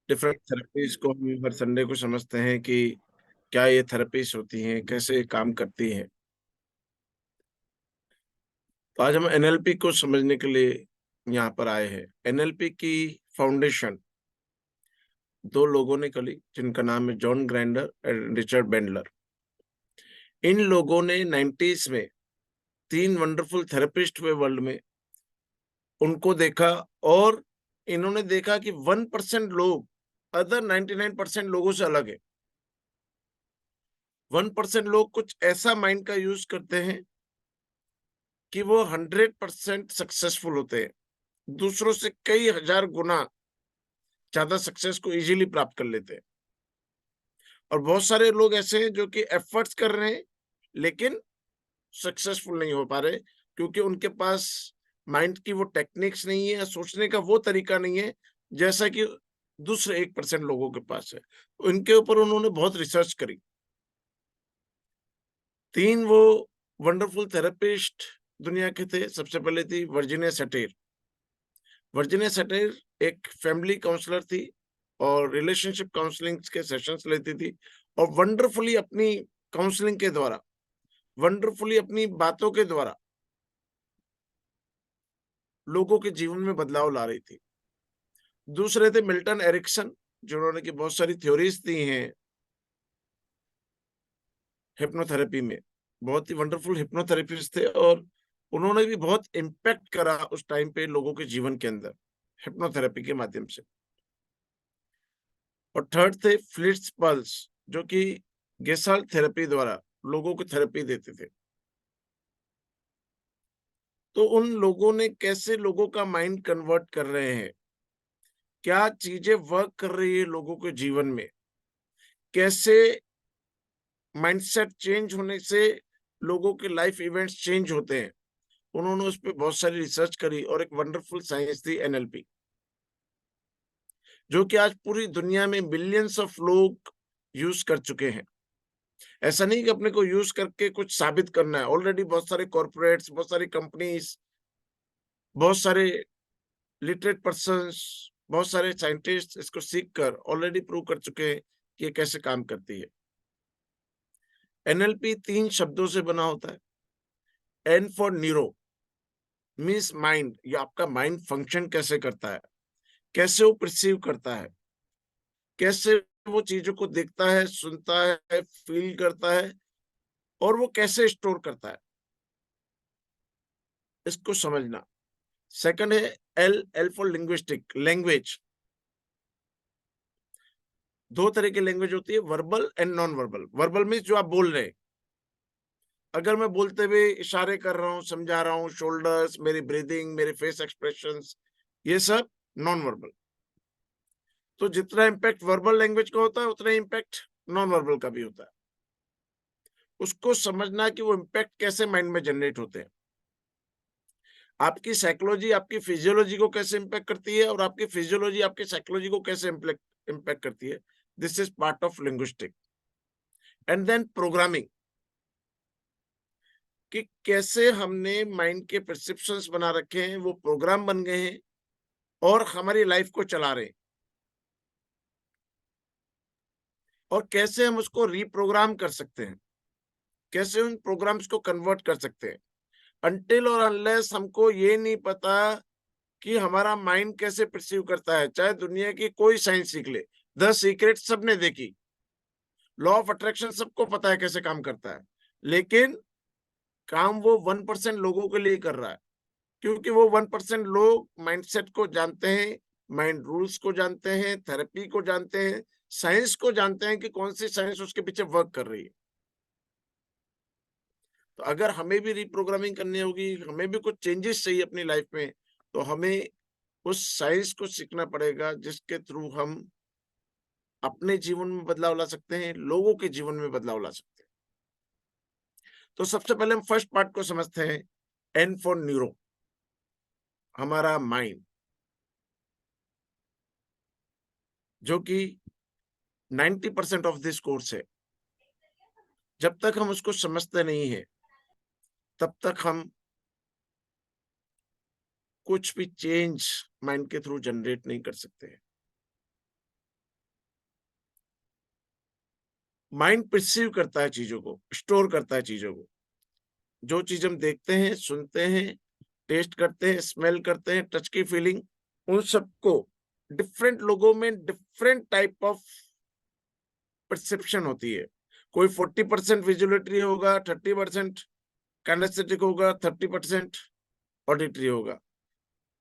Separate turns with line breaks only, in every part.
Different therapies को हम हर Sunday को समझते हैं कि क्या ये थेरेपीज होती हैं, कैसे ये काम करती हैं। तो आज हम एनएलपी को समझने के लिए यहाँ पर आए हैं। एनएलपी की फाउंडेशन 2 लोगों ने करी जिनका नाम है जॉन ग्राइंडर एंड रिचर्ड बेंडलर। इन लोगों ने 90s में 3 वंडरफुल थेरेपिस्ट हुए वर्ल्ड में, उनको देखा और इन्होंने देखा कि 1% लोग अदर 99% लोगों से अलग है। 1% लोग कुछ ऐसा माइंड का यूज़ करते हैं कि वो 100% सक्सेसफुल होते हैं। दूसरों से कई हज़ार गुना ज़्यादा सक्सेस को ईज़िली प्राप्त कर लेते हैं। और बहुत सारे लोग ऐसे हैं जो कि एफर्ट्स कर रहे हैं, लेकिन सक्सेसफुल नहीं हो पा रहे क्योंकि उनके पास माइंड की वो टेक्निक्स नहीं है, सोचने का वो तरीका नहीं है, जैसा कि दूसरे 1% लोगों के पास है। तो इनके ऊपर उन्होंने बहुत रिसर्च करी। 3 वो वंडरफुल थेरेपिस्ट दुनिया के थे। सबसे पहले थी वर्जिनिया सटेर। वर्जिनिया सटेर एक फैमिली काउंसलर थी और रिलेशनशिप काउंसलिंग के सेशंस लेती थी और वंडरफुली अपनी काउंसलिंग के द्वारा, वंडरफुली अपनी बातों के द्वारा लोगों के जीवन में बदलाव ला रही थी। दूसरे थे मिल्टन एरिक्सन, जिन्होंने की बहुत सारी थ्योरीज दी हैं हिप्नोथेरेपी में। बहुत ही वंडरफुल हिप्नोथेरेपिस्ट थे और उन्होंने भी बहुत इम्पैक्ट करा उस टाइम पे लोगों के जीवन के अंदर हिप्नोथेरेपी के माध्यम से। और थर्ड थे फ्लिट्स पल्स, जो कि गेस्टाल्ट थेरेपी द्वारा लोगों को थेरेपी देते थे। तो उन लोगों ने कैसे लोगों का माइंड कन्वर्ट कर रहे हैं, क्या चीजें वर्क कर रही है लोगों के जीवन में, कैसे माइंडसेट चेंज होने से लोगों के लाइफ इवेंट्स चेंज होते हैं, उन्होंने उस पे बहुत सारी रिसर्च करी और एक वंडरफुल साइंस थी एनएलपी, जो कि आज पूरी दुनिया में बिलियंस ऑफ लोग यूज कर चुके हैं। ऐसा नहीं कि अपने को यूज करके कुछ साबित करना है। ऑलरेडी बहुत सारे कॉर्पोरेट्स, बहुत सारी कंपनीज, बहुत सारे लिटरेट पर्सन्स, बहुत सारे साइंटिस्ट इसको सीख कर ऑलरेडी प्रूव कर चुके हैं कि ये कैसे काम करती है। एनएलपी 3 शब्दों से बना होता है। N for neuro, means mind, ये आपका माइंड फंक्शन कैसे करता है, कैसे वो परसीव करता है, कैसे वो चीजों को देखता है, सुनता है, फील करता है और वो कैसे स्टोर करता है, इसको समझना। सेकंड है L, L for linguistic, language. 2 तरह की लैंग्वेज होती है, verbal and non verbal. Verbal means जो आप बोल रहे हैं। अगर मैं बोलते हुए इशारे कर रहा हूँ, समझा रहा हूँ, शोल्डर्स, मेरी ब्रीदिंग, मेरे फेस एक्सप्रेशंस, ये सब नॉन वर्बल। तो जितना इम्पैक्ट वर्बल लैंग्वेज का होता है, उतना इम्पैक्ट नॉन वर्बल का भी होता है। उसको समझना कि वो इम्पैक्ट कैसे माइंड में जनरेट होते हैं। आपकी साइकोलॉजी आपकी फिजियोलॉजी को कैसे इम्पैक्ट करती है और आपकी फिजियोलॉजी आपकी साइकोलॉजी को कैसे इम्पैक्ट करती है। This is part of linguistic. And then programming, कि कैसे हमने माइंड के परसेप्शंस बना रखे हैं, वो प्रोग्राम बन गए हैं और हमारी लाइफ को चला रहे हैं। और कैसे हम उसको रीप्रोग्राम कर सकते हैं, कैसे उन प्रोग्राम्स को कन्वर्ट कर सकते हैं। अनटिल और अनलेस हमको ये नहीं पता कि हमारा माइंड कैसे परसीव करता है, चाहे दुनिया की कोई साइंस सीख ले, 10 सीक्रेट सबने देखी, लॉ ऑफ अट्रैक्शन सबको पता है कैसे काम करता है, लेकिन काम वो 1% लोगों के लिए कर रहा है, क्योंकि वो 1% लोग माइंडसेट को जानते हैं, माइंड रूल्स को जानते हैं, थेरेपी को जानते हैं, साइंस को जानते हैं कि कौन सी साइंस उसके पीछे वर्क कर रही है। तो अगर हमें भी रिप्रोग्रामिंग करनी होगी, हमें भी कुछ चेंजेस चाहिए अपनी लाइफ में, तो हमें उस साइंस को सीखना पड़ेगा जिसके थ्रू हम अपने जीवन में बदलाव ला सकते हैं, लोगों के जीवन में बदलाव ला सकते हैं। तो सबसे पहले हम फर्स्ट पार्ट को समझते हैं, एन फॉर न्यूरो, हमारा माइंड, जो कि 90% ऑफ दिस कोर्स है। जब तक हम उसको समझते नहीं है, तब तक हम कुछ भी चेंज माइंड के थ्रू जनरेट नहीं कर सकते हैं। माइंड परसीव करता है चीजों को, स्टोर करता है चीजों को। जो चीज हम देखते हैं, सुनते हैं, टेस्ट करते हैं, स्मेल करते हैं, टच की फीलिंग, उन सबको डिफरेंट लोगों में डिफरेंट टाइप ऑफ परसेप्शन होती है। कोई 40% विजुअलिटी होगा, 30% काइनेस्थेटिक होगा, 30% ऑडिटरी होगा,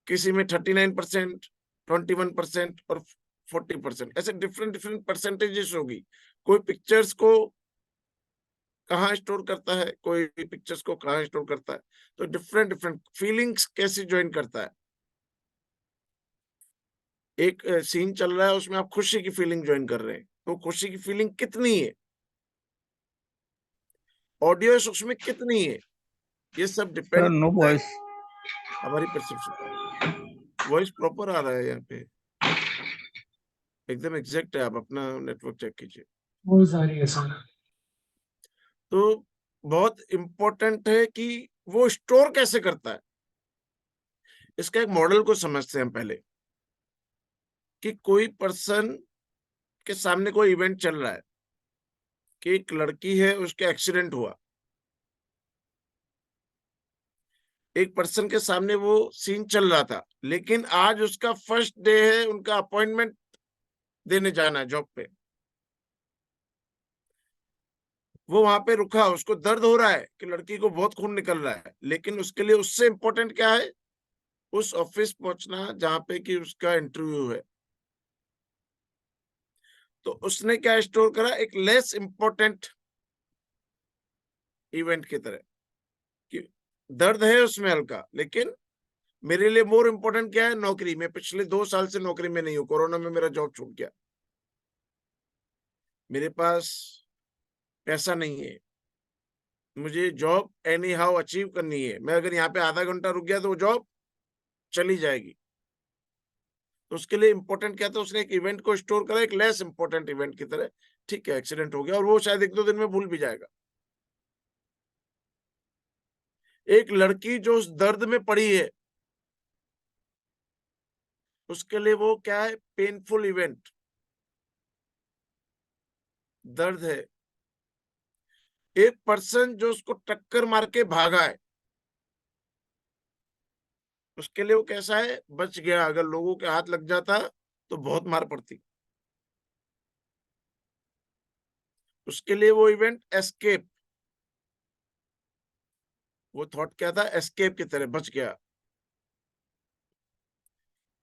किसी में 39%, 21% और 40%, ऐसे डिफरेंट डिफरेंट परसेंटेजेस होगी। कोई पिक्चर्स को कहाँ स्टोर करता है, कोई पिक्चर्स को कहाँ स्टोर करता है। तो डिफरेंट डिफरेंट फीलिंग्स कैसे ज्वाइन करता है। एक सीन चल रहा है, उसमें आप खुशी की फीलिंग ज्वाइन कर रहे हैं, तो खुशी की फीलिंग कितनी है, ऑडियो उसमें कितनी है, ये सब
सर
डिपेंड
नो
करता है
वॉइस।
हमारी परसेप्शन। वॉइस प्रॉपर आ रहा है यहाँ पे, एकदम एग्जैक्ट है। आप अपना नेटवर्क चेक कीजिए।
वॉइस आ रही है सर।
तो बहुत इंपॉर्टेंट है कि वो स्टोर कैसे करता है। इसका एक मॉडल को समझते हैं हम पहले, कि कोई पर्सन के सामने कोई इवेंट चल रहा है, कि एक लड़की है, उसके एक्सीडेंट हुआ। एक पर्सन के सामने वो सीन चल रहा था, लेकिन आज उसका फर्स्ट डे है, उनका अपॉइंटमेंट देने जाना है जॉब पे। वो वहां पे रुका, उसको दर्द हो रहा है कि लड़की को बहुत खून निकल रहा है, लेकिन उसके लिए उससे इंपॉर्टेंट क्या है, उस ऑफिस पहुंचना जहां पे कि उसका इंटरव्यू है। तो उसने क्या स्टोर करा, एक लेस इंपॉर्टेंट इवेंट की तरह, कि दर्द है उसमें हल्का, लेकिन मेरे लिए मोर इंपॉर्टेंट क्या है, नौकरी। मैं पिछले 2 साल से नौकरी में नहीं हूँ, कोरोना में मेरा जॉब छूट गया, मेरे पास पैसा नहीं है, मुझे जॉब एनी हाउ अचीव करनी है। मैं अगर यहाँ पे आधा घंटा रुक गया तो वो जॉब चली जाएगी। तो उसके लिए इंपॉर्टेंट क्या था, उसने एक इवेंट को स्टोर करा, एक लेस इंपॉर्टेंट इवेंट की तरह। ठीक है, एक्सीडेंट हो गया और वो शायद 1-2 दिन में भूल भी जाएगा। एक लड़की जो उस दर्द में पड़ी है, उसके लिए वो क्या है, पेनफुल इवेंट, दर्द है। एक पर्सन जो उसको टक्कर मार के भागा है, उसके लिए वो कैसा है, बच गया। अगर लोगों के हाथ लग जाता तो बहुत मार पड़ती। उसके लिए वो इवेंट एस्केप, वो थॉट क्या था, एस्केप की तरह, बच गया।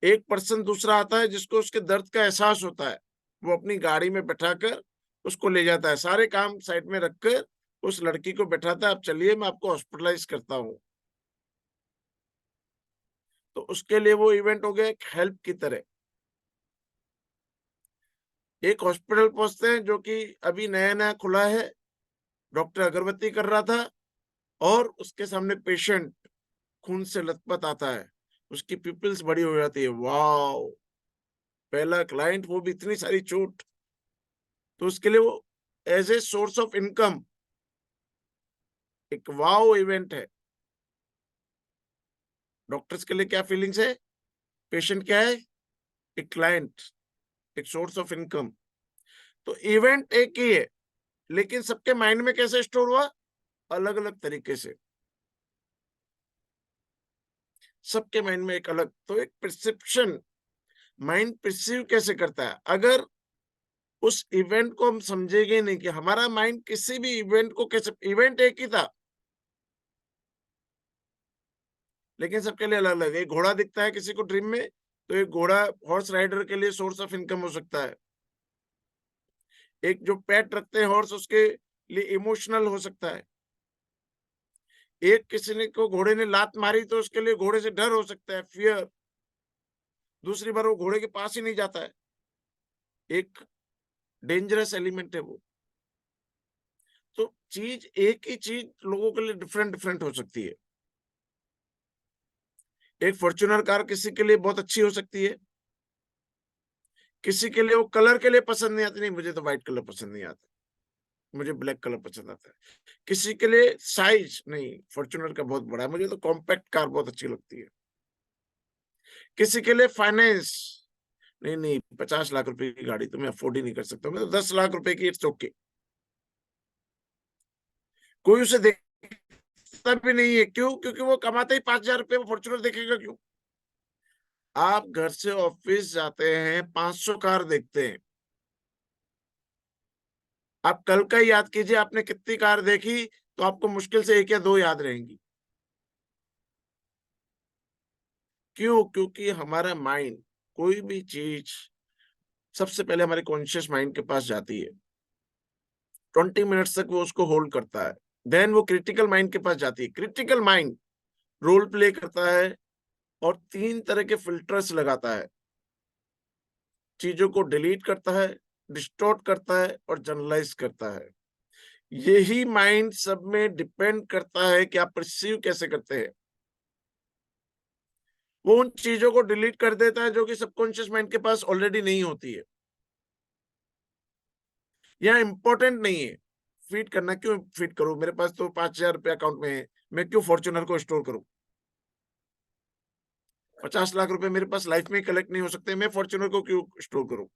एक पर्सन दूसरा आता है जिसको उसके दर्द का एहसास होता है, वो अपनी गाड़ी में बैठाकर उसको ले जाता है, सारे काम साइड में रखकर उस लड़की को बैठाता है, आप चलिए मैं आपको हॉस्पिटलाइज करता हूं। तो उसके लिए वो इवेंट हो गया एक हेल्प की तरह। एक हॉस्पिटल पहुंचते हैं जो कि अभी नया नया खुला है, डॉक्टर अगरबत्ती कर रहा था, और उसके सामने पेशेंट खून से लथपथ आता है, उसकी पिपल्स बड़ी हो जाती है, वाओ, पहला क्लाइंट, वो भी इतनी सारी चोट। तो उसके लिए वो as a source of income एक वाओ इवेंट है। डॉक्टर्स के लिए क्या फीलिंग्स है, पेशेंट क्या है, एक क्लाइंट, एक सोर्स ऑफ इनकम। तो इवेंट एक ही है, लेकिन सबके माइंड में कैसे स्टोर हुआ, अलग अलग तरीके से, सबके माइंड में एक अलग। तो एक परसेप्शन, माइंड परसीव कैसे करता है। अगर उस इवेंट को हम समझेंगे नहीं कि हमारा माइंड किसी भी इवेंट को कैसे, इवेंट एक ही था लेकिन सबके लिए अलग अलग। एक घोड़ा दिखता है किसी को ड्रीम में, तो एक घोड़ा हॉर्स राइडर के लिए सोर्स ऑफ इनकम हो सकता है। एक जो पेट रखते हैं हॉर्स, उसके लिए इमोशनल हो सकता है। एक किसी ने को घोड़े ने लात मारी तो उसके लिए घोड़े से डर हो सकता है, फियर। दूसरी बार वो घोड़े के पास ही नहीं जाता है, एक डेंजरस एलिमेंट है वो। तो चीज एक ही चीज लोगों के लिए डिफरेंट डिफरेंट हो सकती है। एक फॉर्च्यूनर कार किसी के लिए बहुत अच्छी हो सकती है, किसी के लिए वो कलर के लिए पसंद नहीं आती, नहीं मुझे तो व्हाइट कलर पसंद नहीं आता, मुझे ब्लैक कलर पसंद आता है। किसी के लिए साइज, नहीं फॉर्च्यूनर का बहुत बड़ा है, मुझे तो कॉम्पैक्ट कार बहुत अच्छी लगती है। किसी के लिए फाइनेंस, नहीं नहीं 50 लाख रुपए की गाड़ी तो मैं अफोर्ड ही नहीं कर सकता, मैं तो 10 लाख रुपए की, इट्स ओके। कोई उसे देखता भी नहीं है। क्यों? क्योंकि वो कमाते ही 5,000 रुपये, वो फॉर्च्यूनर देखेगा क्यों? आप घर से ऑफिस जाते हैं, 500 कार देखते हैं। आप कल का ही याद कीजिए, आपने कितनी कार देखी, तो आपको मुश्किल से 1 या 2 याद रहेंगी। क्यों? क्योंकि हमारा माइंड कोई भी चीज सबसे पहले हमारे कॉन्शियस माइंड के पास जाती है। 20 मिनट्स तक वो उसको होल्ड करता है। देन वो क्रिटिकल माइंड के पास जाती है। क्रिटिकल माइंड रोल प्ले करता है और 3 तरह के फिल्टर्स लगाता है। चीजों को डिलीट करता है, डिस्टॉर्ट करता है और जनरलाइज करता है। यही माइंड सब में डिपेंड करता है कि आप परसीव कैसे करते हैं। वो उन चीजों को डिलीट कर देता है जो कि सबकॉन्शियस माइंड के पास ऑलरेडी नहीं होती है या इंपॉर्टेंट नहीं है। फीड करना क्यों फीड करूं? मेरे पास तो 5,000 रुपये अकाउंट में है, मैं क्यों फॉर्च्यूनर को स्टोर करूं? 50 लाख रुपए मेरे पास लाइफ में कलेक्ट नहीं हो सकते, मैं फॉर्च्यूनर को क्यों स्टोर करूं?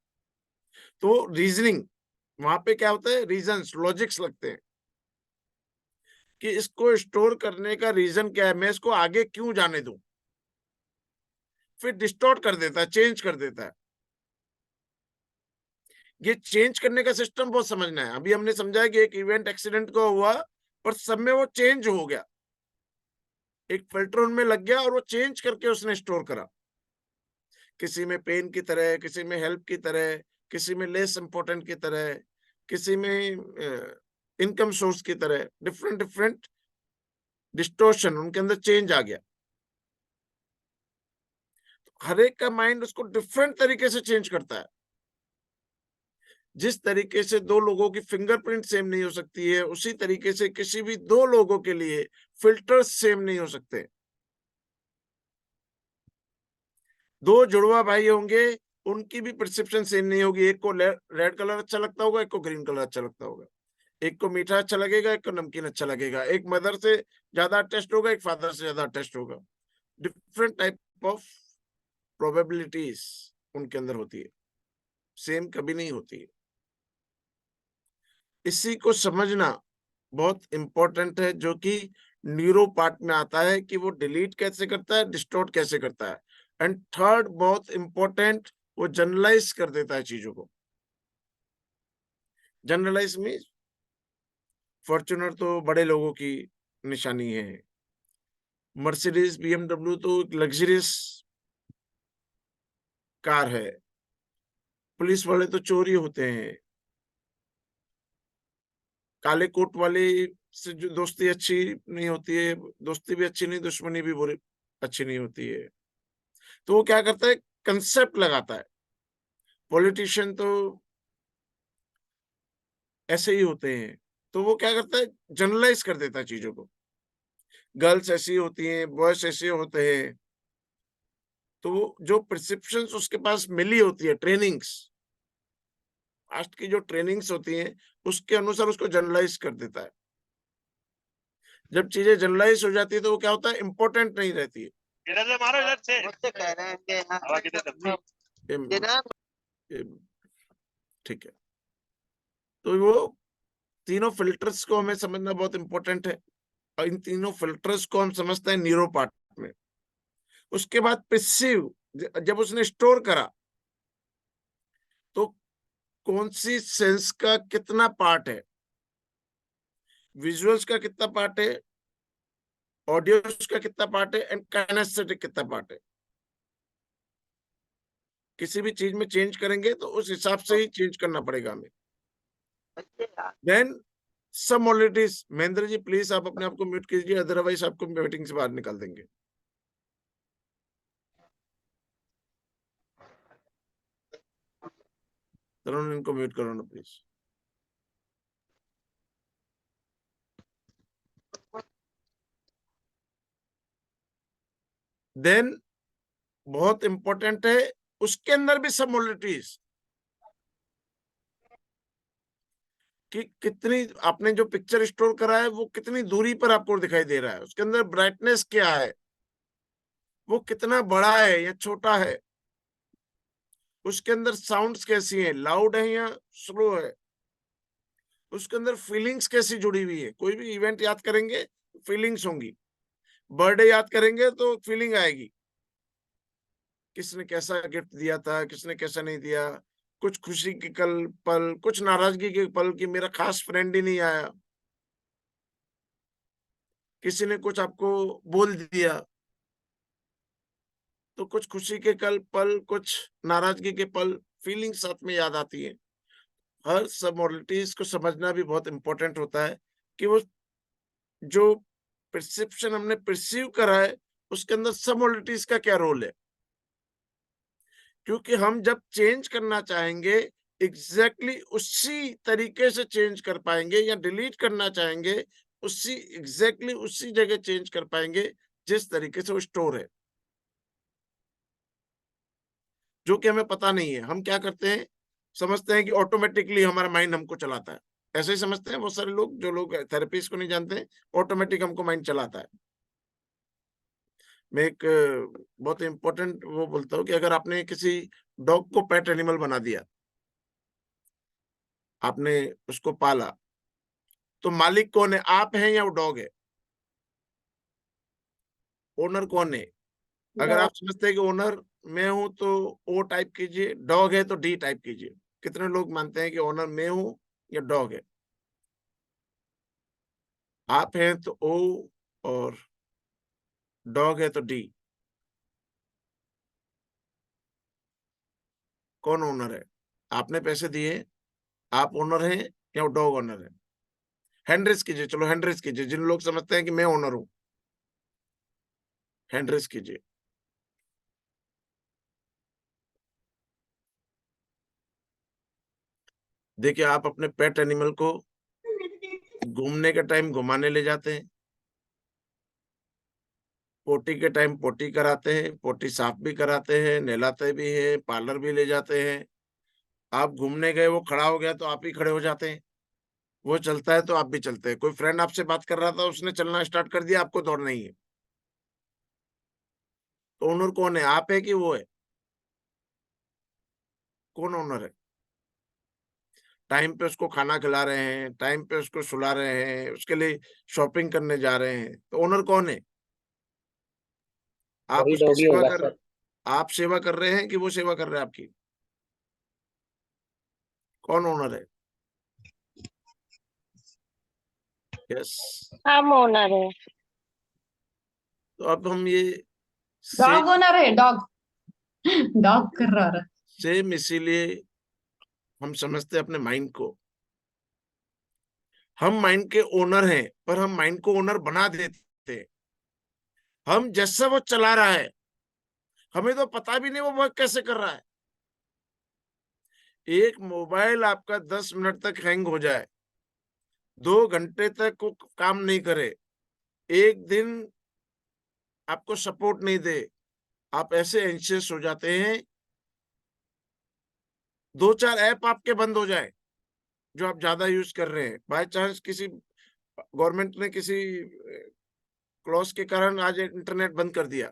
तो रीजनिंग वहां पे क्या होता है, रीजंस, लॉजिक्स लगते हैं कि इसको स्टोर करने का रीजन क्या है, मैं इसको आगे क्यों जाने दूं। फिर डिस्टॉर्ट कर देता है, चेंज कर देता है। ये चेंज करने का सिस्टम बहुत समझना है। अभी हमने समझा है कि एक इवेंट एक्सीडेंट को हुआ, पर सब में वो चेंज हो गया, एक फिल्टर उनमें लग गया और वो चेंज करके उसने स्टोर करा। किसी में पेन की तरह, किसी में हेल्प की तरह, किसी में लेस इंपॉर्टेंट की तरह, किसी में इनकम सोर्स की तरह, डिफरेंट डिफरेंट डिस्टोर्शन उनके अंदर चेंज आ गया। हर एक का माइंड उसको डिफरेंट तरीके से चेंज करता है। जिस तरीके से दो लोगों की फिंगरप्रिंट सेम नहीं हो सकती है, उसी तरीके से किसी भी दो लोगों के लिए फिल्टर्स सेम नहीं हो सकते। दो जुड़वा भाई होंगे, उनकी भी परसेप्शन सेम नहीं होगी। एक को रेड कलर अच्छा लगता होगा, एक को ग्रीन कलर अच्छा लगता होगा। एक को मीठा अच्छा लगेगा, एक को नमकीन अच्छा लगेगा। एक मदर से ज्यादा अटैच्ड होगा, एक फादर से ज्यादा अटैच्ड होगा। डिफरेंट टाइप ऑफ प्रोबेबिलिटीज उनके अंदर होती है, सेम कभी नहीं होती है। इसी को समझना बहुत इंपॉर्टेंट है, जो कि न्यूरो पार्ट में आता है कि वो डिलीट कैसे करता है, डिस्टॉर्ट कैसे करता है। एंड थर्ड बहुत इंपॉर्टेंट, वो जनरलाइज कर देता है चीजों को। जनरलाइज मीन फॉर्च्यूनर तो बड़े लोगों की निशानी है, मर्सिडीज बीएमडब्ल्यू तो एक लग्जरियस कार है। पुलिस वाले तो चोरी होते हैं। काले कोट वाले से जो दोस्ती अच्छी नहीं होती है, दोस्ती भी अच्छी नहीं, दुश्मनी भी बुरी अच्छी नहीं होती है। तो वो क्या करता है, कंसेप्ट लगाता है। पॉलिटिशियन तो ऐसे ही होते हैं। तो वो क्या करता है, जनरलाइज कर देता है चीजों को। गर्ल्स ऐसी होती हैं, बॉयज ऐसे होते हैं। तो वो जो परसेप्शन उसके पास मिली होती है, ट्रेनिंग्स, पास्ट की जो ट्रेनिंग्स होती हैं, उसके अनुसार उसको जनरलाइज कर देता है। जब चीजें जनरलाइज हो जाती है तो वो क्या होता है, इंपॉर्टेंट नहीं रहती है।
इधर से मारो, इधर से मुझसे कह रहे हैं कि हवा किधर चलती है जनाब।
ठीक है। तो वो तीनों फिल्टर्स को हमें समझना बहुत इंपॉर्टेंट है। और इन तीनों फिल्टर्स को हम समझते हैं न्यूरो पार्ट में। उसके बाद परसीव, जब उसने स्टोर करा, तो कौन सी सेंस का कितना पार्ट है, विजुअल्स का कितना पार्ट है, ऑडियो का कितना पार्ट है, एंड काइनेस्थेटिक कितना पार्ट है। किसी भी चीज में चेंज करेंगे तो उस हिसाब से ही चेंज करना पड़ेगा हमें। देन सब मॉडलिटीज। महेंद्र जी प्लीज आप अपने आप को म्यूट कीजिए, अदरवाइज आपको मीटिंग से बाहर निकाल देंगे। तरुण इनको म्यूट करो ना प्लीज। देन बहुत इंपॉर्टेंट है, उसके अंदर भी सब मॉडलिटीज, कि कितनी आपने जो पिक्चर स्टोर करा है वो कितनी दूरी पर आपको दिखाई दे रहा है, उसके अंदर ब्राइटनेस क्या है, वो कितना बड़ा है या छोटा है, उसके अंदर साउंड्स कैसी हैं, लाउड है या स्लो है, उसके अंदर फीलिंग्स कैसी जुड़ी हुई है। कोई भी इवेंट याद करेंगे, फीलिंग्स होंगी। बर्थडे याद करेंगे तो फीलिंग आएगी, किसने कैसा गिफ्ट दिया था, किसने कैसा नहीं दिया, कुछ खुशी के पल, कुछ नाराजगी के पल कि मेरा खास फ्रेंड ही नहीं आया, किसी ने कुछ आपको बोल दिया, तो कुछ खुशी के पल, कुछ नाराजगी के पल, फीलिंग्स साथ में याद आती है। हर सबमॉडलिटीज को समझना भी बहुत इंपॉर्टेंट होता है कि वो जो परसेप्शन हमने परसीव करा है, उसके अंदर सबमॉडलिटीज का क्या रोल है। क्योंकि हम जब चेंज करना चाहेंगे, एग्जैक्टली उसी तरीके से चेंज कर पाएंगे, या डिलीट करना चाहेंगे, एग्जैक्टली उसी जगह चेंज कर पाएंगे जिस तरीके से वो स्टोर है, जो कि हमें पता नहीं है। हम क्या करते हैं, समझते हैं कि ऑटोमेटिकली हमारा माइंड हमको चलाता है। ऐसे ही समझते हैं बहुत सारे लोग, जो लोग थेरेपिस्ट को नहीं जानते, ऑटोमेटिक हमको माइंड चलाता है। मैं एक बहुत इंपॉर्टेंट वो बोलता हूँ कि अगर आपने किसी डॉग को पेट एनिमल बना दिया, आपने उसको पाला, तो मालिक कौन है, आप हैं या वो डॉग है? ओनर कौन है? अगर आप समझते हैं कि ओनर मैं हूं तो ओ टाइप कीजिए, डॉग है तो डी टाइप कीजिए। कितने लोग मानते हैं कि ओनर मैं हूं या डॉग है? आप हैं तो ओ, और डॉग है तो डी। कौन ओनर है? आपने पैसे दिए, आप ओनर हैं या वो डॉग ओनर है? हैंड रेस कीजिए, चलो हैंड रेस कीजिए, जिन लोग समझते हैं कि मैं ओनर हूं, हैंड रेस कीजिए। देखिए, आप अपने पेट एनिमल को घूमने के टाइम घुमाने ले जाते हैं, पोटी के टाइम पोटी कराते हैं, पोटी साफ भी कराते हैं, नहलाते भी हैं, पार्लर भी ले जाते हैं। आप घूमने गए, वो खड़ा हो गया तो आप ही खड़े हो जाते हैं। वो चलता है तो आप भी चलते हैं। कोई फ्रेंड आपसे बात कर रहा था, उसने चलना स्टार्ट कर दिया, आपको दौड़ना ही है। तो ओनर कौन है, आप है कि वो है? कौन ओनर है? टाइम पे उसको खाना खिला रहे हैं, टाइम पे उसको सुला रहे हैं, उसके लिए शॉपिंग करने जा रहे हैं, तो ओनर कौन है? आप
वही
उसकी
डॉगी
सेवा
होगा
कर
सर।
आप सेवा कर रहे हैं कि वो सेवा कर रहे हैं आपकी? कौन ओनर है? यस।
हम ओनर है।
तो अब हम ये से
डॉग ओनर है, डॉग डॉग कर रहा है।
सेम इसीलिए हम समझते हैं अपने माइंड को। हम माइंड के ओनर हैं, पर हम माइंड को ओनर बना देते हैं। हम जैसा वो चला रहा है, हमें तो पता भी नहीं वो वर्क कैसे कर रहा है। एक मोबाइल आपका 10 मिनट तक हैंग हो जाए, 2 घंटे तक वो काम नहीं करे, एक दिन आपको सपोर्ट नहीं दे, आप ऐसे एंशियस हो जाते हैं, 2-4 ऐप आपके बंद हो जाए जो आप ज्यादा यूज कर रहे हैं। बाय चांस किसी गवर्नमेंट ने किसी क्लॉज के कारण आज इंटरनेट बंद कर दिया,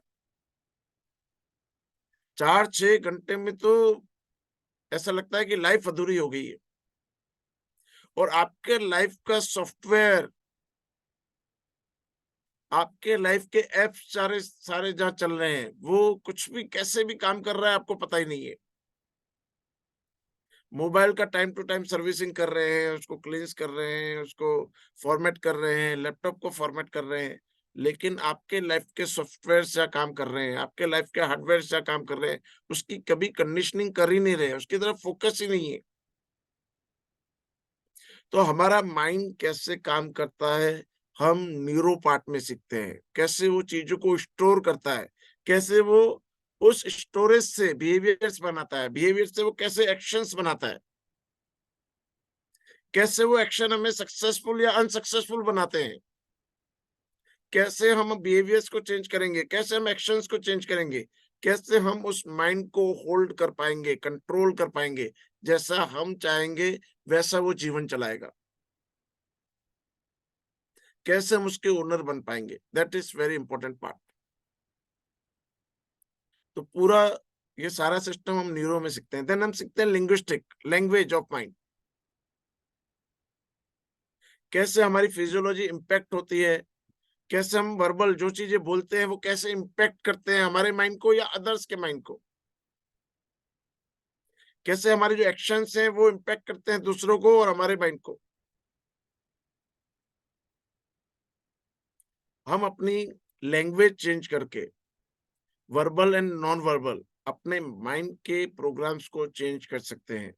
4-6 घंटे में तो ऐसा लगता है कि लाइफ अधूरी हो गई है। और आपके लाइफ का सॉफ्टवेयर, आपके लाइफ के ऐप्स सारे सारे जहाँ चल रहे हैं, वो कुछ भी कैसे भी काम कर रहा है आपको पता ही नहीं है। मोबाइल का टाइम टू टाइम सर्विसिंग कर रहे हैं, उसको क्लींस कर रहे हैं, उसको फॉर्मेट कर रहे हैं, लैपटॉप को फॉर्मेट कर रहे हैं, लेकिन आपके लाइफ के सॉफ्टवेयर से काम कर रहे हैं, आपके लाइफ के हार्डवेयर से काम कर रहे हैं, उसकी कभी कंडीशनिंग कर ही नहीं रहे, उसकी तरफ फोकस ही नहीं है। तो हमारा माइंड कैसे काम करता है, हम न्यूरो पार्ट में सीखते हैं, कैसे वो चीजों को स्टोर करता है, कैसे वो उस स्टोरेज से बिहेवियर्स बनाता है, बिहेवियर से वो कैसे एक्शंस बनाता है, कैसे वो एक्शन हमें सक्सेसफुल या अनसक्सेसफुल बनाते हैं, कैसे हम बिहेवियर्स को चेंज करेंगे, कैसे हम एक्शंस को चेंज करेंगे, कैसे हम उस माइंड को होल्ड कर पाएंगे, कंट्रोल कर पाएंगे, जैसा हम चाहेंगे वैसा वो जीवन चलाएगा, कैसे हम उसके ओनर बन पाएंगे। That is very important part. तो पूरा ये सारा सिस्टम हम न्यूरो में सीखते हैं। देन हम सीखते हैं लिंग्विस्टिक, लैंग्वेज ऑफ माइंड। कैसे हमारी फिजियोलॉजी इम्पैक्ट होती है, कैसे हम वर्बल जो चीजें बोलते हैं वो कैसे इम्पैक्ट करते हैं हमारे माइंड को या अदर्स के माइंड को, कैसे हमारे जो एक्शंस हैं वो इम्पैक्ट करते हैं दूसरों को और हमारे माइंड को। हम अपनी लैंग्वेज चेंज करके वर्बल एंड नॉन वर्बल अपने माइंड के प्रोग्राम्स को चेंज कर सकते हैं,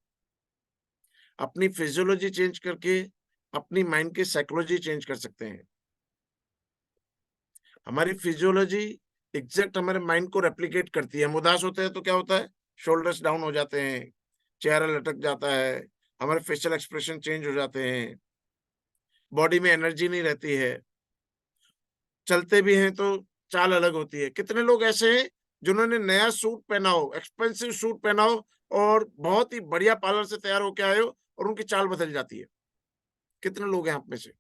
अपनी फिजियोलॉजी चेंज करके अपनी माइंड की साइकोलॉजी चेंज कर सकते हैं। हमारी फिजियोलॉजी एग्जैक्ट हमारे माइंड को रेप्लिकेट करती है। हम उदास होते हैं तो क्या होता है, शोल्डर्स डाउन हो जाते हैं, चेहरा लटक जाता है, हमारे फेशियल एक्सप्रेशन चेंज हो जाते हैं, बॉडी में एनर्जी नहीं रहती है, चलते भी हैं तो चाल अलग होती है। कितने लोग ऐसे हैं जिन्होंने नया सूट पहना हो, एक्सपेंसिव सूट पहना हो और बहुत ही बढ़िया पार्लर से तैयार होके आए हो और उनकी चाल बदल जाती है। कितने लोग हैं आप में से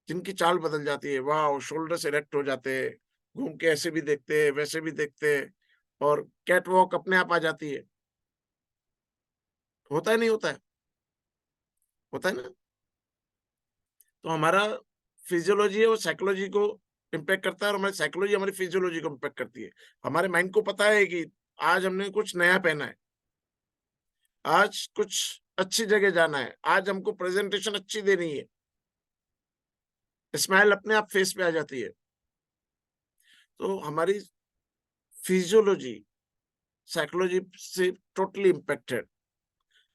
जिनकी चाल बदल जाती है, वाह, शोल्डर से इरेक्ट हो जाते हैं, घूम के ऐसे भी देखते हैं वैसे भी देखते हैं और कैट वॉक अपने आप आ जाती है। होता है नहीं होता है? होता है ना? तो हमारा फिजियोलॉजी है वो साइकोलॉजी को इम्पैक्ट करता है और हमारी साइकोलॉजी हमारी फिजियोलॉजी को इम्पैक्ट करती है। हमारे माइंड को पता है कि आज हमने कुछ नया पहना है, आज कुछ अच्छी जगह जाना है, आज हमको प्रेजेंटेशन अच्छी देनी है, स्माइल अपने आप फेस पे आ जाती है। तो हमारी फिजियोलॉजी साइकोलॉजी से टोटली इम्पैक्टेड।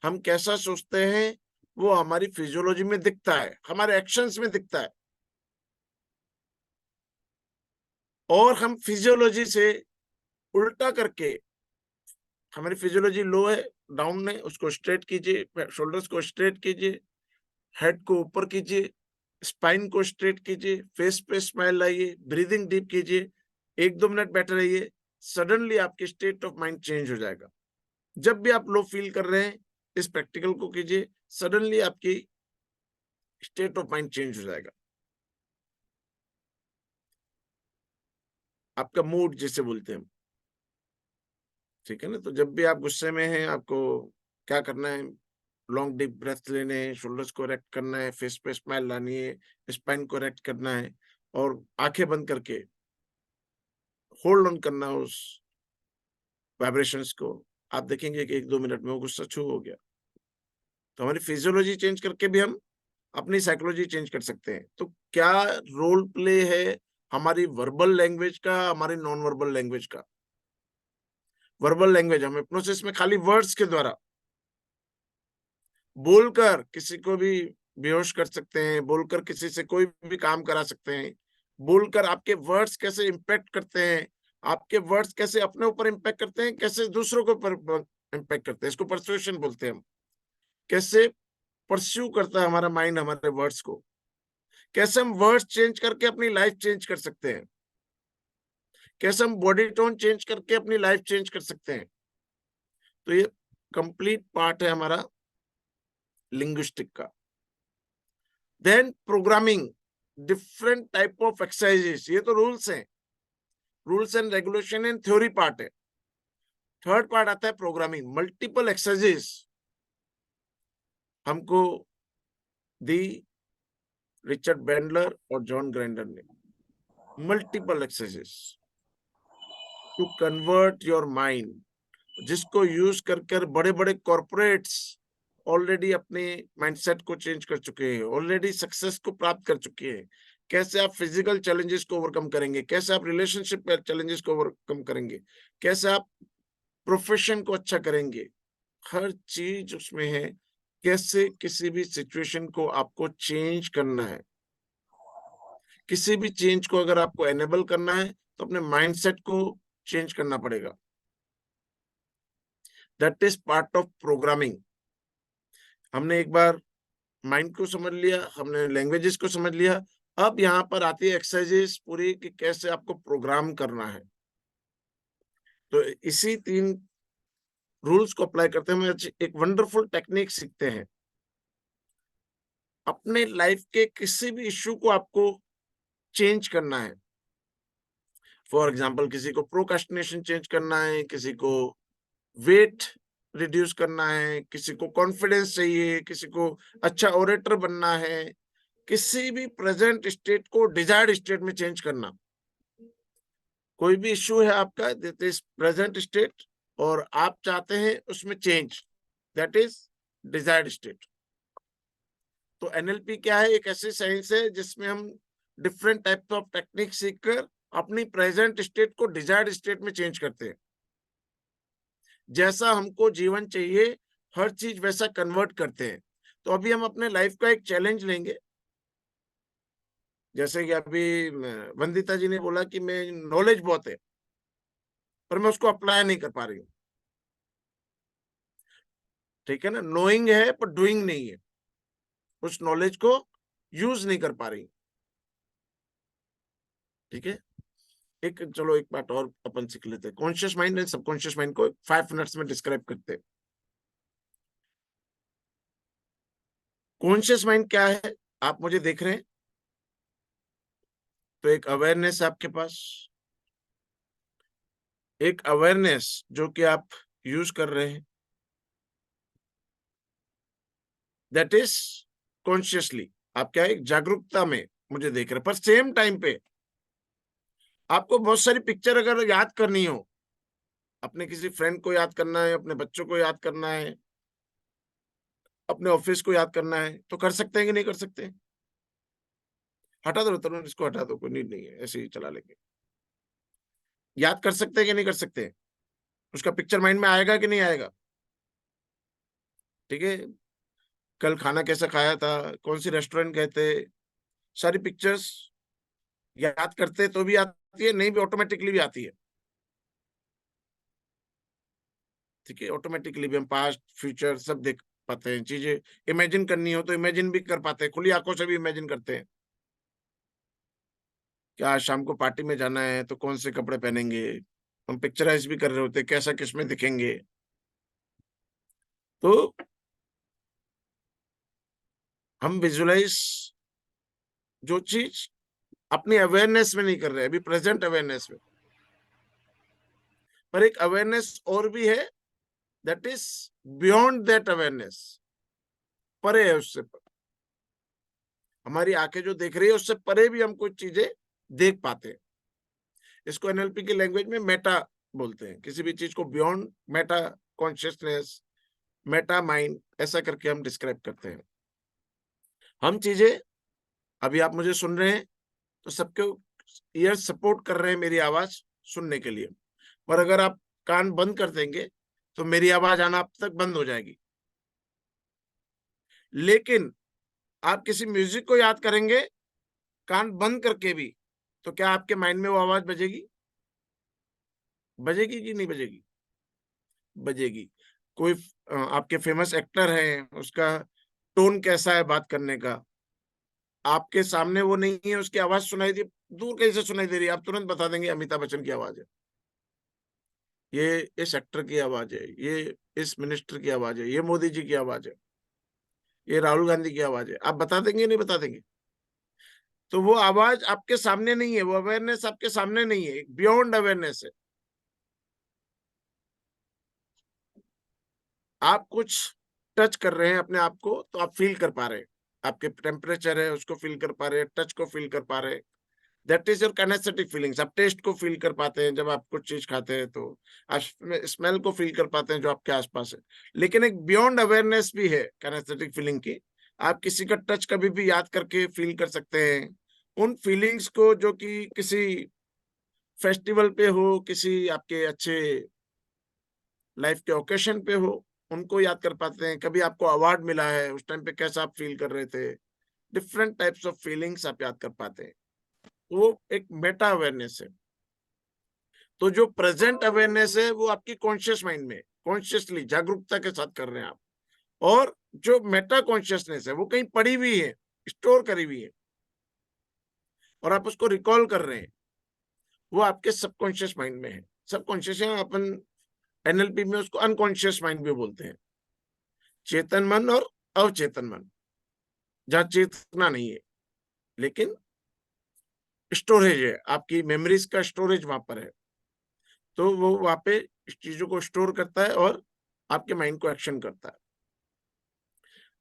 हम कैसा सोचते हैं वो हमारी फिजियोलॉजी में दिखता है, हमारे एक्शंस में दिखता है। और हम फिजियोलॉजी से उल्टा करके, हमारी फिजियोलॉजी लो है, डाउन है, उसको स्ट्रेट कीजिए, शोल्डर्स को स्ट्रेट कीजिए, हेड को ऊपर कीजिए, स्पाइन को स्ट्रेट कीजिए, फेस पे स्माइल लाइए, ब्रीदिंग डीप कीजिए, 1-2 मिनट बैठे रहिए, सडनली आपकी स्टेट ऑफ माइंड चेंज हो जाएगा। जब भी आप लो फील कर रहे हैं, इस प्रैक्टिकल को कीजिए, सडनली आपकी स्टेट ऑफ माइंड चेंज हो जाएगा। आपका मूड जिसे बोलते हैं हम, ठीक है ना? तो जब भी आप गुस्से में हैं, आपको क्या करना है, लॉन्ग डीप ब्रेथ लेने हैं, शोल्डर्स को रेक्ट करना है, फेस पे स्माइल लानी है, स्पाइन को रेक्ट करना है और आंखें बंद करके होल्ड ऑन करना है उस वाइब्रेशंस को। आप देखेंगे कि 1-2 मिनट में वो गुस्सा छू हो गया। तो हमारी फिजियोलॉजी चेंज करके भी हम अपनी साइकोलॉजी चेंज कर सकते हैं। तो क्या रोल प्ले है हमारी वर्बल लैंग्वेज का, हमारी नॉन वर्बल लैंग्वेज का? वर्बल लैंग्वेज हम हिप्नोसिस में खाली वर्ड्स के द्वारा बोलकर किसी को भी बेहोश कर सकते हैं, बोलकर किसी से कोई भी काम करा सकते हैं, बोलकर आपके वर्ड्स कैसे इम्पैक्ट करते हैं, आपके वर्ड्स कैसे अपने ऊपर इम्पैक्ट करते हैं, कैसे दूसरों के ऊपर इम्पैक्ट करते हैं, इसको परसुएशन बोलते हैं हम। कैसे परस्यू करता है हमारा माइंड हमारे वर्ड्स को, कैसे हम वर्ड्स चेंज करके अपनी लाइफ चेंज कर सकते हैं, कैसे हम बॉडी टोन चेंज करके अपनी लाइफ चेंज कर सकते हैं। तो ये कंप्लीट पार्ट है हमारा लिंग्विस्टिक का। Then programming, different type of exercises, ये तो रूल्स हैं, rules and regulation and theory part है। थर्ड पार्ट आता है प्रोग्रामिंग, मल्टीपल एक्सरसाइजेस हमको दी रिचर्ड बैंडलर और जॉन ग्राइंडर ने। Multiple exercises to convert your mind, जिसको यूज कर बड़े बड़े कॉर्पोरेट्स ऑलरेडी अपने माइंडसेट को चेंज कर चुके हैं, ऑलरेडी सक्सेस को प्राप्त कर चुके हैं। कैसे आप फिजिकल चैलेंजेस को ओवरकम करेंगे, कैसे आप रिलेशनशिप चैलेंजेस को ओवरकम करेंगे, कैसे आप प्रोफेशन को अच्छा करेंगे, हर चीज उसमें है। कैसे किसी भी सिचुएशन को आपको चेंज करना है, किसी भी चेंज को अगर आपको एनेबल करना है तो अपने माइंडसेट को चेंज करना पड़ेगा। That is part of programming. हमने एक बार माइंड को समझ लिया, हमने लैंग्वेजेस को समझ लिया, अब यहाँ पर आती है एक्सरसाइजेस पूरी कि कैसे आपको प्रोग्राम करना है। तो इसी 3 रूल्स को अप्लाई करते हैं हम एक वंडरफुल टेक्निक सीखते हैं। अपने लाइफ के किसी भी इश्यू को आपको चेंज करना है। फॉर एग्जाम्पल, किसी को प्रोक्रास्टिनेशन चेंज करना है, किसी को वेट रिड्यूस करना है, किसी को कॉन्फिडेंस चाहिए, किसी को अच्छा ओरेटर बनना है, किसी भी प्रेजेंट स्टेट को डिजायर्ड स्टेट में चेंज करना। कोई भी इश्यू है आपका, दैट इज प्रेजेंट स्टेट, और आप चाहते हैं उसमें change, that is desired state. तो एनएलपी क्या है? एक ऐसी साइंस है जिसमें हम डिफरेंट टाइप्स ऑफ टेक्निक सीखकर अपनी प्रेजेंट स्टेट को डिजायर्ड स्टेट में चेंज करते हैं। जैसा हमको जीवन चाहिए हर चीज वैसा कन्वर्ट करते हैं। तो अभी हम अपने लाइफ का एक चैलेंज लेंगे। जैसे कि अभी वंदिता जी ने बोला कि मैं नॉलेज बहुत है पर मैं उसको अप्लाई नहीं कर पा रही हूँ। ठीक है ना, नोइंग है पर डूइंग नहीं है, उस नॉलेज को यूज नहीं कर पा रही। ठीक है, चलो एक बात और अपन सीख लेते हैं। Conscious mind and subconscious mind को 5 मिनट्स में डिस्क्राइब करते हैं। कॉन्शियस माइंड क्या है? आप मुझे देख रहे हैं तो एक अवेयरनेस आपके पास, एक अवेयरनेस जो कि आप यूज कर रहे हैं, दैट इज कॉन्शियसली। आप क्या है? एक जागरूकता में मुझे देख रहे हैं। पर सेम टाइम पे आपको बहुत सारी पिक्चर अगर याद करनी हो, अपने किसी फ्रेंड को याद करना है, अपने बच्चों को याद करना है, अपने ऑफिस को याद करना है, तो कर सकते हैं कि नहीं कर सकते? हटा दो तरुण, इसको हटा दो, कोई नीड नहीं है, ऐसे ही चला लेंगे। याद कर सकते हैं कि नहीं कर सकते? उसका पिक्चर माइंड में आएगा कि नहीं आएगा? ठीक है, कल खाना कैसा खाया था, कौन सी रेस्टोरेंट गए थे, सारी पिक्चर्स याद करते तो भी आती है, नहीं भी ऑटोमेटिकली भी आती है। ठीक है, ऑटोमेटिकली भी हम पास्ट फ्यूचर सब देख पाते हैं। चीजें इमेजिन करनी हो तो इमेजिन भी कर पाते हैं, खुली आंखों से भी इमेजिन करते हैं। क्या आज शाम को पार्टी में जाना है तो कौन से कपड़े पहनेंगे, हम पिक्चराइज भी कर रहे होते हैं कैसा किसमें दिखेंगे। तो हम विजुलाइज जो चीज अपनी अवेयरनेस में नहीं कर रहे, अभी प्रेजेंट अवेयरनेस में, पर एक अवेयरनेस और भी है, that is beyond that awareness, परे है उससे। हमारी आंखें जो देख रही है उससे परे भी हम कुछ चीजें देख पाते हैं। इसको एनएलपी की लैंग्वेज में मेटा बोलते हैं। किसी भी चीज को beyond Meta consciousness, Meta mind, ऐसा करके हम डिस्क्राइब करते हैं। हम चीजें, अभी आप मुझे सुन रहे हैं तो सबके ईयर सपोर्ट कर रहे हैं मेरी आवाज सुनने के लिए, पर अगर आप कान बंद कर देंगे तो मेरी आवाज आना आप तक बंद हो जाएगी। लेकिन आप किसी म्यूजिक को याद करेंगे कान बंद करके भी, तो क्या आपके माइंड में वो आवाज बजेगी? बजेगी कि नहीं बजेगी? बजेगी। कोई आपके फेमस एक्टर है, उसका टोन कैसा है बात करने का, आपके सामने वो नहीं है, उसकी आवाज सुनाई दी, दूर कहीं से सुनाई दे रही है, आप तुरंत बता देंगे अमिताभ बच्चन की आवाज है, ये इस एक्टर की आवाज है, ये इस मिनिस्टर की आवाज है, ये मोदी जी की आवाज है, ये राहुल गांधी की आवाज है। आप बता देंगे नहीं बता देंगे? तो वो आवाज आपके सामने नहीं है, वो अवेयरनेस आपके सामने नहीं है, बियॉन्ड अवेयरनेस है। आप कुछ टच कर रहे हैं अपने आप को तो आप फील कर पा रहे हैं, आपके टेम्परेचर है उसको फील कर पा रहे हैं, टच को फील कर पा रहे हैं, that is your kinesthetic feelings. आप टेस्ट को फील कर पाते हैं जब आप कुछ चीज खाते हैं, तो आप स्मेल को फील कर पाते हैं जो आपके आसपास है। लेकिन एक बियॉन्ड अवेयरनेस भी है काइनेस्थेटिक फीलिंग की। आप किसी का टच कभी भी याद करके फील कर सकते हैं, उन फीलिंग्स को जो कि किसी फेस्टिवल पे हो, किसी आपके अच्छे लाइफ के ओकेशन पे हो, उनको याद कर पाते हैं। कभी आपको अवार्ड मिला है, उस टाइम पे कैसा आप फील कर रहे थे, डिफरेंट टाइप्स ऑफ फीलिंग्स आप याद कर पाते हैं। वो एक मेटा अवेयरनेस है। तो जो प्रेजेंट अवेयरनेस है वो आपकी कॉन्शियस माइंड में कॉन्शियसली जागरूकता के साथ कर रहे हैं आप, और जो मेटा कॉन्शियसनेस है वो कहीं पड़ी हुई है, स्टोर करी हुई है, और आप उसको रिकॉल कर रहे हैं, वो आपके सबकॉन्शियस माइंड में है। सबकॉन्शियस है, अपन एनएलपी में उसको अनकॉन्शियस माइंड भी बोलते हैं। चेतन मन और अवचेतन मन, जहां चेतना नहीं है लेकिन स्टोरेज है, आपकी मेमोरीज का स्टोरेज वहां पर है, तो वो वहां पे इस चीजों को स्टोर करता है और आपके माइंड को एक्शन करता है।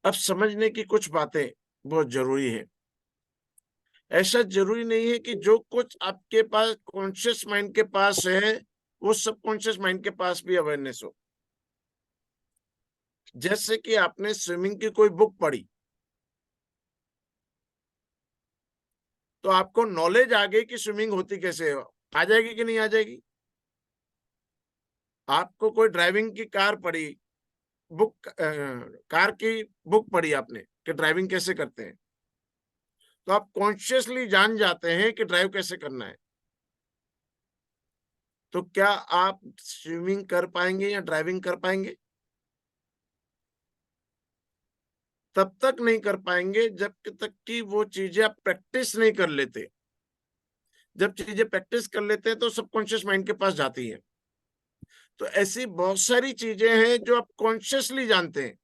अब समझने की कुछ बातें बहुत जरूरी है। ऐसा जरूरी नहीं है कि जो कुछ आपके पास कॉन्शियस माइंड के पास है वो सबकॉन्शियस माइंड के पास भी अवेयरनेस हो। जैसे कि आपने स्विमिंग की कोई बुक पढ़ी तो आपको नॉलेज आ गई कि स्विमिंग होती कैसे है, आ जाएगी कि नहीं आ जाएगी? आपको कोई ड्राइविंग की कार पढ़ी, कार की बुक पढ़ी आपने कि ड्राइविंग कैसे करते हैं, तो आप कॉन्शियसली जान जाते हैं कि ड्राइव कैसे करना है। तो क्या आप स्विमिंग कर पाएंगे या ड्राइविंग कर पाएंगे? तब तक नहीं कर पाएंगे जब तक कि वो चीजें आप प्रैक्टिस नहीं कर लेते। जब चीजें प्रैक्टिस कर लेते हैं तो सबकॉन्शियस माइंड के पास जाती है। तो ऐसी बहुत सारी चीजें हैं जो आप कॉन्शियसली जानते हैं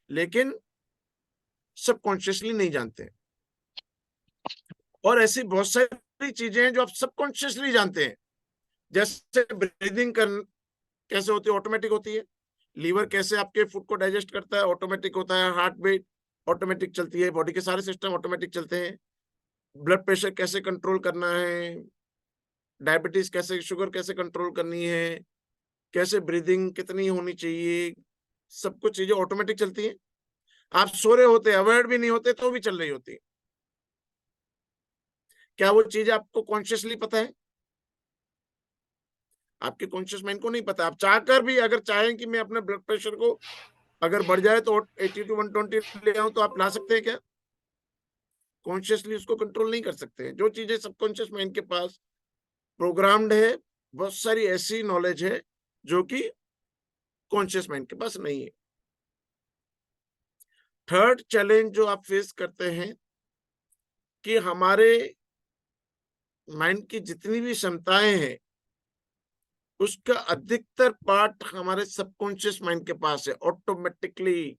लेकिन सबकॉन्शियसली नहीं जानते। और ऐसी बहुत सारी चीजें हैं जो आप सबकॉन्शियसली जानते हैं, जैसे ब्रीदिंग कर कैसे होती है, ऑटोमेटिक होती है। लीवर कैसे आपके फूड को डाइजेस्ट करता है, ऑटोमेटिक होता है। हार्ट बीट ऑटोमेटिक चलती है, बॉडी के सारे सिस्टम ऑटोमेटिक चलते हैं। ब्लड प्रेशर कैसे कंट्रोल करना है, डायबिटीज कैसे, शुगर कैसे कंट्रोल करनी है, कैसे ब्रीदिंग कितनी होनी चाहिए, सब कुछ चीजें ऑटोमेटिक चलती है। आप सो रहे होते, अवेयर भी नहीं होते तो भी चल रही होती है। क्या वो चीज आपको कॉन्शियसली पता है? आपके कॉन्शियस माइंड को नहीं पता। आप चाहकर भी अगर चाहें कि मैं अपने ब्लड प्रेशर को अगर बढ़ जाए तो 80 to 120 ले आऊं, तो आप ला सकते हैं क्या? कॉन्शियसली उसको कंट्रोल नहीं कर सकते। जो चीजें सबकॉन्शियस माइंड के पास प्रोग्राम्ड है, बहुत सारी ऐसी नॉलेज है जो कि कॉन्शियस माइंड के पास नहीं है। थर्ड चैलेंज जो आप फेस करते हैं कि हमारे माइंड की जितनी भी क्षमताएं हैं उसका अधिकतर पार्ट हमारे सबकॉन्शियस माइंड के पास है ऑटोमेटिकली।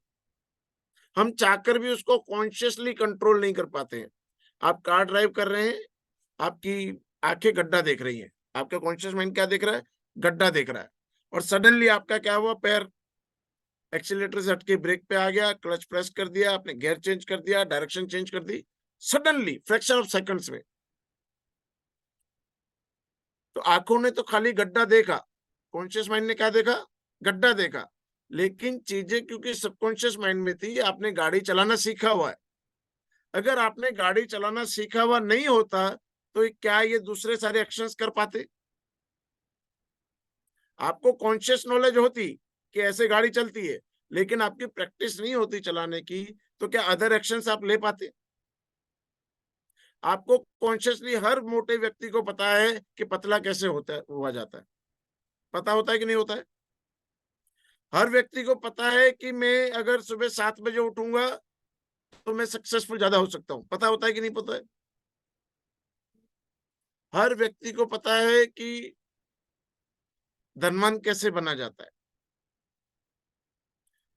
हम चाहकर भी उसको कॉन्शियसली कंट्रोल नहीं कर पाते हैं। आप कार ड्राइव कर रहे हैं, आपकी आंखें गड्ढा देख रही हैं, आपका कॉन्शियस माइंड क्या देख रहा है? गड्ढा देख रहा है। और सडनली आपका क्या हुआ? पैर एक्सीलेटर से हटके ब्रेक पे आ गया, क्लच प्रेस कर दिया, आपने गियर चेंज कर दिया, डायरेक्शन चेंज कर दी, सडनली फ्रैक्शन ऑफ सेकंड्स में। तो आंखों ने तो खाली गड्ढा देखा, कॉन्शियस माइंड ने क्या देखा? गड्ढा देखा। लेकिन चीजें क्योंकि सबकॉन्शियस माइंड में थी, आपने गाड़ी चलाना सीखा हुआ है। अगर आपने गाड़ी चलाना सीखा हुआ नहीं होता तो क्या ये दूसरे सारे एक्शंस कर पाते? आपको कॉन्शियस नॉलेज होती कि ऐसे गाड़ी चलती है, लेकिन आपकी प्रैक्टिस नहीं होती चलाने की, तो क्या अदर एक्शंस आप ले पाते? आपको कॉन्शियसली हर मोटे व्यक्ति को पता है कि पतला कैसे होता है, हुआ जाता है। पता होता है कि नहीं होता है? हर व्यक्ति को पता है कि मैं अगर सुबह 7 बजे उठूंगा तो मैं सक्सेसफुल ज्यादा हो सकता हूं। पता होता है कि नहीं पता है? हर व्यक्ति को पता है कि धनवान कैसे बना जाता है।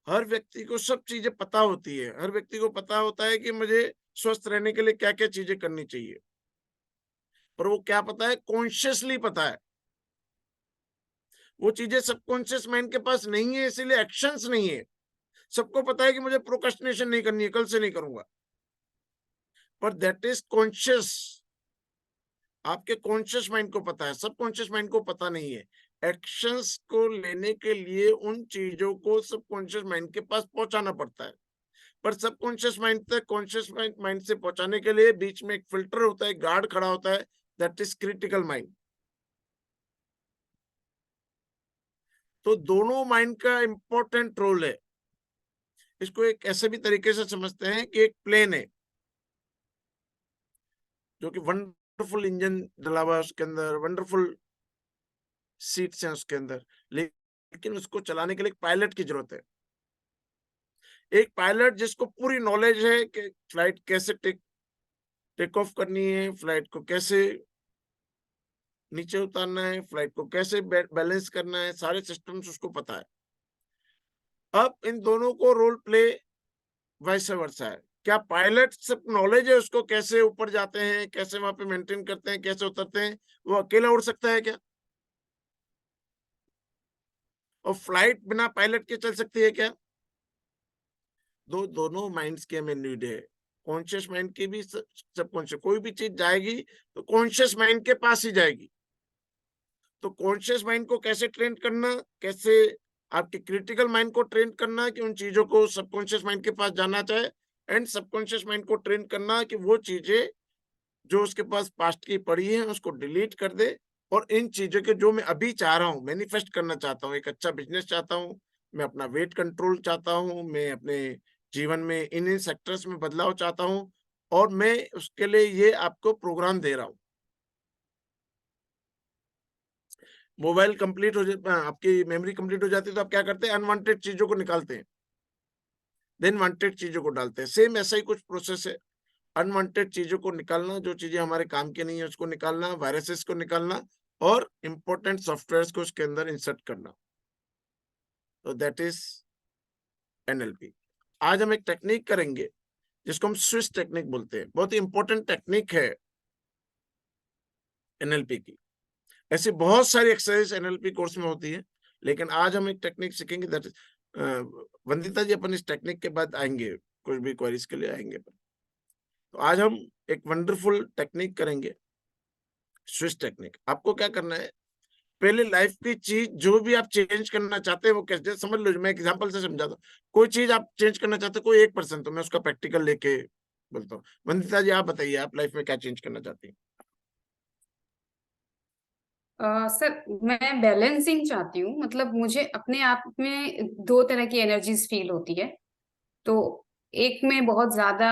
हर व्यक्ति को सब चीजें पता होती है। हर व्यक्ति को पता होता है कि मुझे स्वस्थ रहने के लिए क्या क्या चीजें करनी चाहिए। पर वो क्या पता है? कॉन्शियसली पता है। वो चीजें सबकॉन्शियस माइंड के पास नहीं है, इसीलिए एक्शंस नहीं है। सबको पता है कि मुझे प्रोक्रेस्टिनेशन नहीं करनी है, कल से नहीं करूंगा, पर दैट इज कॉन्शियस। आपके कॉन्शियस माइंड को पता है, सबकॉन्शियस माइंड को पता नहीं है। एक्शंस को लेने के लिए उन चीजों को सबकॉन्शियस माइंड के पास पहुंचाना पड़ता है। पर सबकॉन्शियस माइंड तक कॉन्शियस माइंड से पहुंचाने के लिए बीच में एक फिल्टर होता है, गार्ड खड़ा होता है, दैट इज क्रिटिकल माइंड। तो दोनों माइंड का इंपॉर्टेंट रोल है। इसको एक ऐसे भी तरीके से समझते हैं कि एक प्लेन है जो कि वंडरफुल इंजन डला हुआ है उसके अंदर, वंडरफुल सीट्स हैं उसके अंदर, लेकिन उसको चलाने के लिए एक पायलट की जरूरत है। एक पायलट जिसको पूरी नॉलेज है कि फ्लाइट कैसे टेक ऑफ करनी है, फ्लाइट को कैसे नीचे उतारना है, फ्लाइट को कैसे बैलेंस करना है, सारे सिस्टम्स उसको पता है। अब इन दोनों को रोल प्ले वैसे वर्षा है। क्या पायलट सब नॉलेज है उसको कैसे ऊपर जाते हैं, कैसे वहां पे मेंटेन करते हैं, कैसे उतरते हैं? वो अकेला उड़ सकता है क्या? और फ्लाइट बिना पायलट के चल सकती है क्या? दोनों माइंड्स की हमें नीड है। कॉन्शियस माइंड की भी सबकॉन्शियस, कोई भी चीज जाएगी तो कॉन्शियस माइंड के पास ही जाएगी। तो कॉन्शियस माइंड को कैसे ट्रेन करना, कैसे आपके क्रिटिकल माइंड को ट्रेन करना कि उन चीजों को सबकॉन्शियस माइंड के पास जाना चाहे, एंड सबकॉन्शियस माइंड को ट्रेन करना कि वो चीजें जो उसके पास पास्ट की पड़ी है उसको डिलीट कर दे, और इन चीजों के जो मैं अभी चाह रहा हूँ, मैनिफेस्ट करना चाहता हूँ, एक अच्छा बिजनेस चाहता हूँ, मैं अपना वेट कंट्रोल चाहता हूँ, मैं अपने जीवन में इन सेक्टर्स में बदलाव चाहता हूँ, और मैं उसके लिए ये आपको प्रोग्राम दे रहा हूँ। मोबाइल कंप्लीट हो जाता, आपकी मेमोरी कंप्लीट हो जाती है, तो आप क्या करते हैं, अनवांटेड चीजों को निकालते हैं, देन वांटेड चीजों को डालते हैं। सेम ऐसा ही कुछ प्रोसेस है, अनवांटेड चीजों को निकालना, जो चीजें हमारे काम की नहीं है उसको निकालना, वायरसेस को निकालना, और इंपॉर्टेंट सॉफ्टवेयर को उसके अंदर इंसर्ट करना। तो दैट इज एनएलपी। आज हम एक टेक्निक करेंगे जिसको हम स्विच टेक्निक बोलते हैं, बहुत ही इंपॉर्टेंट टेक्निक है एनएलपी की। ऐसी बहुत सारी एक्सरसाइज एनएलपी कोर्स में होती है, लेकिन आज हम एक टेक्निक सीखेंगे, दैट इज वंदिता जी अपन इस टेक्निक के बाद आएंगे, कुछ भी क्वेरीज के लिए आएंगे। तो आज हम एक वंडरफुल टेक्निक करेंगे, स्विच टेक्निक। आपको क्या करना है, पहले लाइफ की चीज जो भी आप चेंज करना चाहते हैं वो कैसे, समझ लो, मैं एग्जांपल से समझाता हूँ। कोई चीज आप चेंज करना चाहते हो, कोई 1%, तो मैं उसका प्रैक्टिकल लेके बोलता हूँ। वंदिता जी आप बताइए, आप लाइफ में क्या चेंज करना चाहती हैं?
सर मैं बैलेंसिंग चाहती हूँ, मतलब मुझे अपने आप में दो तरह की एनर्जीज फील होती है। तो एक में बहुत ज्यादा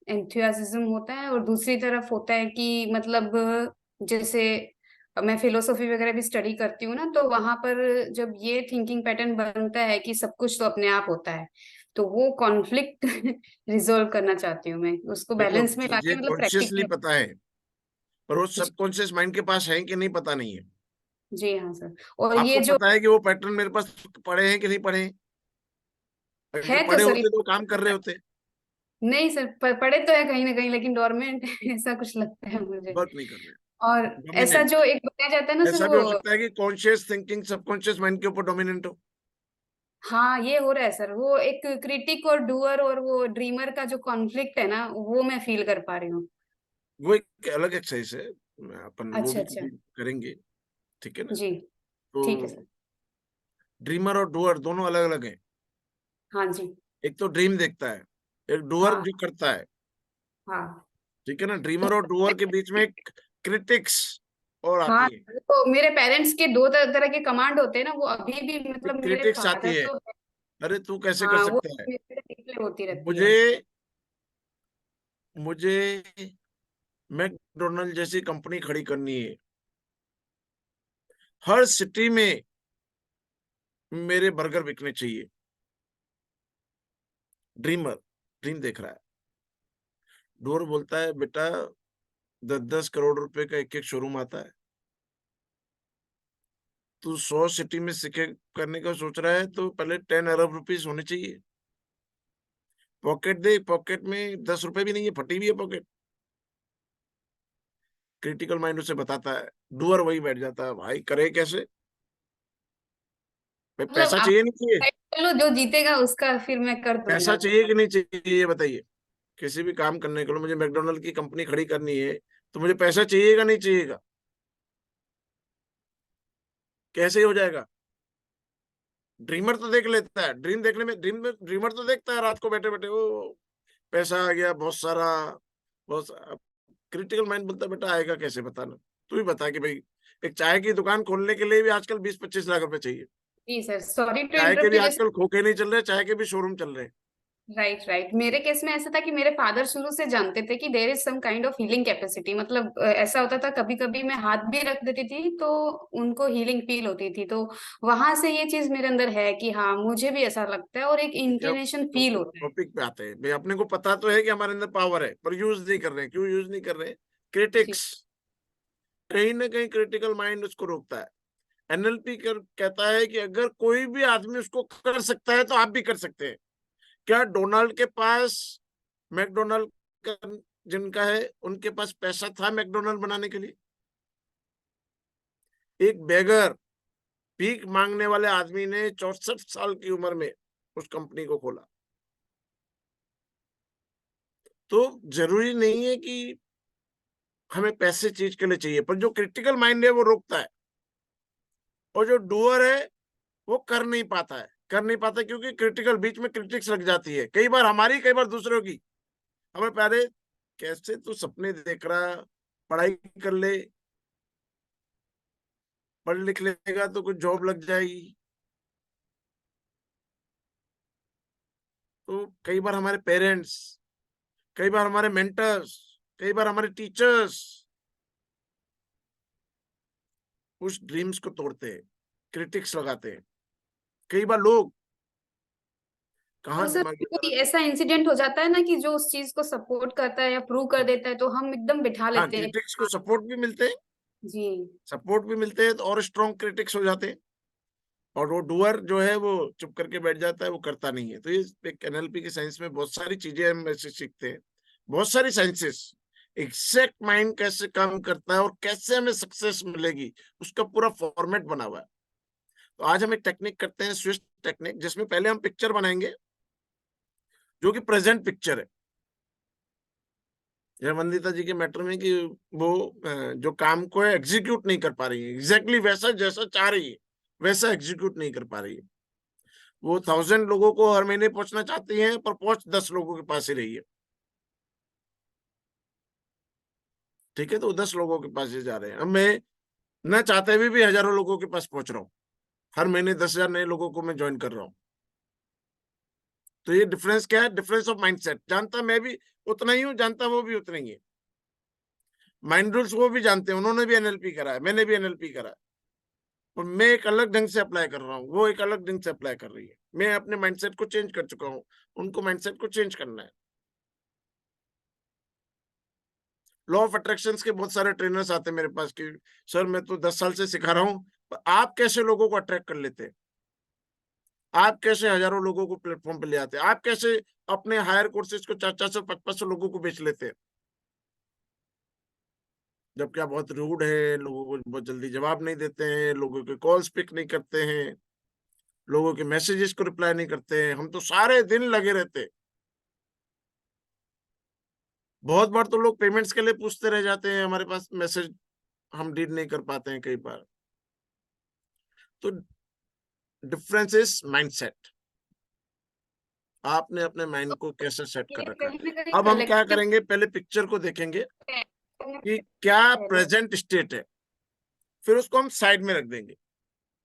एंथुसियाज्म होता है, और दूसरी तरफ होता है कि मतलब जैसे मैं फिलोसॉफी वगैरह भी स्टडी करती हूँ ना, तो वहां पर जब ये थिंकिंग पैटर्न बनता है कि सब कुछ तो अपने आप होता है, तो वो कॉन्फ्लिक्ट रिजोल्व करना चाहती हूँ मैं, उसको
देखो,
बैलेंस में
मुझे
लाके मतलब
कॉन्शियसली
प्रैक्टिकल।
पता है, पर वो सबकॉन्शियस माइंड के पास है कि नहीं पता नहीं है।
जी हाँ सर। और ये
आपको
जो
पता है कि वो पैटर्न मेरे पास पड़े हैं कि नहीं पड़े हैं? अगर
है तो
पड़े
सर,
होते तो काम कर रहे होते।
नहीं सर, पढ़े तो है कहीं ना कहीं, लेकिन डोरमेंट ऐसा कुछ लगता है मुझे।
वर्क नहीं कर रहे,
और ऐसा
डोमिनेंट।
जो एक बताया जाता है ना सर,
ऐसा भी
वो
हो सकता है कि कॉन्शियस थिंकिंग सबकॉन्शियस माइंड के ऊपर डोमिनेंट हो।
हाँ ये हो रहा है सर, वो एक क्रिटिक और डूअर और वो ड्रीमर का जो कॉन्फ्लिक्ट है ना, वो मैं फील कर पा रही हूँ।
वो एक अलग एक्सरसाइज है, अपन वो
अच्छा
भी
अच्छा।
कभी करेंगे, ठीक है ना?
जी।
तो
ठीक है सर।
ड्रीमर और डूअर दोनों अलग अलग हैं।
हाँ जी।
एक तो ड्रीम देखता है, एक डूअर
हाँ
जो करता है,
हाँ।
ठीक है ना?
तो
ड्रीमर और डूअर के बीच में एक क्रिटिक्स और
हाँ,
आती है।
तो मेरे पेरेंट्स के दो तरह के कमांड होते हैं ना, वो अभी भी
एक
मतलब मेरे
क्रिटिक्स आती
फादर
है,
तो है।
अरे तू कैसे कर
हाँ, वो
सकता है,
मेरे से रिप्ले होती रहती
मुझे
है।
मुझे मैकडोनल्ड जैसी कंपनी खड़ी करनी है, हर सिटी में मेरे बर्गर बिकने चाहिए। ड्रीमर ड्रीम देख रहा है। डोर बोलता है, बेटा 10-10 करोड़ रुपए का एक एक शोरूम आता है, तू 100 सिटी में सिके करने का सोच रहा है, तो पहले 10 अरब रुपीज होने चाहिए। पॉकेट दे, पॉकेट में 10 रुपए भी नहीं है, फटी हुई है पॉकेट। क्रिटिकल माइंड उसे बताता है, डूअर वही बैठ जाता है, भाई करे कैसे, भाई
मतलब
पैसा
आप
चाहिए नहीं चाहिए,
चलो, जो जीतेगा उसका फिर मैं कर
पैसा
दूंगा।
चाहिए कि नहीं चाहिए, ये बताइए। किसी भी काम करने के लिए मुझे मैकडोनल्ड की कंपनी खड़ी करनी है, तो मुझे पैसा चाहिएगा नहीं चाहिएगा? कैसे ही हो जाएगा? ड्रीमर तो देख लेता है, ड्रीमर तो देखता है रात को बैठे बैठे, ओ पैसा आ गया बहुत सारा, बहुत। क्रिटिकल माइंड बोलता है, बेटा आएगा कैसे, बताना। तू ही बता कि भाई, एक चाय की दुकान खोलने के लिए भी आजकल 20-25 लाख रुपए चाहिए।
जी सर, सॉरी टू
चाय के
इंटरप्ट
भी
यू। जैसे
आजकल खोखे नहीं चल रहे, चाय के भी शोरूम चल रहे हैं।
राइट राइट, मेरे केस में ऐसा था कि मेरे फादर शुरू से जानते थे कि there is some kind of healing capacity, मतलब ऐसा होता था, कभी कभी मैं हाथ भी रख देती थी तो उनको हीलिंग फील होती थी। तो वहां से ये चीज मेरे अंदर है कि हाँ, मुझे भी ऐसा लगता है, और एक
ठीक है, अब
इंक्लिनेशन फील होता है।
टॉपिक पे आते हैं भाई। अपने को पता तो है कि हमारे अंदर पावर है, पर यूज नहीं कर रहे हैं। क्यों यूज नहीं कर रहे हैं?
जी
क्रिटिक्स, कहीं ना कहीं क्रिटिकल माइंड उसको रोकता है। एनएलपी कहता है कि अगर कोई भी आदमी उसको कर सकता है तो आप भी कर सकते हैं। क्या डोनाल्ड के पास मैकडोनल्ड का, जिनका है, उनके पास पैसा था मैकडोनल्ड बनाने के लिए? एक बेगर, भीख मांगने वाले आदमी ने 64 साल की उम्र में उस कंपनी को खोला। तो जरूरी नहीं है कि हमें पैसे चीज के लिए चाहिए, पर जो क्रिटिकल माइंड है वो रोकता है, और जो डूअर है वो कर नहीं पाता क्योंकि क्रिटिकल बीच में क्रिटिक्स लग जाती है, कई बार हमारी, कई बार दूसरों की। हमें पहले कैसे तू सपने देख रहा, पढ़ाई कर ले, पढ़ लिख लेगा तो कुछ जॉब लग जाएगी। तो कई बार हमारे पेरेंट्स, कई बार हमारे मेंटर्स, कई बार हमारे टीचर्स उस ड्रीम्स को तोड़ते हैं, क्रिटिक्स लगाते हैं। कई बार लोग कहाँ
तो सर
दिमागी
कोई
तरह।
ऐसा इंसिडेंट हो जाता है ना कि जो उस चीज को सपोर्ट करता है या प्रूव कर देता है, तो हम एकदम बिठा
हाँ,
लेते हैं।
क्रिटिक्स को सपोर्ट भी मिलते हैं,
जी।
तो और स्ट्रॉन्ग क्रिटिक्स हो जाते हैं। और वो डूअर जो है वो चुप करके बैठ जाता है, वो करता नहीं है। तो ये एक एनएलपी की साइंस में बहुत सारी चीजें हम ऐसे सीखते हैं, बहुत सारी साइंसेस। एग्जैक्ट माइंड कैसे काम करता है और कैसे हमें सक्सेस मिलेगी, उसका पूरा फॉर्मेट बना हुआ है। तो आज हम एक टेक्निक करते हैं, स्विच टेक्निक, जिसमें पहले हम पिक्चर बनाएंगे जो कि प्रेजेंट पिक्चर है। जय वंदिता जी के मैटर में कि वो जो काम को है एग्जीक्यूट नहीं कर पा रही है, एग्जैक्टली वैसा जैसा चाह रही है वैसा एग्जीक्यूट नहीं कर पा रही है। वो 1000 लोगों को हर महीने पहुंचना चाहती हैं, पर पहुंच 10 लोगों के पास ही रही है। ठीक है, तो 10 लोगों के पास ही जा रहे हैं। अब मैं न चाहते हुए भी हजारों लोगों के पास पहुंच रहा हूँ, हर महीने 10,000 नए लोगों को मैं ज्वाइन कर रहा हूँ। तो ये डिफरेंस क्या है? Difference of mindset. जानता मैं भी उतना ही हूँ, जानता वो भी उतना ही है। माइंड रूल्स वो भी जानते हैं, उन्होंने भी एनएलपी करा है, मैंने भी एनएलपी करा है, और मैं एक अलग ढंग से अप्लाई कर रहा हूँ, वो एक अलग ढंग से अप्लाई कर रही है। मैं अपने माइंडसेट को चेंज कर चुका हूँ, उनको माइंडसेट को चेंज करना है। लॉ ऑफ अट्रैक्शन के बहुत सारे ट्रेनर्स आते हैं मेरे पास कि सर मैं तो 10 साल से सिखा रहा हूँ, आप कैसे लोगों को अट्रैक्ट कर लेते हैं, आप कैसे हजारों लोगों को प्लेटफॉर्म पे ले आते हैं, आप कैसे अपने हायर कोर्सेज को 400 500 लोगों को बेच लेते हैं, जबकि आप बहुत रूड है, लोगों को बहुत जल्दी जवाब नहीं देते हैं, लोगों के कॉल्स पिक नहीं करते हैं, लोगों के मैसेजेस को रिप्लाई नहीं करते हैं। हम तो सारे दिन लगे रहते हैं। बहुत बार तो लोग पेमेंट्स के लिए पूछते रह जाते हैं, हमारे पास मैसेज हम डील नहीं कर पाते हैं कई बार। तो डिफरेंस इज माइंडसेट। आपने अपने माइंड को कैसे सेट कर
ये
रखा
कहीं ना
है।
कहीं
अब हम क्या
कलेक्टिव
करेंगे, पहले पिक्चर को देखेंगे कि क्या प्रेजेंट स्टेट है, फिर उसको हम साइड में रख देंगे,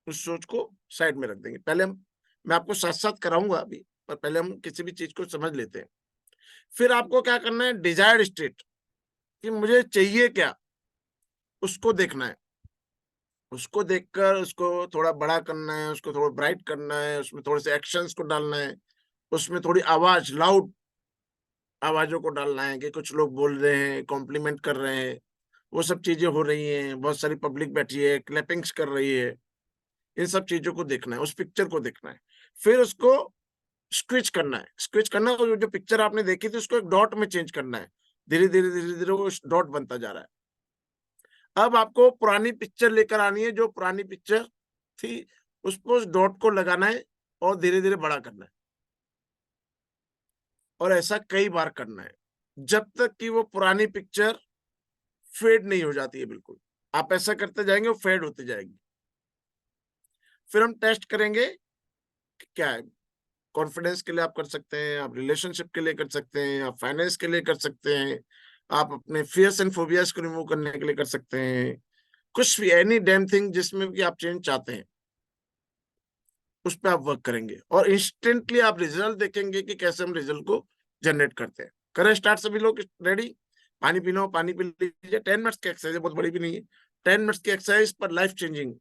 उस सोच को साइड में रख देंगे। पहले हम, मैं आपको साथ साथ कराऊंगा अभी, पर पहले हम किसी भी चीज को समझ लेते हैं। फिर आपको क्या करना है, डिजायर्ड स्टेट, कि मुझे चाहिए क्या, उसको देखना है। उसको देखकर उसको थोड़ा बड़ा करना है, उसको थोड़ा ब्राइट करना है, उसमें थोड़े से एक्शंस को डालना है, उसमें थोड़ी आवाज, लाउड आवाजों को डालना है कि कुछ लोग बोल रहे हैं, कॉम्प्लीमेंट कर रहे हैं, वो सब चीजें हो रही हैं, बहुत सारी पब्लिक बैठी है, क्लैपिंग्स कर रही है। इन सब चीजों को देखना है, उस पिक्चर को देखना है। फिर उसको स्क्विच करना है, स्क्विच करना है, और जो पिक्चर आपने देखी थी उसको एक डॉट में चेंज करना है। धीरे धीरे वो डॉट बनता जा रहा है। अब आपको पुरानी पिक्चर लेकर आनी है, जो पुरानी पिक्चर थी उसको, उस डॉट को लगाना है और धीरे धीरे बड़ा करना है, और ऐसा कई बार करना है जब तक कि वो पुरानी पिक्चर फेड नहीं हो जाती है बिल्कुल। आप ऐसा करते जाएंगे, वो फेड होती जाएगी। फिर हम टेस्ट करेंगे कि क्या है। कॉन्फिडेंस के लिए आप कर सकते हैं, आप रिलेशनशिप के लिए कर सकते हैं, आप फाइनेंस के लिए कर सकते हैं, आप अपने फियर्स एंड फोबियाज को रिमूव करने के लिए कर सकते हैं, कुछ भी, एनी डैम थिंग जिसमें भी आप चेंज चाहते हैं उस पर आप वर्क करेंगे, और इंस्टेंटली आप रिजल्ट देखेंगे कि कैसे हम रिजल्ट को जनरेट करते हैं। करें स्टार्ट सभी लोग, रेडी? पानी पीना हो पानी पी लीजिए। 10 मिनट्स की एक्सरसाइज है, बहुत बड़ी भी नहीं है। 10 मिनट्स की एक्सरसाइज पर लाइफ चेंजिंग।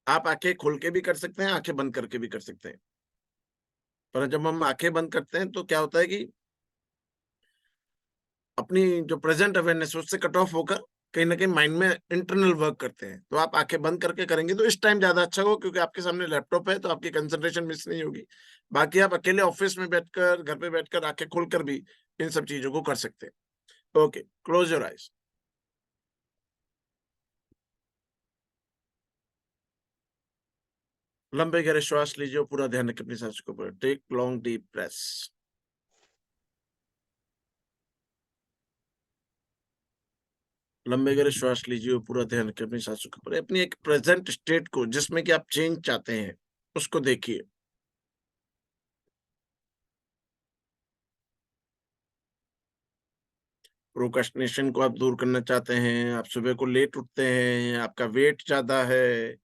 आप आंखें खोल के भी कर सकते हैं, आंखें बंद करके भी कर सकते हैं, पर जब हम आंखें बंद करते हैं तो क्या होता है कि अपनी जो प्रेजेंट अवेयरनेस उससे कट ऑफ होकर कहीं ना कहीं माइंड में इंटरनल वर्क करते हैं। तो आप आंखें बंद करके करेंगे तो इस टाइम ज्यादा अच्छा हो, क्योंकि आपके सामने लैपटॉप है तो आपकी कंसंट्रेशन मिस नहीं होगी। बाकी आप अकेले ऑफिस में बैठकर, घर पे बैठकर आंखें खोलकर भी इन सब चीजों को कर सकते हैं। Okay, close your eyes. लंबे गहरे श्वास लीजिए और पूरा ध्यान रखिए अपनी सांसों के ऊपर। Take long deep breaths. लंबे गहरे श्वास लीजिए और पूरा ध्यान रखिए अपनी सांसों के ऊपर। अपनी एक प्रेजेंट स्टेट को, जिसमें कि आप चेंज चाहते हैं, उसको देखिए। प्रोक्रेस्टिनेशन को आप दूर करना चाहते हैं, आप सुबह को लेट उठते हैं, आपका वेट ज्यादा है,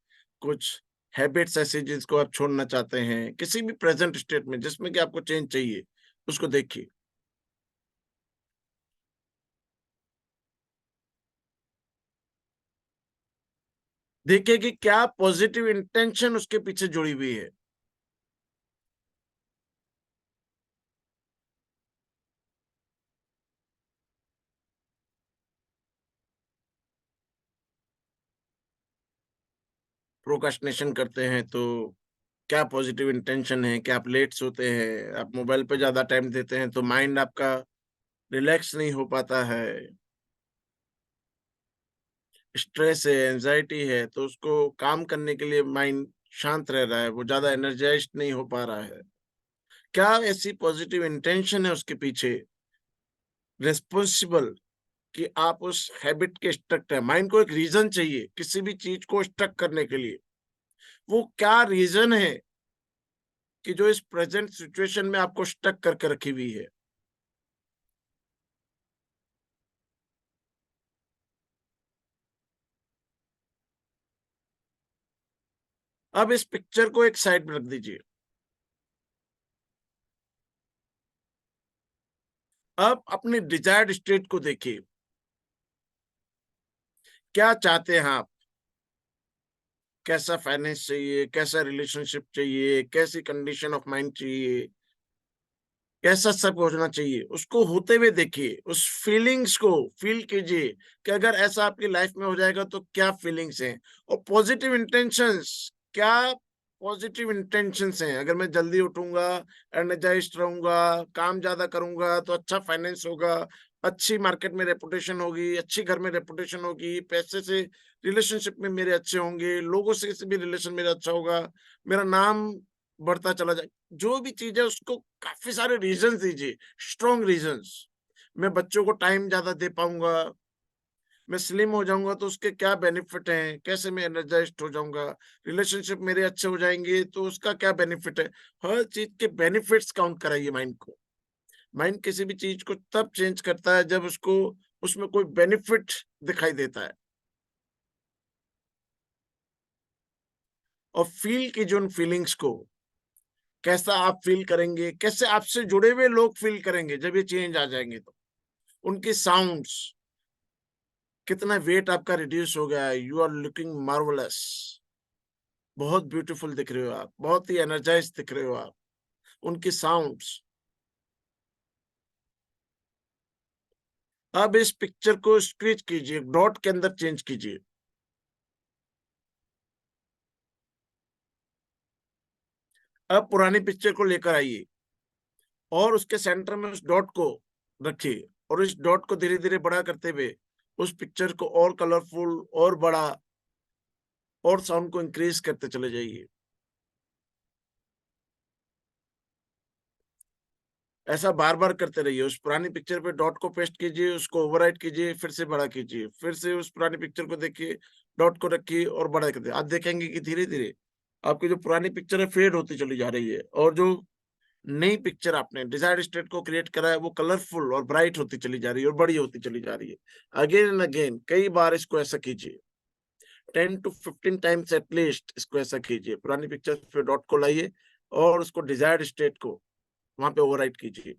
कुछ हैबिट्स ऐसी जिसको आप छोड़ना चाहते हैं, किसी भी प्रेजेंट स्टेट में जिसमें कि आपको चेंज चाहिए, उसको देखिए। देखिए कि क्या पॉजिटिव इंटेंशन उसके पीछे जुड़ी हुई है। प्रोक्रेस्टिनेशन करते हैं तो क्या पॉजिटिव इंटेंशन है? क्या आप लेट सोते हैं? आप मोबाइल पे ज्यादा टाइम देते हैं तो माइंड आपका रिलैक्स नहीं हो पाता है। स्ट्रेस है, एंजाइटी है, तो उसको काम करने के लिए माइंड शांत रह रहा है, वो ज्यादा एनर्जाइज्ड नहीं हो पा रहा है। क्या ऐसी पॉजिटिव इंटेंशन है उसके पीछे रिस्पॉन्सिबल कि आप उस हैबिट के स्टक है? माइंड को एक रीजन चाहिए किसी भी चीज को स्टक करने के लिए। वो क्या रीजन है कि जो इस प्रेजेंट सिचुएशन में आपको स्टक करके रखी हुई है? अब इस पिक्चर को एक साइड में रख दीजिए। अब अपनी डिजायर्ड स्टेट को देखिए। क्या चाहते हैं आप? कैसा फाइनेंस चाहिए? कैसा रिलेशनशिप चाहिए? कैसी कंडीशन ऑफ माइंड चाहिए? कैसा सब होना चाहिए? उसको होते हुए देखिए, उस फीलिंग्स को फील कीजिए कि अगर ऐसा आपकी लाइफ में हो जाएगा तो क्या फीलिंग्स हैं। और पॉजिटिव इंटेंशंस, क्या पॉजिटिव इंटेंशंस हैं? अगर मैं जल्दी उठूंगा, एनर्जाइज्ड रहूंगा, काम ज्यादा करूंगा तो अच्छा फाइनेंस होगा, अच्छी मार्केट में रेपुटेशन होगी, अच्छी घर में रेपुटेशन होगी, पैसे से रिलेशनशिप में मेरे अच्छे होंगे, लोगों से किसी भी रिलेशन मेरा अच्छा होगा, मेरा नाम बढ़ता चला जाए। जो भी चीज है उसको काफी सारे रीजंस दीजिए, स्ट्रॉन्ग रीजंस। मैं बच्चों को टाइम ज्यादा दे पाऊंगा, मैं स्लिम हो जाऊंगा तो उसके क्या बेनिफिट हैं, कैसे मैं एनर्जाइज्ड हो जाऊंगा, रिलेशनशिप मेरे अच्छे हो जाएंगे तो उसका क्या बेनिफिट है। हर चीज के बेनिफिट्स काउंट कराइए माइंड को। माइंड किसी भी चीज को तब चेंज करता है जब उसको उसमें कोई बेनिफिट दिखाई देता है। और फील की जो उन फीलिंग्स को, कैसा आप फील करेंगे, कैसे आपसे जुड़े हुए लोग फील करेंगे जब ये चेंज आ जाएंगे, तो उनकी साउंड्स, कितना वेट आपका रिड्यूस हो गया है, यू आर लुकिंग मार्वलस, बहुत ब्यूटीफुल दिख रहे हो आप, बहुत ही एनर्जाइज दिख रहे हो आप। उनकी साउंड्स। अब इस पिक्चर को स्क्रीच कीजिए, डॉट के अंदर चेंज कीजिए। अब पुरानी पिक्चर को लेकर आइए और उसके सेंटर में उस डॉट को रखिए, और इस डॉट को धीरे धीरे बड़ा करते हुए उस पिक्चर को और कलरफुल और बड़ा और साउंड को इंक्रीज करते चले जाइए। ऐसा बार बार करते रहिए। उस पुरानी पिक्चर पे डॉट को पेस्ट कीजिए, उसको ओवरराइट कीजिए, फिर से बड़ा कीजिए, फिर से उस पुरानी पिक्चर को देखिए, डॉट को रखिए और बड़ा कर दिए। आप देखेंगे कि धीरे धीरे आपकी जो पुरानी पिक्चर है फेड होती चली जा रही है, और जो नई पिक्चर आपने डिजायर्ड स्टेट को क्रिएट करा है वो कलरफुल और ब्राइट होती चली जा रही है और बड़ी होती चली जा रही है। अगेन एंड अगेन कई बार इसको ऐसा कीजिए, 10 to 15 टाइम्स एटलीस्ट इसको ऐसा कीजिए। पुरानी पिक्चर पे डॉट को लाइए और उसको डिजायर्ड स्टेट को वहां पे ओवरराइट कीजिए।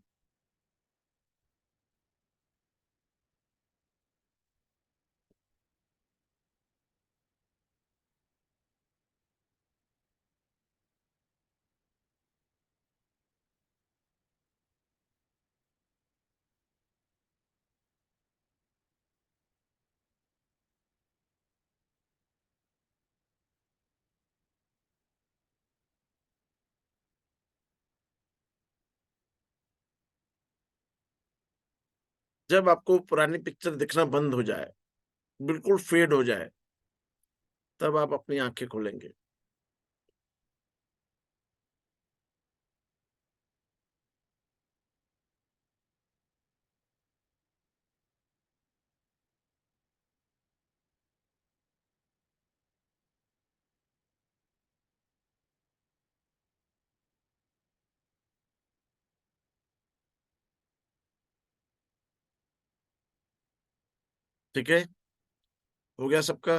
जब आपको पुरानी पिक्चर दिखना बंद हो जाए, बिल्कुल फेड हो जाए, तब आप अपनी आंखें खोलेंगे। ठीक है, हो गया सबका?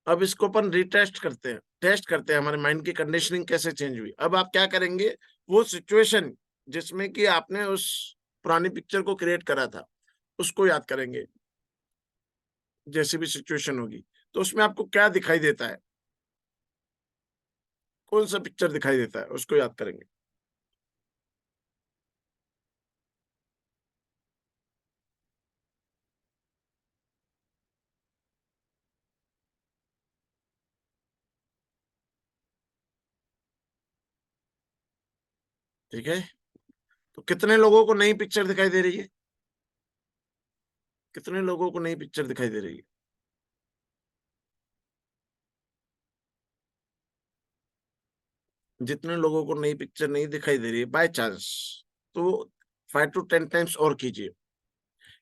अब इसको अपन रीटेस्ट करते हैं, टेस्ट करते हैं हमारे माइंड की कंडीशनिंग कैसे चेंज हुई। अब आप क्या करेंगे, वो सिचुएशन जिसमें कि आपने उस पुरानी पिक्चर को क्रिएट करा था, उसको याद करेंगे। जैसी भी सिचुएशन होगी, तो उसमें आपको क्या दिखाई देता है, कौन सा पिक्चर दिखाई देता है, उसको याद करेंगे। ठीक है, तो कितने लोगों को नई पिक्चर दिखाई दे रही है? कितने लोगों को नई पिक्चर दिखाई दे रही है? जितने लोगों को नई पिक्चर नहीं दिखाई दे रही है बाय चांस, तो 5 to 10 टाइम्स और कीजिए,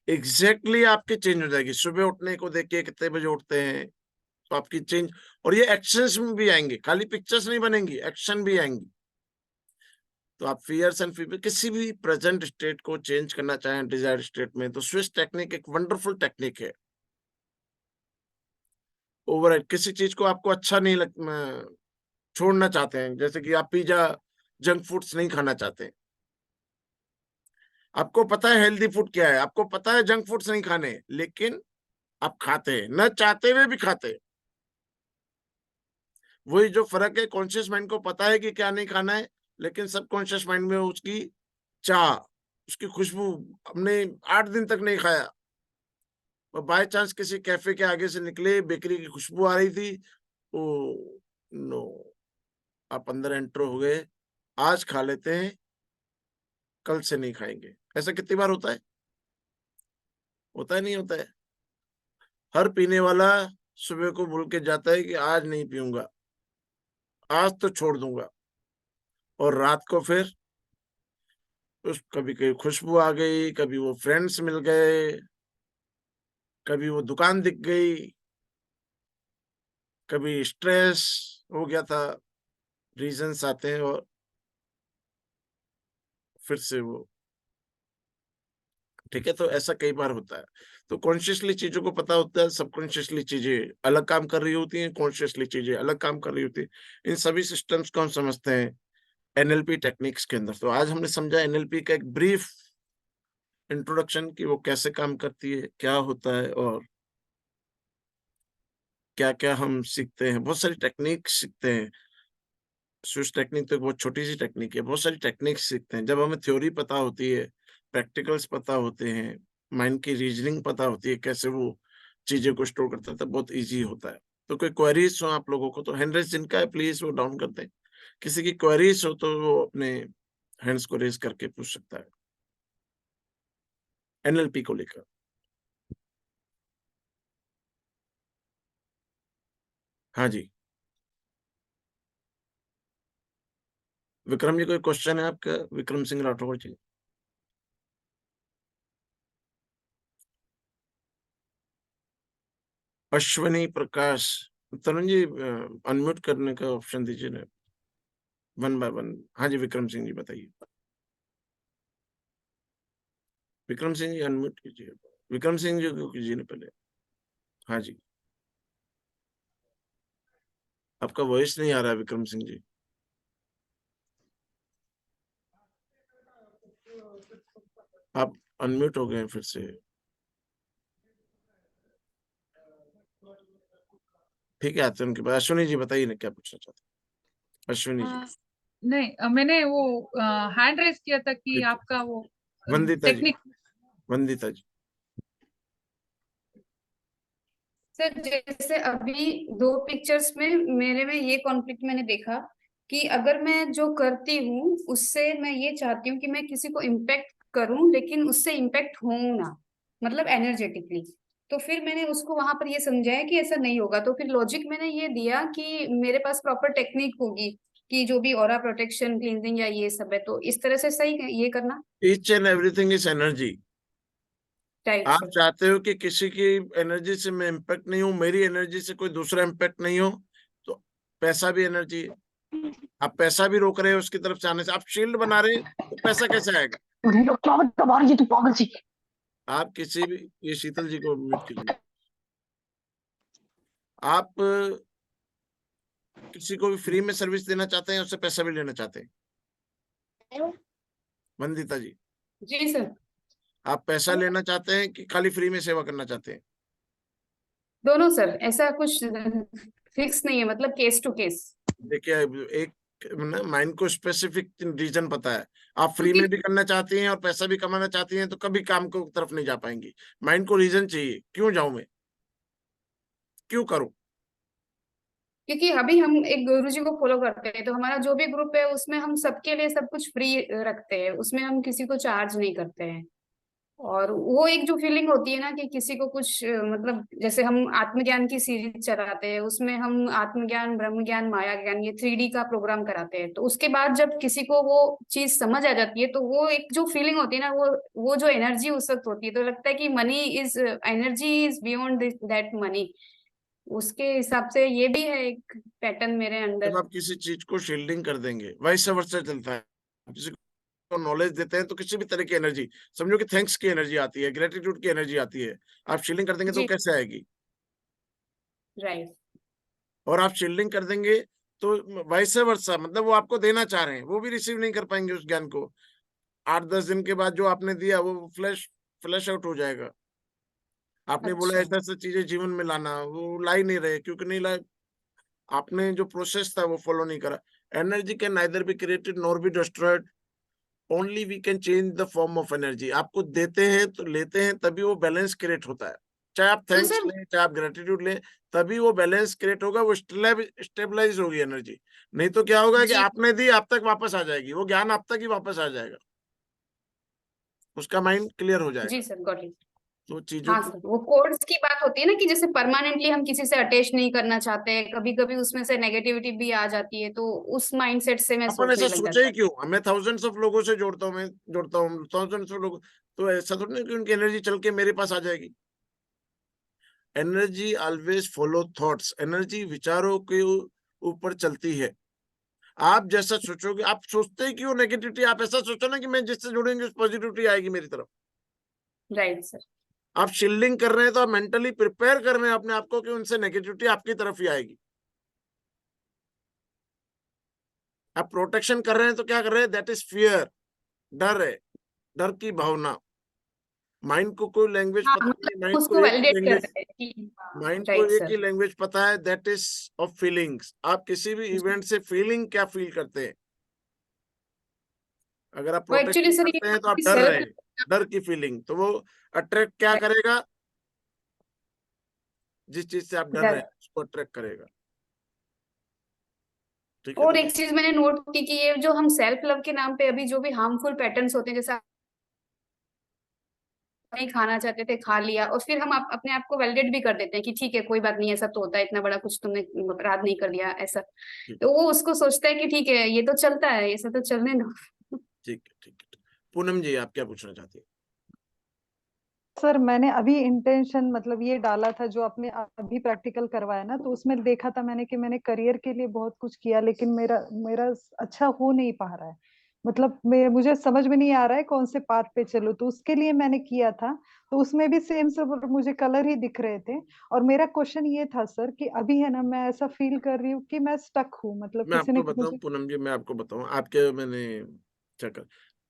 एग्जैक्टली आपकी चेंज हो जाएगी। सुबह उठने को देखिए कितने बजे उठते हैं, तो आपकी चेंज, और ये एक्शंस में भी आएंगे, खाली पिक्चर्स नहीं बनेंगी, एक्शन भी आएंगी। तो आप फियर्स एंड फीवर किसी भी प्रेजेंट स्टेट को चेंज करना चाहें डिजायर्ड स्टेट में, तो स्विच टेक्निक एक वंडरफुल टेक्निक है। ओवर किसी चीज को आपको अच्छा नहीं छोड़ना चाहते हैं, जैसे कि आप पिज्जा, जंक फूड्स नहीं खाना चाहते, आपको पता है हेल्दी फूड क्या है, आपको पता है जंक फूड्स नहीं खाने, लेकिन आप खाते हैं, न चाहते हुए भी खाते हैं। वही जो फर्क है, कॉन्शियस माइंड को पता है कि क्या नहीं खाना है, लेकिन सबकॉन्शियस माइंड में उसकी चाह, उसकी खुशबू, हमने 8 दिन तक नहीं खाया, और बाय चांस किसी कैफे के आगे से निकले, बेकरी की खुशबू आ रही थी, ओ नो, आप अंदर एंटर हो गए, आज खा लेते हैं, कल से नहीं खाएंगे। ऐसा कितनी बार होता है? होता है, नहीं होता है? हर पीने वाला सुबह को भूल के जाता है कि आज नहीं पीऊंगा, आज तो छोड़ दूंगा, और रात को फिर उस कभी कभी खुशबू आ गई, कभी वो फ्रेंड्स मिल गए, कभी वो दुकान दिख गई, कभी स्ट्रेस हो गया था, रीजंस आते हैं और फिर से वो। ठीक है, तो ऐसा कई बार होता है। तो कॉन्शियसली चीजों को पता होता है, सबकॉन्शियसली चीजें अलग काम कर रही होती हैं, कॉन्शियसली चीजें अलग काम कर रही होती हैं। इन सभी सिस्टम्स को हम समझते हैं एनएलपी टेक्निक्स के अंदर। तो आज हमने समझा एनएलपी का एक ब्रीफ इंट्रोडक्शन कि वो कैसे काम करती है, क्या होता है, और क्या क्या हम सीखते हैं। बहुत सारी टेक्निक सीखते हैं। स्विच टेक्निक तो एक बहुत छोटी सी टेक्निक है, बहुत सारी टेक्निक सीखते हैं। जब हमें थ्योरी पता होती है, प्रैक्टिकल्स पता होते हैं, माइंड की रीजनिंग पता होती है, कैसे वो चीजें को स्टोर करता है, तो बहुत इजी होता है। तो कोई क्वेरीज हो आप लोगों को, तो हैंड रेज जिनका है प्लीज वो डाउन कर दें। किसी की क्वेरीज हो तो वो अपने हैंड्स को रेज करके पूछ सकता है एनएलपी को लेकर। हाँ जी, विक्रम जी कोई क्वेश्चन है आपका? विक्रम सिंह राठौर जी। अश्विनी प्रकाश, तरुण जी अनम्यूट करने का ऑप्शन दीजिए ना, 1 by 1। हाँ जी, विक्रम सिंह जी बताइए। विक्रम सिंह जी अनम्यूट कीजिए, विक्रम सिंह जी को कीजिए ना पहले। हाँ जी, आपका वॉइस नहीं आ रहा है विक्रम सिंह जी। आप अनम्यूट हो गए हैं फिर से। ठीक है, आते हैं उनके बाद। अश्विनी जी बताइए ना क्या पूछना चाहते हैं, अश्विनी जी।
नहीं, मैंने वो हैंड रेज किया था कि
ठीक है,
आपका वो
वंदिता जी,
टेक्निक।
वंदिता जी।
सर जैसे अभी 2 पिक्चर्स में मेरे में ये कॉन्फ्लिक्ट मैंने देखा कि अगर मैं जो करती हूँ उससे मैं ये चाहती हूँ कि मैं किसी को इम्पेक्ट करूं, लेकिन उससे इम्पेक्ट हूं ना, मतलब एनर्जेटिकली। तो फिर मैंने उसको वहां पर ये समझाया कि ऐसा नहीं होगा। तो फिर लॉजिक मैंने ये दिया कि मेरे पास प्रॉपर टेक्निक होगी कि जो भी ऑरा प्रोटेक्शन, क्लींजिंग या ये सब है, तो इस तरह से सही है ये करना।
Each and everything is energy.
Right
आप
सर।
चाहते हो कि किसी की एनर्जी से मैं इम्पैक्ट नहीं हूं, मेरी एनर्जी से कोई दूसरा इम्पैक्ट नहीं हो, तो पैसा भी एनर्जी है। आप पैसा भी रोक रहे हो उसकी तरफ से आने से, आप शील्ड बना रहे हैं, तो पैसा कैसे आएगा?
तू पागल सी।
आप किसी भी, ये शीतल जी को म्यूट कीजिए। आप किसी को भी फ्री में सर्विस देना चाहते हैं, उससे पैसा भी लेना चाहते हैं? वंदिता जी,
जी सर।
आप पैसा लेना चाहते हैं कि खाली फ्री में सेवा करना चाहते हैं?
दोनों सर, ऐसा कुछ फिक्स नहीं है, मतलब केस टू केस।
देखिए, एक माइंड को स्पेसिफिक रीजन पता है। आप फ्री
क्योंकि
में भी करना चाहती हैं और पैसा भी कमाना चाहती हैं, तो कभी काम को तरफ नहीं जा पाएंगी। माइंड को रीजन चाहिए, क्यों जाऊं मैं, क्यों करूं?
क्योंकि अभी हम एक गुरु जी को फॉलो करते हैं, तो हमारा जो भी ग्रुप है उसमें हम सबके लिए सब कुछ फ्री रखते हैं, उसमें हम किसी को चार्ज नहीं करते हैं। और वो एक जो फीलिंग होती है ना कि किसी को कुछ मतलब जैसे हम आत्मज्ञान की सीरीज चलाते हैं, उसमें हम आत्मज्ञान, ब्रह्म ज्ञान, माया ज्ञान, ये 3D का प्रोग्राम कराते हैं। तो उसके बाद जब किसी को वो चीज समझ आ जाती है, तो वो एक जो फीलिंग होती है ना, वो जो एनर्जी उस वक्त होती है, तो लगता है कि money is energy is beyond that money. उसके हिसाब से ये भी है एक पैटर्न मेरे
जब
अंदर।
आप किसी चीज को शील्डिंग कर देंगे, वैसे वर्षा चलता है। किसी को नॉलेज देते हैं तो किसी भी तरह की एनर्जी, समझो कि थैंक्स की एनर्जी आती है, ग्रेटिट्यूड की एनर्जी आती है। आप शील्डिंग कर देंगे तो वो
जी।
कैसे आएगी?
राइट।
और आप शील्डिंग कर देंगे तो वैसे वर्षा, मतलब वो आपको देना चाह रहे हैं, वो भी रिसीव नहीं कर पाएंगे उस ज्ञान को। 8-10 दिन के बाद जो आपने दिया वो फ्लैश फ्लैश आउट हो जाएगा। आपने बोला
अच्छा।
ऐसा ऐसा चीजें जीवन में लाना, वो ला ही नहीं रहे, क्योंकि नहीं लाए, आपने जो प्रोसेस था वो फॉलो नहीं करा। Energy can neither be created nor be destroyed, only we can change the form of energy. आपको देते हैं तो लेते हैं, तभी वो बैलेंस क्रिएट होता है। चाहे आप
तो
थैंक्स
सर,
लें, चाहे आप ग्रेटिट्यूड लें, तभी वो बैलेंस क्रिएट होगा, वो स्टेबलाइज होगी एनर्जी। नहीं तो क्या होगा कि
जी।
आपने दी, आप तक वापस आ जाएगी, वो ज्ञान आप तक ही वापस आ जाएगा, उसका माइंड क्लियर हो
जी
जाएगा।
Sir, got it.
तो चीजों
हाँ
को
सर, वो कोर्स की बात होती है ना कि जैसे परमानेंटली हम किसी से अटैच नहीं करना चाहते हैं, कभी कभी उसमें से नेगेटिविटी भी आ जाती है, तो उस माइंडसेट से मैं
अपन ऐसा
सोचने लग
सोचे
जाता
ही क्यों? मैं थाउजेंड्स ऑफ लोगों से जोड़ता हूँ, मैं जोड़ता हूँ थाउजेंड्स ऑफ लोग, तो ऐसा थोड़ी ना कि उनकी एनर्जी चल के मेरे पास आ जाएगी। Energy always follow thoughts, energy विचारों के ऊपर चलती है। आप जैसा सोचोगे, आप सोचते ही क्यों नेगेटिविटी? आप ऐसा सोचो ना कि मैं जिससे जुड़ेंगे उस पॉजिटिविटी आएगी मेरी तरफ।
है। Right sir.
आप शील्डिंग कर रहे हैं तो आप मेंटली प्रिपेयर कर रहे हैं अपने आप को कि उनसे नेगेटिविटी आपकी तरफ ही आएगी। आप प्रोटेक्शन कर रहे हैं तो क्या कर रहे हैं? दैट इज फियर, डर है, डर की भावना। माइंड को कोई लैंग्वेज
हाँ,
पता नहीं,
मतलब उसको वैलिडेट कर रहे हैं कि
माइंड को
राइट
एक ही
सर।
लैंग्वेज पता है, दैट इज ऑफ फीलिंग्स। आप किसी भी इवेंट से फीलिंग क्या फील करते हैं? अगर आप
वो एक्चुअली
प्रोटेक्शन
सर ये
करते हैं तो आप
आपकी
डर रहे
सेल्फ।
हैं, डर की फीलिंग, तो वो अट्रैक्ट क्या करेगा? जिस चीज से आप डर रहे हैं उसको अट्रैक्ट करेगा। ठीक है,
और
तो
एक चीज मैंने नोट की कि ये जो हम सेल्फ लव के नाम पे अभी जो भी हार्मफुल पैटर्न्स होते हैं, जैसे नहीं खाना चाहते थे, खा लिया, और फिर हम अपने आप को वैलिडेट भी कर देते हैं कि ठीक है, कोई बात नहीं, ऐसा तो होता है, इतना बड़ा कुछ तुमने अपराध नहीं कर दिया ऐसा।
ठीक
तो वो उसको सोचता है कि ठीक है, ये तो चलता है, ऐसा तो चलने दो।
ठीक है, ठीक है। पूनम जी, आप क्या पूछना चाहती हैं?
सर मैंने अभी इंटेंशन मतलब ये डाला था जो आपने अभी प्रैक्टिकल करवाया ना, तो उसमें देखा था मैंने कि मैंने करियर के लिए बहुत कुछ किया, लेकिन मेरा मेरा अच्छा हो नहीं पा रहा है। मतलब मुझे समझ में नहीं आ रहा है कौन से पाथ पे चलूं, तो उसके लिए मैंने किया था। तो उसमें भी सेम सब मुझे कलर ही दिख रहे थे। और मेरा क्वेश्चन ये था सर कि अभी है ना, मैं ऐसा फील कर रही हूँ कि मैं स्टक हूँ, मतलब
मैं
किसी
आपको
ने
बताऊं
मुझे।
पूनम जी, मैं आपको बताऊं, आपके मैंने चक्कर,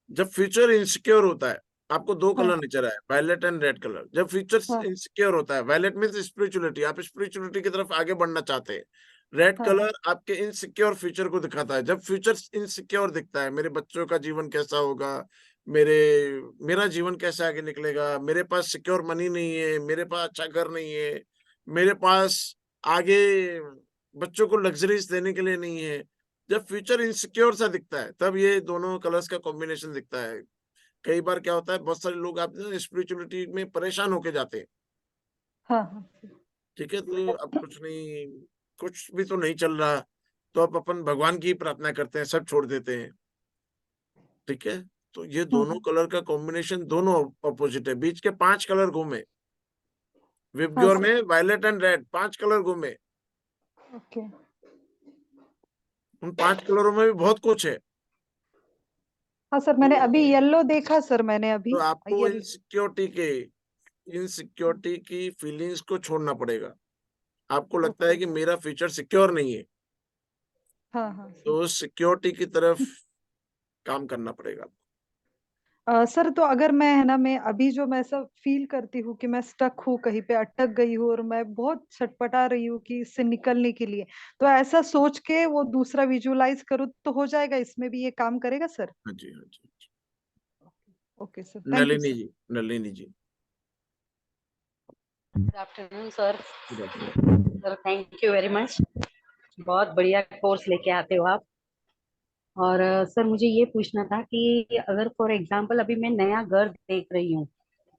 जब फ्यूचर इनसिक्योर होता है, आपको दो
हाँ
कलर नजर आए, वायलेट एंड रेड कलर। जब फ्यूचर
हाँ
इनसिक्योर होता है, वायलेट मीन्स स्पिरिचुअलिटी, आप स्पिरिचुअलिटी की तरफ आगे बढ़ना चाहते हैं। रेड
हाँ
कलर
हाँ
आपके इनसिक्योर फ्यूचर को दिखाता है। जब फ्यूचर इनसिक्योर दिखता है, मेरे बच्चों का जीवन कैसा होगा, मेरे मेरा जीवन कैसे आगे निकलेगा, मेरे पास सिक्योर मनी नहीं है, मेरे पास अच्छा घर नहीं है, मेरे पास आगे बच्चों को लग्जरीज देने के लिए नहीं है, जब फ्यूचर इनसिक्योर सा दिखता है तब ये दोनों कलर्स का कॉम्बिनेशन दिखता है। कई बार क्या होता है, बहुत सारे लोग आप स्पिरिचुअलिटी में परेशान होके जाते हैं,
हाँ हाँ
ठीक है, तो अब कुछ नहीं, कुछ भी तो नहीं चल रहा, तो अब अपन भगवान की ही प्रार्थना करते हैं, सब छोड़ देते हैं, ठीक है। तो ये दोनों कलर का कॉम्बिनेशन दोनों अपोजिट है, बीच के 5 कलर घूमे, विबग्योर में वायलेट एंड रेड 5 कलर घूमे,
ओके।
उन 5 कलरों में भी बहुत कुछ है।
हाँ सर, मैंने अभी येलो देखा सर, मैंने अभी
तो आपको
येलो।
इनसिक्योरिटी की फीलिंग्स को छोड़ना पड़ेगा। आपको लगता है कि मेरा फ्यूचर सिक्योर नहीं है,
हाँ हाँ
तो उस सिक्योरिटी की तरफ काम करना पड़ेगा।
सर, तो अगर मैं है ना, मैं अभी जो मैं ऐसा फील करती हूँ कि मैं स्टक हूँ, कहीं पे अटक गई हूँ और मैं बहुत छटपटा रही हूँ कि इससे निकलने के लिए, तो ऐसा सोच के वो दूसरा विजुअलाइज करूँ तो हो जाएगा, इसमें भी ये काम करेगा सर?
हाँ जी, हाँ जी।
Okay sir, thank you
Nalini
sir.
जी, Nalini ji.
Good afternoon sir.
Good afternoon.
Sir thank you very much, बहुत बढ़िया कोर्स लेके आते हो आप। और सर मुझे ये पूछना था कि अगर फॉर एग्जांपल अभी मैं नया घर देख रही हूँ,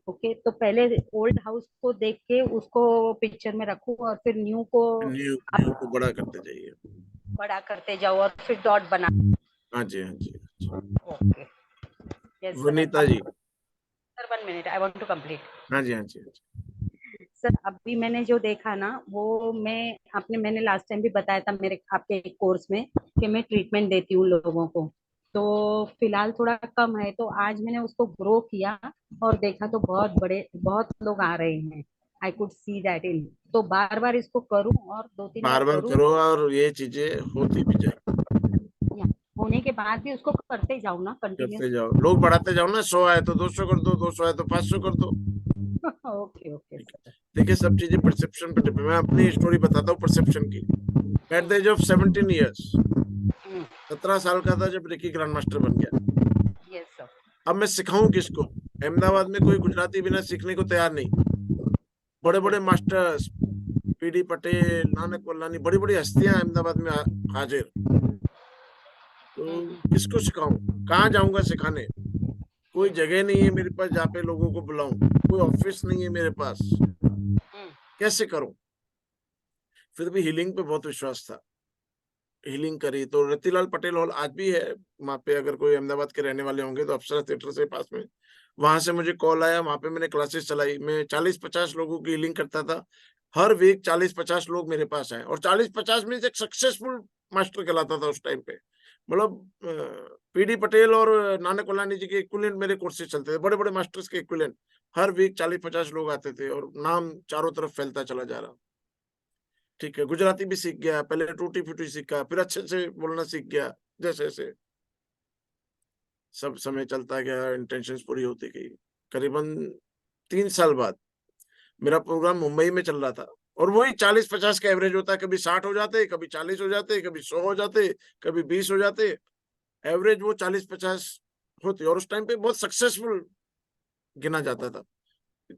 ओके, तो पहले ओल्ड हाउस को देख के उसको पिक्चर में रखूँ और फिर न्यू को
न्यू को बड़ा करते जाइए।
बड़ा करते जाओ और फिर डॉट बना।
हाँ जी, हाँ जी, हाँ जी।
Okay, yes sir.
Vanita ji.
Sir 1 minute, I want to complete.
हाँ जी, हाँ जी, हाँ जी।
सर अभी मैंने जो देखा ना, वो मैंने लास्ट टाइम भी बताया था मेरे आपके कोर्स में कि मैं ट्रीटमेंट देती हूँ लोगों को, तो फिलहाल थोड़ा कम है, तो आज मैंने उसको ग्रो किया और देखा तो बहुत लोग आ रहे हैं। I could see that in, तो बार बार इसको करूं और 2-3 बार
बार बार
करूं,
करो और ये चीजें होती भी जाए,
या होने के बाद भी उसको करते जाऊं ना
करते
कंटिन्यूस।
जाओ, लोग बढ़ाते जाओ ना, 100 आए तो 200 कर दो, 200 आए तो 500 कर दो।
ओके ओके
ठीक है।
सर।
देखिए, सब चीजें परसेप्शन पे डिपेंड। मैं अपनी स्टोरी बताता हूँ परसेप्शन की। At the age of 17 years, 17 साल का था जब रिकी ग्रैंड मास्टर बन गया।
Yes sir.
अब मैं सिखाऊं किसको? अहमदाबाद में कोई गुजराती बिना सीखने को तैयार नहीं। बड़े बड़े मास्टर्स, पीडी पटेल, नानक वल्लानी, बड़ी बड़ी हस्तियां अहमदाबाद में हाजिर। तो किसको सिखाऊं? कहाँ जाऊंगा सिखाने? कोई जगह नहीं है मेरे पास जहाँ पे लोगों को बुलाऊं, कोई ऑफिस नहीं है मेरे पास, कैसे करूं? फिर भी हीलिंग पे बहुत विश्वास था, हीलिंग करी। तो रतिलाल पटेल हॉल आज भी है वहां पे, अगर कोई अहमदाबाद के रहने वाले होंगे तो अप्सरा थिएटर से पास में, वहां से मुझे कॉल आया, वहां पे मैंने क्लासेस चलाई। मैं 40-50 लोगों की हीलिंग करता था। हर वीक 40-50 लोग मेरे पास आए, और 40-50 में एक सक्सेसफुल मास्टर कहलाता था उस टाइम पे। मतलब पीडी पटेल और नानक वलानी जी के इक्विवेलेंट मेरे कोर्सेज चलते थे, बड़े बड़े मास्टर्स के इक्विवेलेंट। हर वीक 40-50 लोग आते थे और नाम चारों तरफ फैलता चला जा रहा। ठीक है, गुजराती भी सीख गया, पहले टूटी फूटी सीखा, फिर अच्छे से बोलना सीख गया। जैसे जैसे सब समय चलता गया, इंटेंशंस पूरी होती गई। करीबन 3 साल बाद मेरा प्रोग्राम मुंबई में चल रहा था, और वही 40-50 का एवरेज होता है। कभी 60 हो जाते, कभी 40 हो जाते, कभी 100 हो जाते, कभी 20 हो जाते। एवरेज वो 40-50 होती, और उस टाइम पे बहुत सक्सेसफुल गिना जाता था।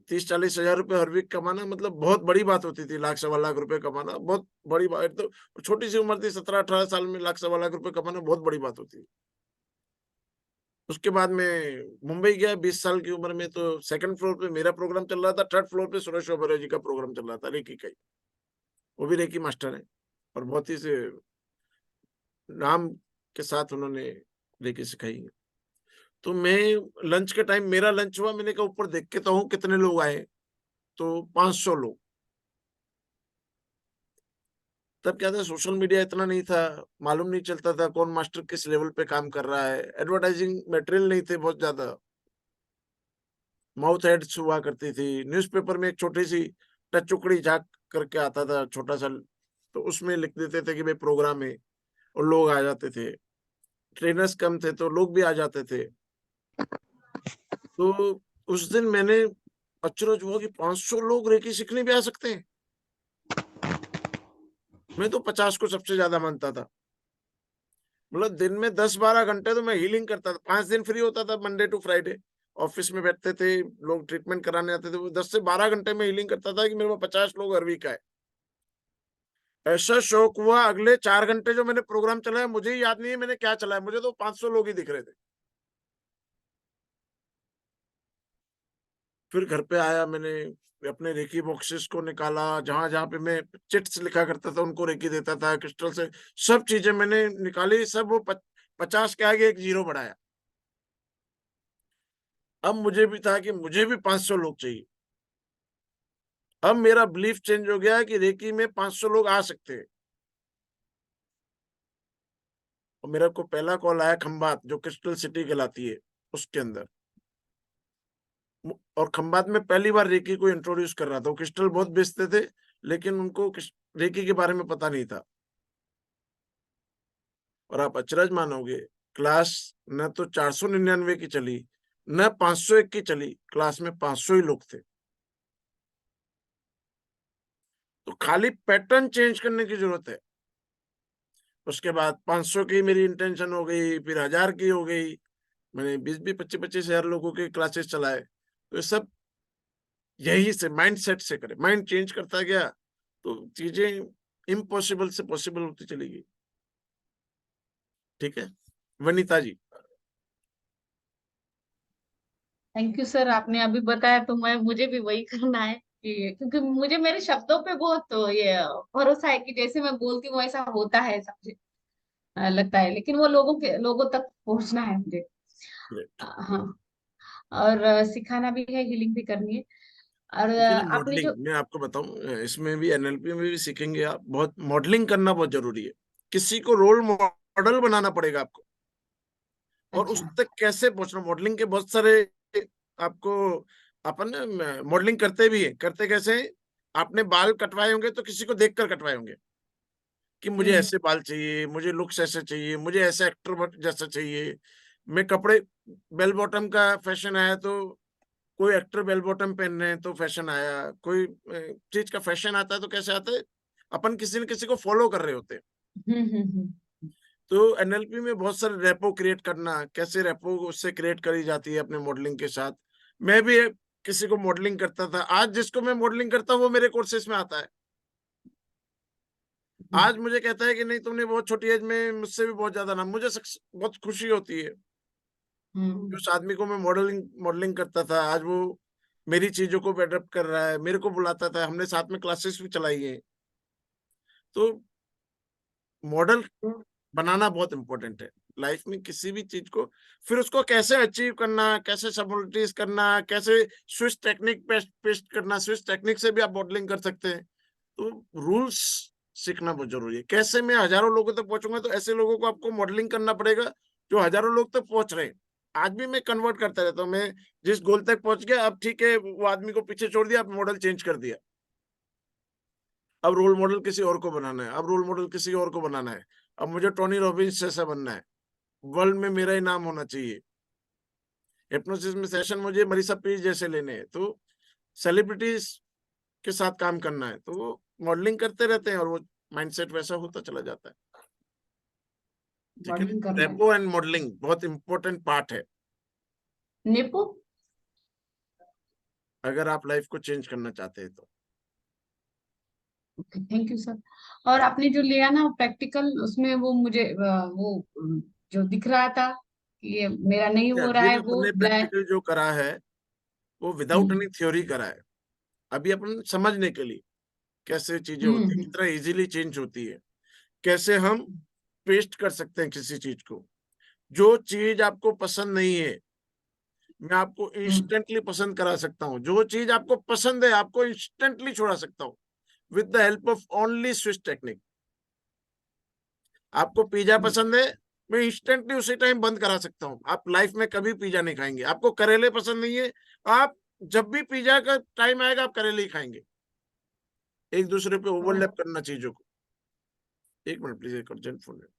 30-40 हजार रुपए हर वीक कमाना मतलब बहुत बड़ी बात होती थी। 1,00,000-1,15 लाख रुपए कमाना बहुत बड़ी बात। तो छोटी सी उम्र थी, 17-18 साल में 1,00,000-1,15 लाख रुपए कमाना बहुत बड़ी बात होती। उसके बाद में मुंबई गया 20 साल की उम्र में, तो सेकंड फ्लोर पे मेरा प्रोग्राम चल रहा था, थर्ड फ्लोर पे सुरेश ओबेरॉय जी का प्रोग्राम चल रहा था, रेकी का ही। वो भी रेकी मास्टर है, और बहुत ही से नाम के साथ उन्होंने रेकी सिखाई है। तो मैं लंच के टाइम, मेरा लंच हुआ, मैंने कहा ऊपर देख के तो हूँ कितने लोग आए, तो 500 लोग। तब क्या था, सोशल मीडिया इतना नहीं था, मालूम नहीं चलता था कौन मास्टर किस लेवल पे काम कर रहा है, एडवर्टाइजिंग मटेरियल नहीं थे बहुत ज्यादा, माउथ एड्स हुआ करती थी। न्यूज़पेपर में एक छोटी सी टचुकड़ी झाक करके आता था, छोटा सा, तो उसमें लिख देते थे कि भाई प्रोग्राम है, और लोग आ जाते थे। ट्रेनर्स कम थे तो लोग भी आ जाते थे। तो उस दिन मैंने अचरज हुआ कि 500 लोग रेकी सीखने भी आ सकते हैं। मैं तो 50 को सबसे ज्यादा मानता था। मतलब दिन में 10-12 घंटे तो मैं हीलिंग करता था। 5 दिन फ्री होता था, मंडे टू फ्राइडे। ऑफिस में बैठते थे लोग, ट्रीटमेंट कराने आते थे, वो 10 से 12 घंटे में हीलिंग करता था कि मेरे पास 50 लोग हर वीक आए। ऐसा शौक हुआ, अगले 4 घंटे जो मैंने प्रोग्राम चलाया मुझे ही याद नहीं है मैंने क्या चलाया, मुझे तो 500 लोग ही दिख रहे थे। फिर घर पे आया, मैंने अपने रेकी बॉक्सेस को निकाला, जहां जहां पे मैं चिट्स लिखा करता था उनको रेकी देता था क्रिस्टल से, सब चीजें मैंने निकाली, सब वो 50 के आगे एक जीरो बढ़ाया। अब मुझे भी था कि मुझे भी 500 लोग चाहिए। अब मेरा बिलीफ चेंज हो गया कि रेकी में 500 लोग आ सकते हैं। और मेरा को पहला कॉल आया खंबात, जो क्रिस्टल सिटी कहलाती है उसके अंदर। और खंबात में पहली बार रेकी को इंट्रोड्यूस कर रहा था। वो क्रिस्टल बहुत बेचते थे लेकिन उनको रेकी के बारे में पता नहीं था। और आप अचरज मानोगे, क्लास न तो 499 की चली न 501 की चली, क्लास में 500 ही लोग थे। तो खाली पैटर्न चेंज करने की जरूरत है। उसके बाद 500 की मेरी इंटेंशन हो गई, फिर 1000 की हो गई। मैंने 20 25 हजार लोगों के क्लासेस चलाए। तो ये सब यही से माइंड सेट से करे, माइंड चेंज करता गया तो चीजें इम्पॉसिबल से पॉसिबल होती चली गई। ठीक है वनीता जी।
थैंक यू सर, आपने अभी बताया तो मुझे भी वही करना है कि क्योंकि मुझे मेरे शब्दों पे बहुत तो ये भरोसा है कि जैसे मैं बोलती हूँ वैसा होता है, समझे। लगता है, लेकिन वो लोगों तक पहुंचना है मुझे। हाँ। और सिखाना भी है, हीलिंग भी करनी है। और आपने
मॉडलिंग
जो
मैं आपको बताऊं, इसमें भी एनएलपी में भी सीखेंगे आप, बहुत मॉडलिंग करना बहुत जरूरी है। किसी को रोल मॉडल बनाना पड़ेगा आपको, और उस
अच्छा।
तक कैसे पहुंचना। मॉडलिंग के बहुत सारे आपको, अपन मॉडलिंग करते भी है, करते कैसे हैं? आपने बाल कटवाए होंगे तो किसी को देखकर कटवाए होंगे कि मुझे
हम्म
ऐसे बाल चाहिए, मुझे लुक्स ऐसे चाहिए, मुझे ऐसे एक्टर जैसा चाहिए। मैं कपड़े, बेल बॉटम का फैशन आया तो कोई एक्टर बेल बॉटम पहन रहे हैं तो फैशन आया, कोई चीज का फैशन आता है तो कैसे आता है, अपन किसी न किसी को फॉलो कर रहे होते हैं।
हम्म।
तो एनएलपी में बहुत सारे रेपो क्रिएट करना, कैसे रेपो उससे क्रिएट करी जाती है अपने मॉडलिंग के साथ। मैं भी किसी को मॉडलिंग करता था, आज जिसको मैं मॉडलिंग करता हूँ वो मेरे कोर्सेज में आता है। आज मुझे कहता है कि नहीं तुमने बहुत छोटी एज में मुझसे भी बहुत ज्यादा नाम, मुझे बहुत खुशी होती है। उस आदमी को मैं मॉडलिंग मॉडलिंग करता था, आज वो मेरी चीजों को अडॉप्ट कर रहा है, मेरे को बुलाता था, हमने साथ में क्लासेस भी चलाई है। तो मॉडल बनाना बहुत इंपॉर्टेंट है लाइफ में, किसी भी चीज को। फिर उसको कैसे अचीव करना, कैसे सबोल्टिस करना, कैसे स्विच टेक्निक पेस्ट करना, स्विच टेक्निक से भी आप मॉडलिंग कर सकते हैं। तो रूल्स सीखना बहुत जरूरी है। कैसे मैं हजारों लोगों तक पहुंचूंगा, तो ऐसे लोगों को आपको मॉडलिंग करना पड़ेगा जो हजारों लोग तक पहुंच रहे हैं। आज भी मैं कन्वर्ट करता रहता हूँ, मैं जिस गोल तक पहुंच गया, अब ठीक है वो आदमी को पीछे छोड़ दिया, अब मॉडल चेंज कर दिया। अब रोल मॉडल किसी और को बनाना है, अब रोल मॉडल किसी और को बनाना है। अब मुझे टोनी रॉबिन्स जैसा बनना है, वर्ल्ड में मेरा ही नाम होना चाहिए। हिप्नोसिस में सेशन मुझे मरीसा पीज जैसे लेने हैं, तो सेलिब्रिटीज के साथ काम करना है, तो वो मॉडलिंग करते रहते हैं और वो माइंडसेट वैसा होता चला जाता है। ठीक है।
मॉडलिंग करना है।
रेपो एंड मॉडलिंग बहुत इंपॉर्टेंट पार्ट है
नेपो।
अगर आप लाइफ को चेंज करना चाहते हैं तो।
Okay, thank you sir. और आपने जो लिया ना प्रैक्टिकल, उसमें वो मुझे वो जो दिख रहा था कि ये मेरा नहीं हो रहा
अभी
है,
भी
वो
अपने
ब्लैक।
प्रैक्टिकल जो करा है वो विदाउट एनी थ्योरी करा है। अभी अपन समझने के लिए कैसे चीजें होती है,
हम्म
कितना इजीली चेंज होती है, कैसे हम पेस्ट कर सकते हैं किसी चीज को। जो चीज आपको पसंद नहीं है मैं आपको
हम्म
इंस्टेंटली पसंद करा सकता हूँ, जो चीज आपको पसंद है आपको इंस्टेंटली छोड़ा सकता हूँ with the help of only switch technique. आपको पिज्जा पसंद है, मैं इंस्टेंटली उसी टाइम बंद करा सकता हूँ, आप लाइफ में कभी पिज्जा नहीं खाएंगे। आपको करेले पसंद नहीं है, आप जब भी पिज्जा का टाइम आएगा आप करेले ही खाएंगे। एक दूसरे पे ओवरलैप करना चीजों को। एक मिनट प्लीज, एक अर्जेंट फोन है।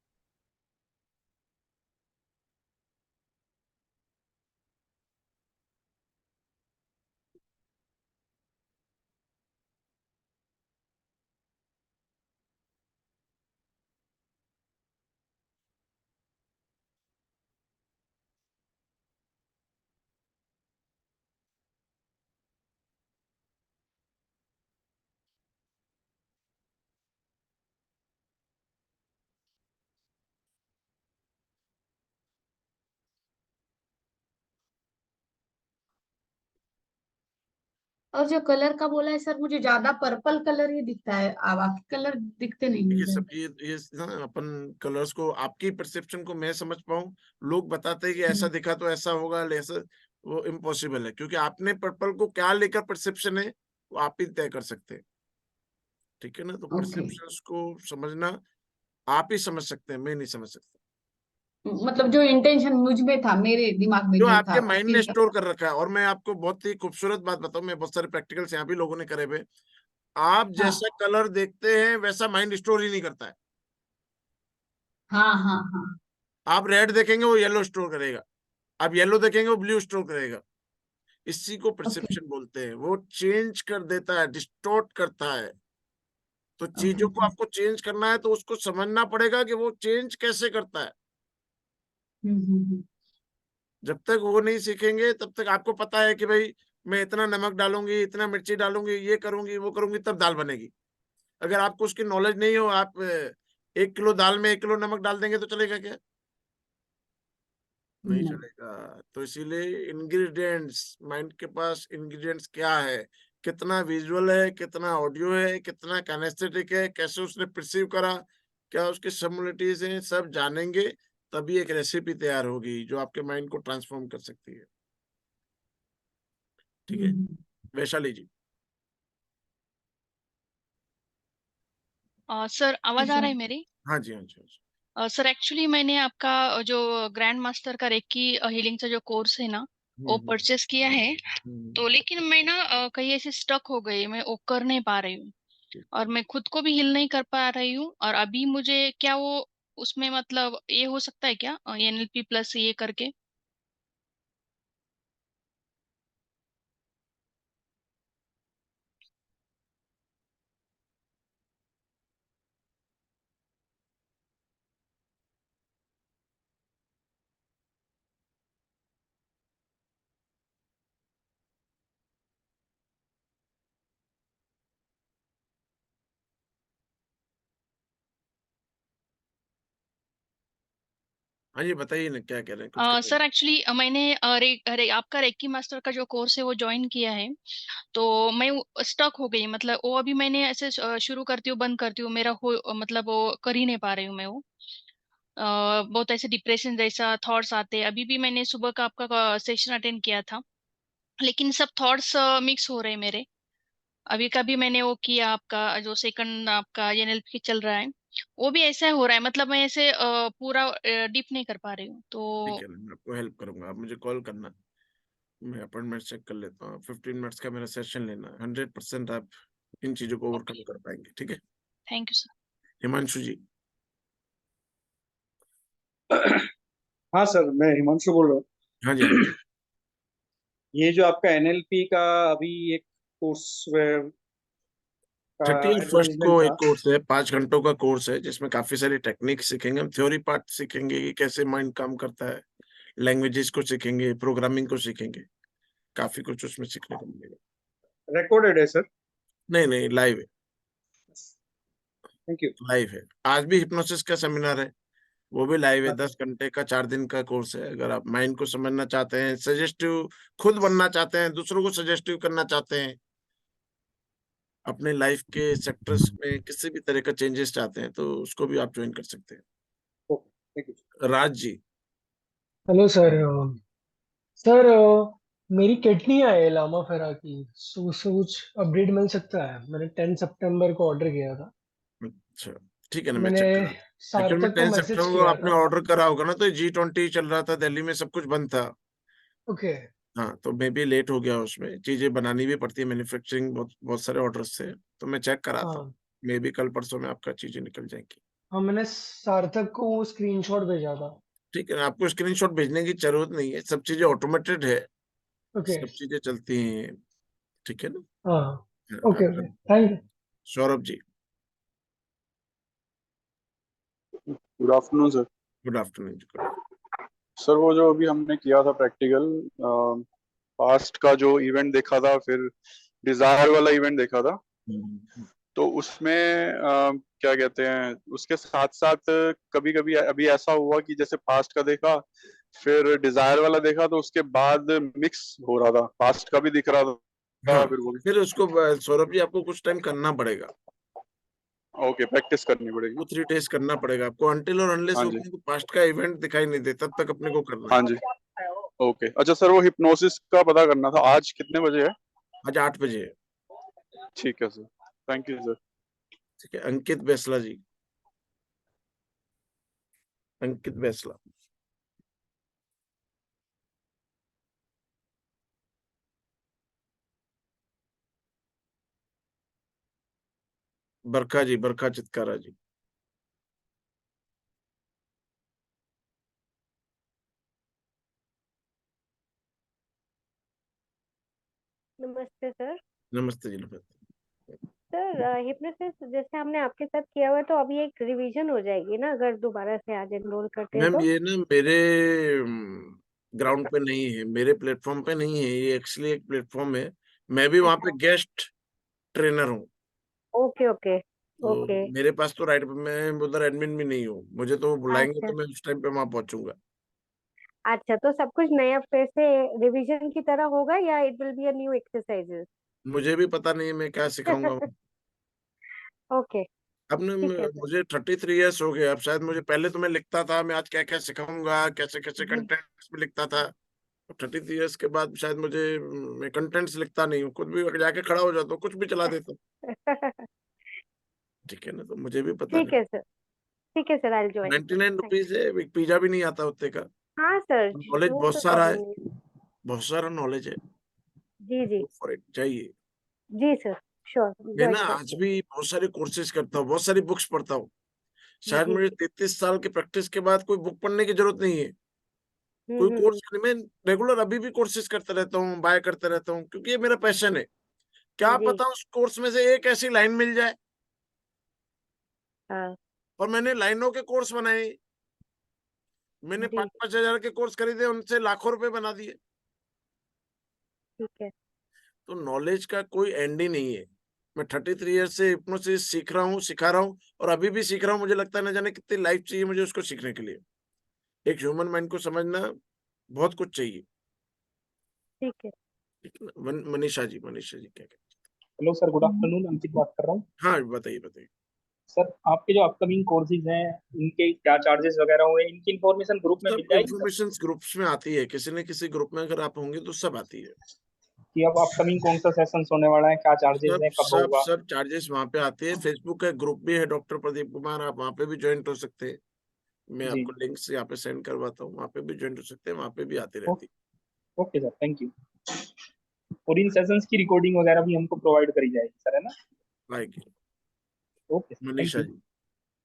और जो कलर का बोला है सर, मुझे ज्यादा पर्पल कलर ही दिखता है, बाकी कलर दिखते नहीं
ये
मुझे।
सब ये ना अपन कलर्स को, आपकी परसेप्शन को मैं समझ पाऊं, लोग बताते हैं कि ऐसा दिखा तो ऐसा होगा, ऐसा, वो इम्पॉसिबल है, क्योंकि आपने पर्पल को क्या लेकर परसेप्शन है वो आप ही तय कर सकते हैं। ठीक है ना? तो
ओके।
परसेप्शंस को समझना आप ही समझ सकते हैं, मैं नहीं समझ सकता।
मतलब जो इंटेंशन मुझ में था, मेरे दिमाग में
जो
जो था
आपके माइंड
उसके
ने
हिसाब।
स्टोर कर रखा है। और मैं आपको बहुत ही खूबसूरत बात बताऊं, मैं बहुत सारे प्रैक्टिकल्स यहाँ भी लोगों ने करे हुए, आप
हाँ
जैसा कलर देखते हैं वैसा माइंड स्टोर ही नहीं करता है।
हाँ हाँ हाँ।
आप रेड देखेंगे वो येलो स्टोर करेगा, आप येलो देखेंगे वो ब्लू स्टोर करेगा। इसी को
ओके
परसेप्शन बोलते हैं। वो चेंज कर देता है, डिस्टॉर्ट करता है। तो
ओके
चीजों को आपको चेंज करना है तो उसको समझना पड़ेगा कि वो चेंज कैसे करता है।
हम्म।
जब तक वो नहीं सीखेंगे तब तक आपको पता है कि भाई मैं इतना नमक डालूंगी, इतना मिर्ची डालूंगी, ये करूंगी वो करूंगी, तब दाल बनेगी। अगर आपको उसकी नॉलेज नहीं हो, आप 1 किलो दाल में 1 किलो नमक डाल देंगे तो चलेगा क्या? नहीं
नहीं।
चलेगा। तो इसीलिए इंग्रेडिएंट्स, माइंड के पास इंग्रेडिएंट्स क्या है, कितना विजुअल है, कितना ऑडियो है, कितना कैनेस्थेटिक है, कैसे उसने परसीव करा, क्या उसकी सिमुलेटिव हैं, सब जानेंगे तभी एक रेसिपी तैयार होगी जो आपके माइंड को ट्रांसफॉर्म कर सकती है। ठीक है?
हम्म।
वैशाली जी।
सर आवाज आ रहा
सर
है मेरी?
हाँ जी, हाँ जी, हाँ जी।
सर एक्चुअली मैंने आपका जो ग्रैंड मास्टर का रेकी हीलिंग का जो कोर्स है ना, वो
हम्म,
परचेस किया है।
हम्म,
तो लेकिन मैं ना कहीं ऐसे स्टक हो गई, मैं वो कर नहीं पा रही हूँ, और मैं खुद को भी हील नहीं कर पा रही हूँ। और अभी मुझे क्या वो उसमें मतलब ये हो सकता है क्या, एनएलपी प्लस ये करके?
हाँ जी, बताइए ना क्या कह रहे हैं, कुछ कह रहे हैं।
सर एक्चुअली मैंने आपका रेकी मास्टर का जो कोर्स है वो ज्वाइन किया है। तो मैं स्टक हो गई, मतलब वो अभी मैंने ऐसे शुरू करती हूँ बंद करती हूँ, मेरा हो मतलब वो कर ही नहीं पा रही हूँ मैं वो। बहुत ऐसे डिप्रेशन जैसा थॉट्स आते हैं। अभी भी मैंने सुबह का आपका सेशन अटेंड किया था, लेकिन सब थॉट्स मिक्स हो रहे हैं मेरे। अभी का भी मैंने वो किया, आपका जो सेकंड आपका एनएलपी चल रहा है, वो भी ऐसा हो रहा है, मतलब मैं ऐसे पूरा डीप नहीं कर पा रही हूँ
ठीक
तो।
है ना, मैं आपको हेल्प करूंगा, आप मुझे कॉल करना, मैं अपॉइंटमेंट चेक कर लेता हूँ। 15 मिनट्स का मेरा सेशन लेना, 100% आप इन चीजों को
ओके,
ओवरकम कर पाएंगे। ठीक है?
Thank you sir.
Himanshu ji.
हाँ सर, मैं हिमांशु बोल रहा हूँ।
हाँ जी, हाँ जी।
ये जो आपका एनएलपी का अभी एक कोर्स का
31 को
एडवर्टाइजमेंट
एक
था।
कोर्स है, 5 घंटों का कोर्स है, जिसमें काफी सारी टेक्निक सीखेंगे हम। थ्योरी पार्ट सीखेंगे कि कैसे माइंड काम करता है, लैंग्वेजेस को सीखेंगे, प्रोग्रामिंग को सीखेंगे, काफी कुछ उसमें सीखने को मिलेगा।
रिकॉर्डेड है सर?
नहीं नहीं, लाइव है,
थैंक यू।
लाइव है। आज भी हिप्नोसिस का सेमिनार है, वो भी लाइव है। 10 घंटे का 4 दिन का कोर्स है। अगर आप माइंड को समझना चाहते हैं, सजेस्टिव खुद बनना चाहते हैं, दूसरों को सजेस्टिव करना चाहते हैं, अपने लाइफ के सेक्टर्स में किसी भी तरह का चेंजेस चाहते हैं, तो उसको भी आप ज्वाइन कर सकते
थैंक यू।
हैं। Raj ji.
Hello sir. Sir, मेरी किडनी है लामा फेरा की, सो उससे कुछ अपडेट मिल सकता है? मैंने 10 सितंबर को ऑर्डर किया था।
अच्छा, ठीक है ना, मैं
मैंने
चेक करा। एक्चुअल में
सार्थक को
10 सितंबर
मैसेज
को
किया
आपने
था।
ऑर्डर करा होगा ना, तो G20 चल रहा था दिल्ली में, सब कुछ बंद था।
ओके।
हाँ, तो मैं भी लेट हो गया उसमें, चीजें बनानी भी पड़ती है, मैन्युफैक्चरिंग बहुत बहुत सारे ऑर्डर्स थे, तो मैं चेक करा था।
हाँ
मे भी कल परसों में आपका चीजें निकल जाएंगी।
हाँ, मैंने सार्थक को वो स्क्रीनशॉट भेजा था।
ठीक है ना, आपको स्क्रीनशॉट भेजने की जरूरत नहीं है, सब चीजें ऑटोमेटेड है,
ओके।
सब चीजें चलती हैं। ठीक है ना?
हाँ।
हाँ,
ओके
आपका
okay, thank you.
Saurabh ji.
Good afternoon sir.
Good afternoon जी।
सर वो जो अभी हमने किया था प्रैक्टिकल, पास्ट का जो इवेंट देखा था, फिर डिजायर वाला इवेंट देखा था, तो उसमें क्या कहते हैं, उसके साथ साथ कभी कभी अभी ऐसा हुआ कि जैसे पास्ट का देखा, फिर डिजायर वाला देखा, तो उसके बाद मिक्स हो रहा था, पास्ट का भी दिख रहा था
हाँ,
फिर वो भी
फिर उसको सौरभ जी आपको कुछ टाइम करना पड़ेगा,
ओके, प्रैक्टिस करनी पड़ेगी।
2-3 डेज करना पड़ेगा आपको, अनटिल और अनलेस
हाँ
वो
जी,
अपने को पास्ट का इवेंट दिखाई नहीं दे, तब तक अपने को करना
हाँ
है।
जी, ओके। अच्छा सर, वो हिप्नोसिस का पता करना था, आज कितने बजे है?
आज 8 बजे है।
ठीक है सर, थैंक यू सर।
ठीक है, अंकित बैसला जी, अंकित बैसला। बरखा जी, बरखा चितकारा जी।
नमस्ते सर।
नमस्ते जी, नमस्ते।
सर हिप्नोसिस जैसे हमने आपके साथ किया हुआ है, तो अभी एक रिवीजन हो जाएगी ना अगर दोबारा से आज एनरोल करते हैं
मैम
तो?
ये ना मेरे ग्राउंड पे नहीं है, मेरे प्लेटफॉर्म पे नहीं है, ये एक्चुअली एक प्लेटफॉर्म है, मैं भी वहाँ पे
अच्छा,
गेस्ट ट्रेनर हूँ।
ओके ओके
तो
ओके।
मेरे पास तो राइट, मैं उधर एडमिन भी नहीं हूँ, मुझे तो वो बुलाएंगे
अच्छा
तो मैं उस टाइम पे वहाँ पहुंचूंगा।
अच्छा, तो सब कुछ नया फिर से रिवीजन की तरह होगा या it will be a new exercises?
मुझे भी पता नहीं है मैं क्या सिखाऊंगा वहाँ।
ओके,
अब ना
ठीक है सर।
मुझे 33 इयर्स हो गए, अब शायद मुझे पहले तो मैं लिखता था मैं आज क्या क्या सिखाऊंगा, कैसे कैसे
जी
कंटेंट्स में लिखता था। 33 इयर्स के बाद शायद मुझे मैं कंटेंट्स लिखता नहीं हूँ, कुछ भी जाके खड़ा हो जाता हूँ, कुछ भी चला देता हूँ। ठीक है ना, तो मुझे भी पता
ठीक
नहीं।
है सर, ठीक है sir, I will join sir,
99
thank.
Rupees है, एक पिज्जा भी नहीं आता उतने का।
हाँ सर,
नॉलेज
वो
बहुत
तो
सारा है,
प्रॉब्लम नहीं है।
बहुत सारा नॉलेज है,
जी जी
फॉर इट चाहिए।
जी सर, श्योर
मैं ना
ज्वाइन
आज
करते हैं।
भी बहुत सारे कोर्सेज करता हूँ, बहुत सारी बुक्स पढ़ता हूँ। शायद
जी
मुझे
जी।
33 साल की प्रैक्टिस के बाद कोई बुक पढ़ने की जरूरत नहीं है, कोई कोर्स
हम्म।
नहीं। मैं रेगुलर अभी भी कोर्सेज करते रहता हूँ, बाय करते रहता हूँ, क्योंकि ये मेरा पैशन है। क्या
जी
पता उस कोर्स में से एक ऐसी लाइन मिल जाए,
हाँ
और मैंने लाइनों के कोर्स बनाए, मैंने
जी
5-5 हजार के कोर्स खरीदे, उनसे लाखों रुपए बना दिए।
ठीक है।
तो नॉलेज का कोई एंड ही नहीं है। मैं 33 ईयर से हिप्नोसिस सीख रहा हूँ, सिखा रहा हूँ, और अभी भी सीख रहा हूँ। मुझे लगता है ना जाने कितनी लाइफ चाहिए मुझे उसको सीखने के लिए। एक ह्यूमन माइंड को समझना बहुत कुछ चाहिए।
ठीक है।
ठीक है ना? मनीषा जी क्या कहते
हेलो सर, गुड आफ्टरनून, अंकित बात कर रहा हूँ।
हैं? हाँ, बताइए बताइए।
सर आपके जो अपकमिंग कोर्सेज हैं, इनके क्या चार्जेस वगैरह हुए, इनकी इन्फॉर्मेशन ग्रुप में मिल
सब
जाएगी सर?
इंफॉर्मेशन ग्रुप्स में आती है, किसी न किसी ग्रुप में अगर आप होंगे तो सब आती है।
कि अब अपकमिंग कौन सा सेशन होने वाला है, क्या चार्जेस
सब
है, कब
सब
होगा?
सब चार्जेस वहां पे आते हैं। फेसबुक का ग्रुप भी है डॉक्टर प्रदीप कुमार, आप वहां पे भी ज्वाइन हो सकते हैं। मैं
जी,
आपको लिंक्स यहाँ पे सेंड करवाता हूँ, वहां पे भी ज्वाइन हो सकते हैं, वहां पे भी आती
ओ,
रहती
ओके सर, थैंक यू। और इन सेशंस की रिकॉर्डिंग वगैरह भी हमको प्रोवाइड करी जाएगी सर, है ना?
है। आएगी।
Okay sir, thank
Manisha
you.
जी,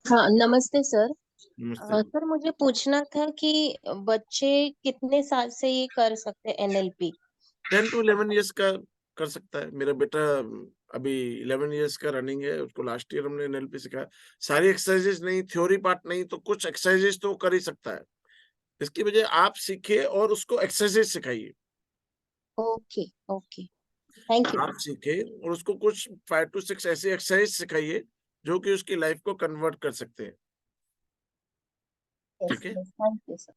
हाँ, नमस्ते सर।
नमस्ते जी।
सर मुझे पूछना था कि बच्चे कितने साल से ये कर सकते हैं एनएलपी?
10 to 11 ईयर्स का कर सकता है मेरा बेटा। अभी 11 ईयर्स का रनिंग है, उसको लास्ट ईयर हमने एनएलपी सिखाया। सारी एक्सरसाइजेस नहीं, थ्योरी पार्ट नहीं, तो कुछ एक्सरसाइजेस तो वो कर ही सकता है। इसकी वजह आप सीखिए और उसको एक्सरसाइज सिखाइए।
Okay okay, thank you.
आप सीखे और उसको कुछ 5 to 6 ऐसी एक्सरसाइज सिखाइए जो कि उसकी लाइफ को कन्वर्ट कर सकते हैं।
यस
ठीक है,
यस, थैंक यू सर।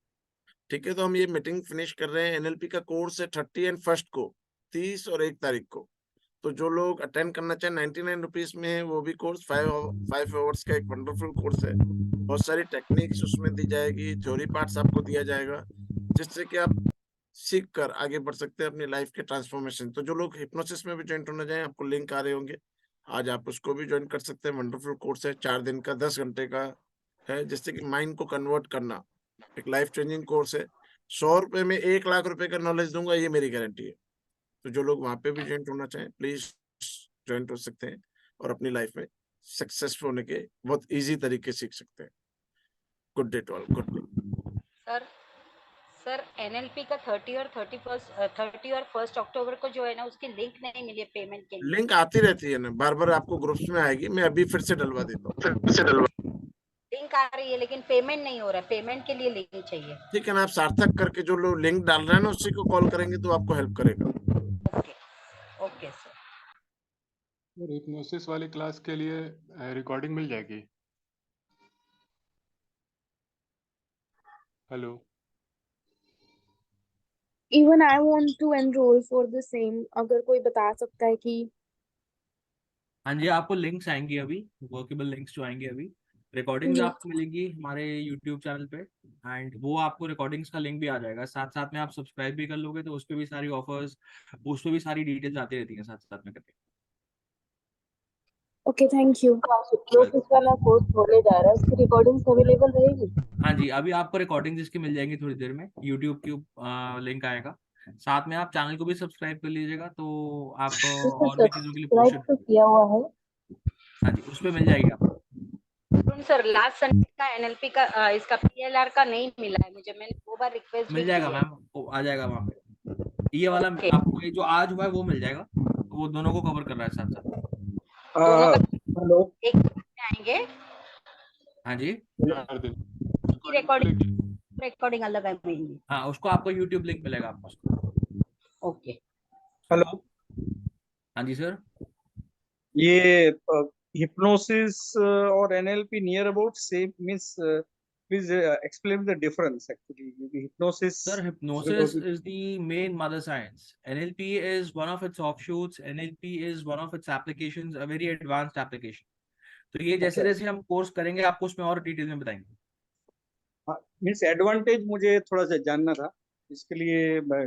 ठीक है। तो हम ये मीटिंग फिनिश कर रहे हैं। एनएलपी का कोर्स है 30 एंड 1 को, 30 और 1 तारीख को। तो जो लोग अटेंड करना चाहें, 99 रुपीज में है वो भी कोर्स। 5 आवर्स का एक वंडरफुल कोर्स है। बहुत सारी टेक्निक्स उसमें दी जाएगी, थ्योरी पार्ट्स आपको दिया जाएगा, जिससे कि आप सीख कर आगे बढ़ सकते हैं अपनी लाइफ के ट्रांसफॉर्मेशन। तो जो लोग हिप्नोसिस में भी ज्वाइन होना चाहें, आपको लिंक आ रहे होंगे, आज आप उसको भी ज्वाइन कर सकते हैं। वंडरफुल कोर्स है, 4 दिन का, 10 घंटे का है, जिससे कि माइंड को कन्वर्ट करना, एक लाइफ चेंजिंग कोर्स है। 100 रुपए में 1 लाख रुपए का नॉलेज दूंगा, ये मेरी गारंटी है। तो जो लोग वहां पे भी ज्वाइन होना चाहें, प्लीज ज्वाइन हो सकते हैं और अपनी लाइफ में सक्सेसफुल होने के बहुत इजी तरीके सीख सकते हैं। Good day to all, good day.
Sir sir NLP का 30 और 1 अक्टूबर को जो है ना, उसकी लिंक नहीं मिली है पेमेंट के लिए।
लिंक आती रहती है ना, बार बार आपको ग्रुप्स में आएगी, मैं अभी फिर से डलवा देता हूँ।
लिंक आ रही है लेकिन पेमेंट नहीं हो रहा है, पेमेंट के लिए लिंक चाहिए।
ठीक है ना, आप सार्थक करके जो लोग लिंक डाल रहे हैं ना, उसी को कॉल करेंगे तो आपको हेल्प करेगा।
Okay okay sir.
और हिप्नोसिस वाली क्लास के लिए रिकॉर्डिंग मिल जाएगी? Hello.
Even I want to enrol for the same, अगर कोई बता सकता है कि
हाँ जी, आपको लिंक्स आएंगी अभी, वर्केबल लिंक्स जो आएंगे अभी, रिकॉर्डिंग्स
जी
आपको मिलेंगी हमारे यूट्यूब चैनल पे, एंड वो आपको रिकॉर्डिंग्स का लिंक भी आ जाएगा। साथ साथ में आप सब्सक्राइब भी कर लोगे तो उस पर भी सारी ऑफर्स, उस पर भी सारी डिटेल्स आती रहती हैं साथ साथ में करके।
Okay thank you.
वेलकम।
वाला कोर्स बोले जा रहा है, उसकी रिकॉर्डिंग्स अवेलेबल रहेगी?
हाँ जी, अभी आपको रिकॉर्डिंग्स इसकी मिल जाएंगी थोड़ी देर में, यूट्यूब की लिंक आएगा। साथ में आप चैनल को भी सब्सक्राइब कर लीजिएगा तो आप
तो सर
और भी चीज़ों के लिए
सब्सक्राइब
पोस्टेड।
तो किया हुआ है।
हाँ जी, उस पर मिल जाएगी आपको।
सर लास्ट संडे का एनएलपी का इसका पीएलआर का नहीं मिला है मुझे, मैंने 2 बार रिक्वेस्ट भी
मिल
की
जाएगा
है।
मैम, वो आ जाएगा वहाँ पे। ये वाला आपको, ये जो आज हुआ है वो मिल जाएगा, तो वो दोनों को कवर कर रहा है साथ साथ।
दोनों का
हेलो,
एक में आएंगे,
हाँ जी,
उसकी रिकॉर्डिंग अलग आएगी।
हाँ, उसको आपको यूट्यूब लिंक मिलेगा आपको उसको।
ओके।
हेलो।
हाँ जी सर।
ये हिप्नोसिस और NLP near about same means please explain the difference actually hypnosis
Sir, hypnosis is the main mother science. NLP is one of its offshoots. NLP is one of its applications, a very advanced application. तो ये जैसे
अच्छा
जैसे हम course करेंगे आपको उसमें और डिटेल में बताएंगे।
मींस एडवांटेज मुझे थोड़ा सा जानना था, इसके लिए मैं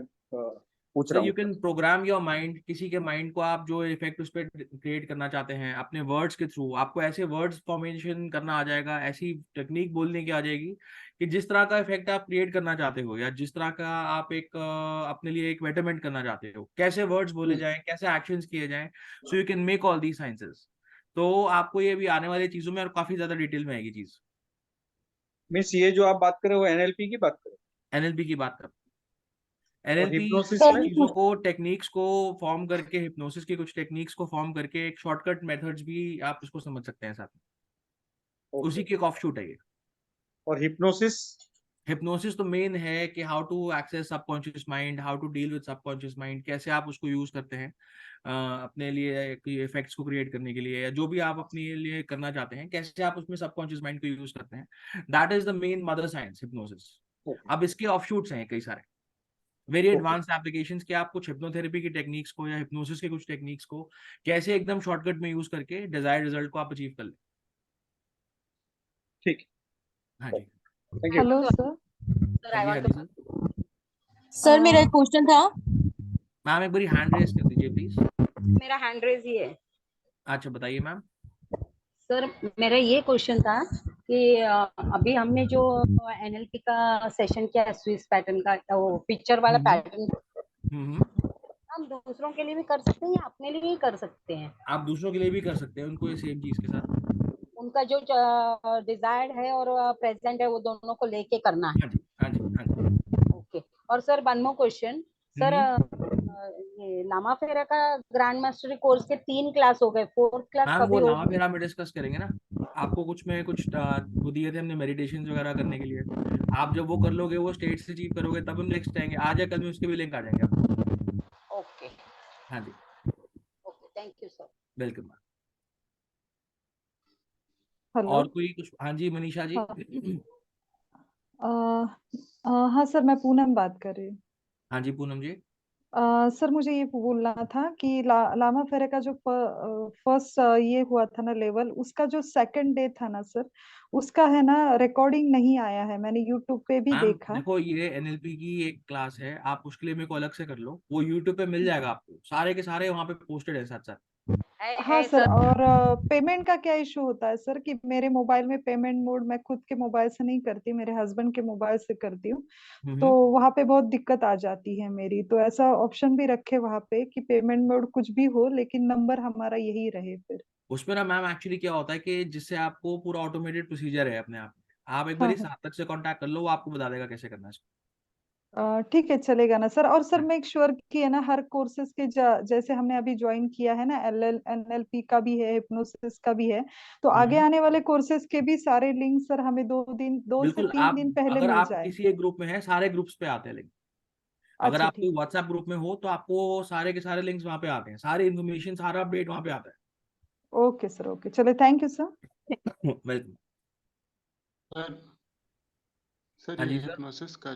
पूछ
सर
रहा
यू
हूँ।
कैन प्रोग्राम योर माइंड, किसी के माइंड को आप जो इफेक्ट उस पर क्रिएट करना चाहते हैं अपने वर्ड्स के थ्रू, आपको ऐसे वर्ड्स फॉर्मेशन करना आ जाएगा, ऐसी टेक्निक बोलने की आ जाएगी कि जिस तरह का इफेक्ट आप क्रिएट करना चाहते हो, या जिस तरह का आप एक अपने लिए एक बेटरमेंट करना चाहते हो, कैसे वर्ड्स बोले जाएं, कैसे एक्शंस किए जाएं, so you can make all the sciences. तो आपको ये भी आने वाली चीजों में और काफी ज्यादा डिटेल में आएगी चीज।
मींस ये जो आप बात कर रहे हो एनएलपी की बात कर रहे
एनएलपी की बात कर,
हो, और
एनएलपी
हिप्नोसिस
कुछ
में
चीजों को, टेक्निक्स को फॉर्म करके, हिप्नोसिस की कुछ टेक्निक्स को फॉर्म करके एक शॉर्टकट मेथड्स भी आप इसको समझ सकते हैं साथ में, उसी की एक ऑफशूट है ये।
और हिप्नोसिस
हिप्नोसिस तो मेन है कि how to access subconscious mind, how to deal with subconscious mind, कैसे आप उसको यूज करते हैं अपने लिए इफेक्ट्स को क्रिएट करने के लिए, या जो भी आप अपने लिए करना चाहते हैं, कैसे आप उसमें सबकॉन्शियस माइंड को यूज करते हैं। That is the main mother science hypnosis. अब इसके ऑफशूट्स हैं कई सारे वेरी एडवांस्ड एप्लीकेशंस के, आप कुछ हिप्नोथेरेपी की टेक्निक्स को या हिप्नोसिस के कुछ टेक्निक्स को कैसे एकदम शॉर्टकट में यूज करके डिजायर्ड रिजल्ट को आप अचीव कर लें।
ठीक।
हाँ जी,
हेलो सर।
हाँ जी, हाँ जी सर।
सर मेरा एक क्वेश्चन था।
मैम एक बारी हैंड रेज कर दीजिए प्लीज।
मेरा हैंड रेज ही है।
अच्छा बताइए मैम।
सर मेरा ये क्वेश्चन था कि अभी हमने जो एनएलपी का सेशन किया, स्विस पैटर्न का, वो पिक्चर वाला पैटर्न, हम दूसरों के लिए भी कर सकते हैं या अपने लिए ही कर सकते हैं?
आप दूसरों के लिए भी कर सकते हैं उनको, ये सेम चीज के साथ।
उनका जो डिजायर्ड है और प्रेजेंट है वो दोनों को लेके करना है।
हाँ जी, हाँ जी।
ओके। और sir one more question sir, ये लामा फेरा का ग्रैंड मास्टरी कोर्स के 3 क्लास हो गए, 4th क्लास
मैम
कभी
वो लामा
होगी?
फेरा में डिस्कस करेंगे ना, आपको कुछ में कुछ वो दिए थे हमने मेडिटेशन वगैरह करने के लिए, आप जब वो कर लोगे, वो स्टेट से अचीव करोगे, तब हम नेक्स्ट आएंगे, आज या कल में उसके भी लिंक आ जाएंगे आपको।
ओके।
हाँ जी,
okay thank you sir.
Welcome.
Hello.
और कोई कुछ? हाँ जी मनीषा जी।
हाँ सर, मैं पूनम बात कर रही हूँ।
हाँ जी पूनम जी।
सर मुझे ये बोलना था कि लामा फेरा का जो फर्स्ट ये हुआ था ना लेवल, उसका जो सेकंड डे था ना सर, उसका है ना रिकॉर्डिंग नहीं आया है, मैंने यूट्यूब पे भी
मैम
देखा।
देखो, ये एनएलपी की एक क्लास है, आप उसके लिए मेरे को अलग से कर लो, वो यूट्यूब पे मिल जाएगा आपको, सारे के सारे वहाँ पे पोस्टेड है साथ साथ।
हाँ सर, और पेमेंट का क्या इशू होता है सर कि मेरे मोबाइल में पेमेंट मोड मैं खुद के मोबाइल से नहीं करती, मेरे हस्बैंड के मोबाइल से करती हूँ, तो वहाँ पे बहुत दिक्कत आ जाती है मेरी, तो ऐसा ऑप्शन भी रखे वहाँ पे कि पेमेंट मोड कुछ भी हो लेकिन नंबर हमारा यही रहे फिर।
उसमें ना मैम एक्चुअली क्या होता है कि जिससे आपको पूरा ऑटोमेटेड प्रोसीजर है अपने आप एक बार
हाँ हाँ।
सार्थक से कांटेक्ट कर लो, वो आपको बता देगा कैसे करना है इसको।
ठीक है, चलेगा ना सर। और सर मेक श्योर कि है ना हर कोर्सेज के जैसे हमने अभी ज्वाइन किया है ना, एनएलपी का भी है, हिप्नोसिस का भी है, तो आगे आने वाले कोर्सेज के भी सारे लिंक सर हमें 2 से
बिल्कुल,
3
आप
दिन पहले
अगर
मिल
आप
जाए।
किसी एक ग्रुप में हैं, सारे ग्रुप्स पे आते हैं लिंक। अगर
अच्छा
आप कोई
ठीक।
व्हाट्सएप ग्रुप में हो तो आपको सारे के सारे लिंक्स वहाँ पे आते हैं, सारी इन्फॉर्मेशन, सारा अपडेट वहाँ पे आता है।
ओके सर, ओके, चले, thank you sir.
Welcome.
Sir
हाँ
ये
जी सर।
हिप्नोसिस का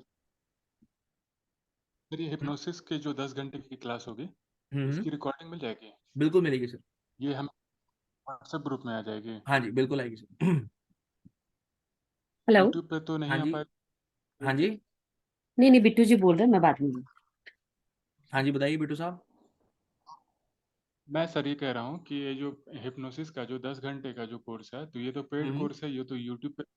सर ये हिप्नोसिस के जो 10 घंटे की क्लास होगी
हम्म,
उसकी रिकॉर्डिंग मिल जाएगी?
बिल्कुल मिलेगी सर।
ये हम व्हाट्सएप ग्रुप में आ जाएगी?
हाँ जी बिल्कुल आएगी सर।
हेलो।
यूट्यूब पे तो
हाँ
नहीं आ
जी
पाए?
हाँ जी
नहीं नहीं, बिट्टू जी बोल रहे हैं, मैं बात नहीं।
हाँ जी बताइए बिट्टू साहब।
मैं सर ये कह रहा हूँ कि ये जो हिप्नोसिस का जो 10 घंटे का जो कोर्स है, तो ये तो पेड
हम्म,
कोर्स है, ये तो यूट्यूब पे, तो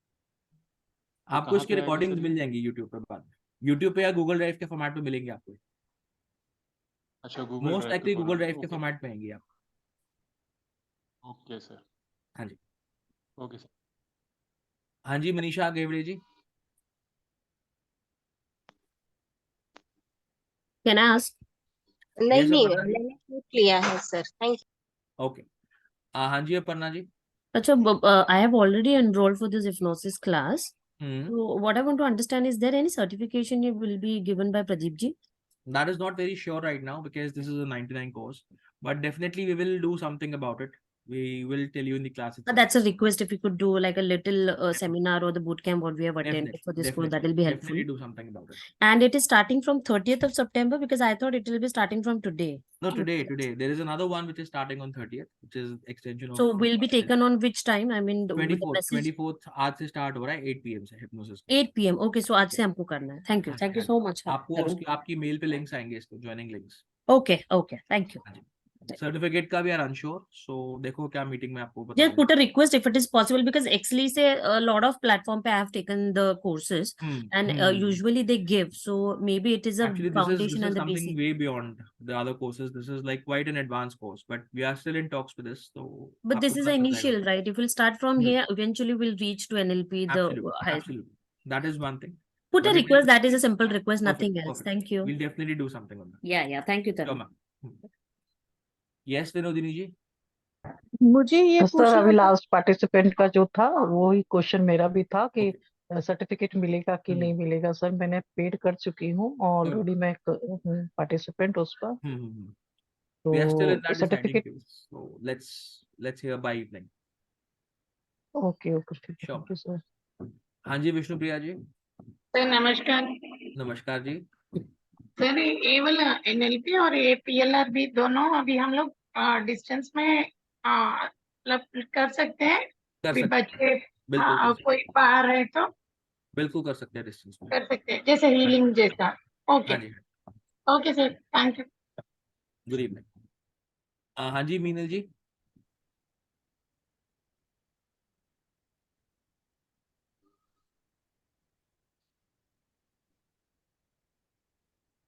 आपको
कहाँ
इसकी
पे आएगा
रिकॉर्डिंग
सर ये?
मिल जाएंगी यूट्यूब पर बाद में। यूट्यूब पे या गूगल ड्राइव के फॉर्मेट में मिलेंगी आपको।
अच्छा, गूगल
मोस्ट
ड्राइव के
लाइकली गूगल
फॉर्मेट।
ड्राइव के
ओके
फॉर्मेट में आएंगी आप।
Okay sir.
हाँ जी।
Okay sir.
हाँ जी Manisha Gewade ji.
Can I ask? नहीं
यस
नहीं,
अपर्णा जी।
मैंने पूछ लिया है सर, थैंक
ओके। हाँ जी अपर्णा जी।
यू। अच्छा, I have already enrolled for this hypnosis class.
Hmm
So what I want to understand, is there any certification you will be given by Pradeep ji?
That is not very sure right now because this is a 99 course, but definitely we will do something about it. We will tell you in the class itself.
That's a request. If you could do like a little seminar or the boot camp what we have attended
Definitely,
for this course, that
definitely,
will be helpful.
definitely do something about it.
And it is starting from 30th of September, because I thought it will be starting from today.
No, today there is another one which is starting on 30th, which is extension of
So will be taken on which time? I mean, with the
24th.
message
24th आज से start हो रहा है 8 PM से hypnosis.
8 PM. Okay, so आज से हमको करना है. Thank you.
हाँ जी,
Thank you
हाँ जी।
so much.
आपको
Tarun.
उसकी आपकी मेल पे लिंक्स आएंगे, इसको joining links.
Okay, okay. Thank you.
हाँ जी। सर्टिफिकेट का भी आर अनश्योर, सो देखो क्या मीटिंग में आपको बता
Just put a request if it is possible, because actually say a lot of platform pe I have taken the courses, and usually they give, so maybe it is a
Actually, this
foundation
is
and the
something
basic.
way beyond the other courses. This is like quite an advanced course, but we are still in talks with this. So
But this
आपको
is
पता
the
चल जाएगा।
initial, right? If we'll start from
Hmm.
here, eventually we'll reach to NLP, the
Absolutely,
high.
absolutely. That is one thing.
Put a
But it
request.
is
That is a simple request,
perfect,
nothing else.
perfect.
Thank you.
We'll definitely do something on that.
Yeah, thank you,
Sure,
Tarun.
ma'am. Yes, Vinodini जी।
मुझे ये
sir
पूछना
अभी
था।
Last participant का जो था वही question मेरा भी था कि
Okay.
सर्टिफिकेट मिलेगा कि नहीं मिलेगा। सर मैंने पेड कर चुकी हूँ ऑलरेडी, मैं पार्टिसिपेंट उसका।
We are still in
तो
that deciding
certificate
phase. So let's hear by evening.
Okay okay ठीक है,
Sure.
Thank you sir.
हाँ जी विष्णुप्रिया जी।
सर नमस्कार।
नमस्कार जी।
सर ये वाला NLP और ये PLR भी दोनों अभी हम लोग डिस्टेंस में मतलब कर सकते हैं?
कर
अभी
सकते हैं,
बच्चे
बिल्कुल कर सकते
कोई बाहर है तो
हैं, बिल्कुल कर सकते हैं डिस्टेंस में।
कर सकते हैं, जैसे हीलिंग जैसा। ओके
हाँ जी,
okay sir, thank you.
Good evening. हाँ जी Meenal ji.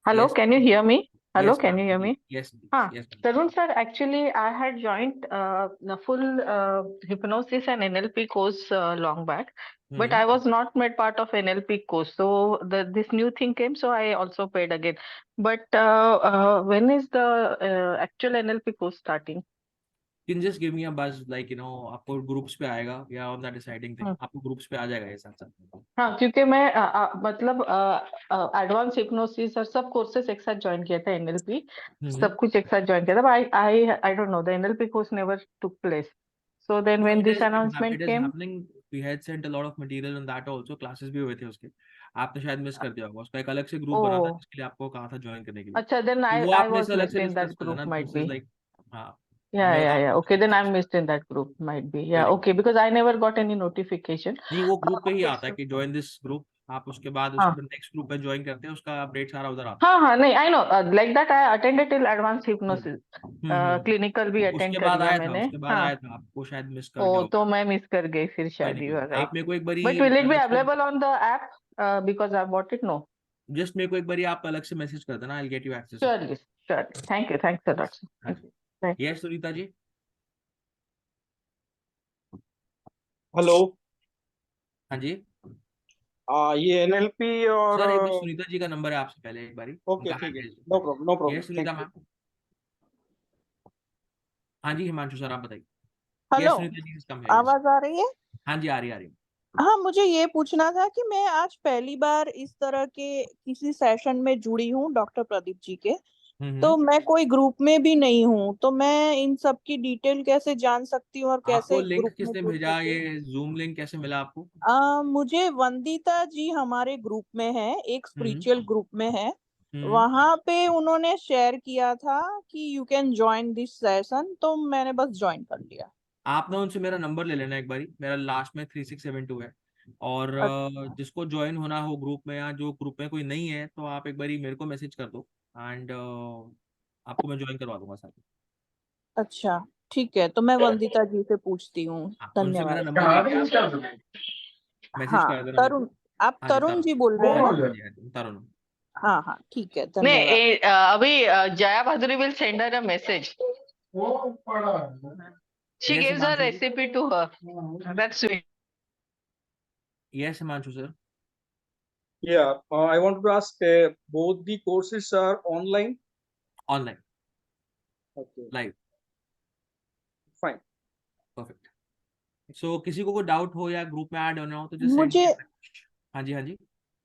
Hello,
Yes,
can you hear me? Hello,
yes,
can
ma'am.
you hear me?
Yes,
हाँ,
yes, ma'am.
Tarun sir, actually I had joined the full hypnosis and NLP course long back, but I was not made part of NLP course. So this new thing came, so I also paid again. But when is the actual NLP course starting?
You can just give me a buzz, like आपको groups पे आएगा या on the deciding thing, आपको groups पे आ जाएगा ये साथ साथ।
हाँ, क्योंकि मैं मतलब एडवांस हिप्नोसिस और सब कोर्सेस एक साथ ज्वाइन किया था, एनएलपी सब कुछ एक साथ ज्वाइन किया था। I don't know, the NLP course never took place. So then when this announcement
it is
came,
happening. We had sent a lot of material on that also. Classes भी हुए थे उसके, आपने शायद मिस कर दिया होगा। उसका एक अलग से ग्रुप बना था
ओ
जिसके लिए आपको कहा था ज्वाइन करने के लिए।
अच्छा, देन
तो वो
आई
आपने
वाज
से अलग
मिस्ड
से
इन दैट
डिस्कस कर
ग्रुप,
लेना।
Might
this
be.
Is like हाँ
Yeah. Okay, then I'm missed in that group, might be. Yeah,
Very
okay, because I never got any notification.
नहीं, वो ग्रुप पे ही
Okay,
आता है
so
कि join this group. आप उसके बाद
हाँ
उसको नेक्स्ट ग्रुप में ज्वाइन करते हैं, उसका अपडेट सारा उधर आता
हाँ, नहीं, I know, like that I attended till advance
है।
हिप्नोसिस, क्लिनिकल भी अटेंड
उसके
कर
बाद
लिया
आया था,
मैंने।
उसके बाद
हाँ,
आया था, आपको शायद मिस कर
ओ
गया
तो
होगा।
मैं मिस कर गई फिर
कोई
शायद,
नहीं,
यू
कोई
आर
नहीं। आप
राइट।
मेरे को एक बारी
बट विल इट बी
अलग से
available on the app because I bought it? No.
Just मेरे को एक बारी आप अलग से मैसेज कर देना, I will get you access.
Surely surely, thank you, thanks a lot.
हाँ जी। यस सुनीता जी।
हेलो।
हाँ जी
ये एनएलपी और
सर, एक बार सुनीता जी का नंबर है आपसे पहले एक बारी
ओके
उनका
ठीक है,
हैंड भेज
नो प्रॉब्लम नो
दो।
Problem,
yes Sunita
thank you.
Ma'am. हाँ जी हिमांशु सर आप बताइए।
हेलो,
यस सुनीता जी कम है।
आवाज आ रही है?
हाँ जी आ रही है।
हाँ, मुझे ये पूछना था कि मैं आज पहली बार इस तरह के किसी सेशन में जुड़ी हूँ डॉक्टर प्रदीप जी के, तो मैं कोई ग्रुप में भी नहीं हूँ, तो मैं इन सब की डिटेल कैसे जान सकती हूँ और
आपको
कैसे
लिंक
ग्रुप में
किसने
जुड़
भेजा?
सकती हूँ?
ये जूम लिंक कैसे मिला आपको?
मुझे वंदिता जी हमारे ग्रुप में है, एक स्पिरिचुअल ग्रुप में है, वहां पे उन्होंने शेयर किया था कि you can join this session, तो मैंने बस ज्वाइन कर लिया।
आप ना उनसे मेरा नंबर ले लेना एक बारी, मेरा लास्ट में 3672 है। और जिसको ज्वाइन होना हो ग्रुप में, या जो ग्रुप में कोई नहीं है, तो आप एक बारी मेरे को मैसेज कर दो एंड आपको मैं ज्वाइन करवा दूंगा साथ।
अच्छा ठीक है, तो मैं वंदिता जी से पूछती हूँ।
उनसे मेरा
धन्यवाद।
नंबर मैसेज
हाँ
कर देना।
तरुण, आप
हाँ जी,
तरुण जी बोल रहे हैं ना?
तरुण।
हाँ हाँ ठीक है,
नहीं
धन्यवाद।
अभी Jaya Bhaduri will send her a message. She
Yes,
gives her
Himanshu ji.
recipe to her. That's sweet.
Yes, Himanshu sir.
Yeah, I wanted to ask, both the courses are online?
Online.
Okay.
Live.
Fine.
Perfect. So किसी को कोई doubt हो या group में add होना हो तो just send
मुझे
me a message. हाँ जी, हाँ जी।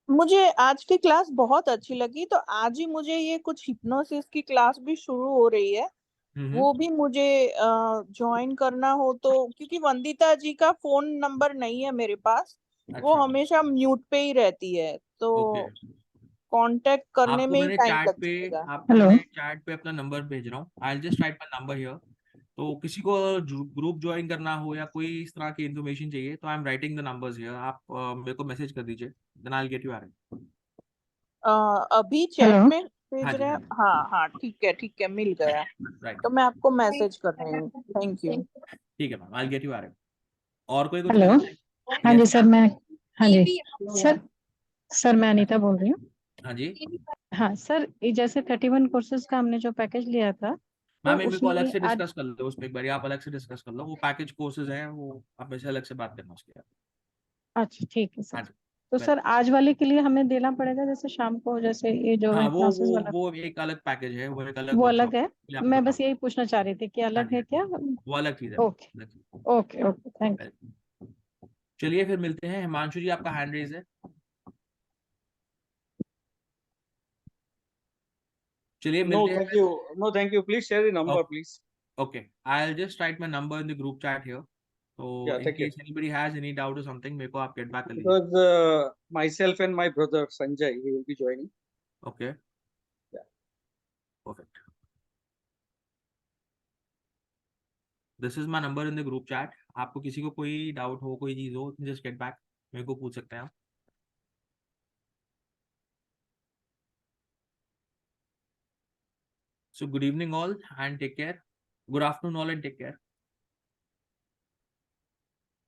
मुझे आज की क्लास बहुत अच्छी लगी, तो आज ही मुझे ये कुछ हिप्नोसिस की क्लास भी शुरू हो रही है, वो भी मुझे ज्वाइन करना हो तो, क्योंकि वंदिता जी का फोन नंबर नहीं है मेरे पास, वो
अच्छा।
हमेशा म्यूट पे ही रहती है, तो
ओके।
कांटेक्ट करने
आपको
में ही
मैंने
टाइम
चैट
लग
पे
जाएगा।
आपको मैंने चैट पे अपना नंबर भेज रहा हूँ। I just right my number here. तो किसी को ग्रुप ज्वाइन करना हो या कोई इस तरह की इन्फॉर्मेशन चाहिए तो I am writing the numbers here. आप मेरे को मैसेज कर दीजिए, then I will get you are.
अभी चैट में
हाँ
भेज
जी,
रहे
हाँ
हैं?
जी।
हाँ हाँ ठीक है, मिल गया।
राइट।
तो मैं आपको मैसेज कर रही हूँ। Thank you.
ठीक है ma'am, I will get you are. और कोई कुछ
हेलो।
कहना चाहिए?
हाँ जी
Yes,
सर,
ma'am.
मैं हाँ जी सर मैं अनीता बोल रही हूँ।
हाँ जी
हाँ सर, ये जैसे 31 कोर्सेज का हमने जो पैकेज लिया था, तो
मैम, मेरे को अलग
उसमें
से
आज
डिस्कस कर लो उस पर एक बार, आप अलग से डिस्कस कर लो। वो पैकेज कोर्सेज हैं, वो आप मेरे से अलग से बात करना उसके।
अच्छा ठीक है सर।
हाँ जी।
तो सर आज वाले के लिए हमें देना पड़ेगा, जैसे शाम को जैसे ये जो
हाँ,
क्लासेस वाला
वो एक अलग पैकेज है, वो एक अलग
वो
वर्कशॉप
अलग है।
आपको
मैं बस
बताऊँ।
यही पूछना चाह रही थी कि
हाँ
अलग
जी,
है क्या?
वो अलग चीज़ है।
ओके
अलग चीज़।
Okay okay, thank you.
चलिए फिर मिलते हैं। हिमांशु जी, आपका हैंड रेज है। चलिए
No,
मिलते हैं।
thank you. No, thank you. Please share the number, please.
Okay, I'll just write my number in the group chat here. So
Yeah,
in
thank you.
case anybody has any doubt or something, मेरे को आप get back कर लीजिए।
Because myself and my brother Sanjay, he will be joining.
Okay.
Yeah.
Perfect. This is my number in the group chat. आपको किसी को कोई doubt हो, कोई चीज हो, just get back, मेरे को पूछ सकते हैं आप। So good evening all and take care. Good afternoon all and take care.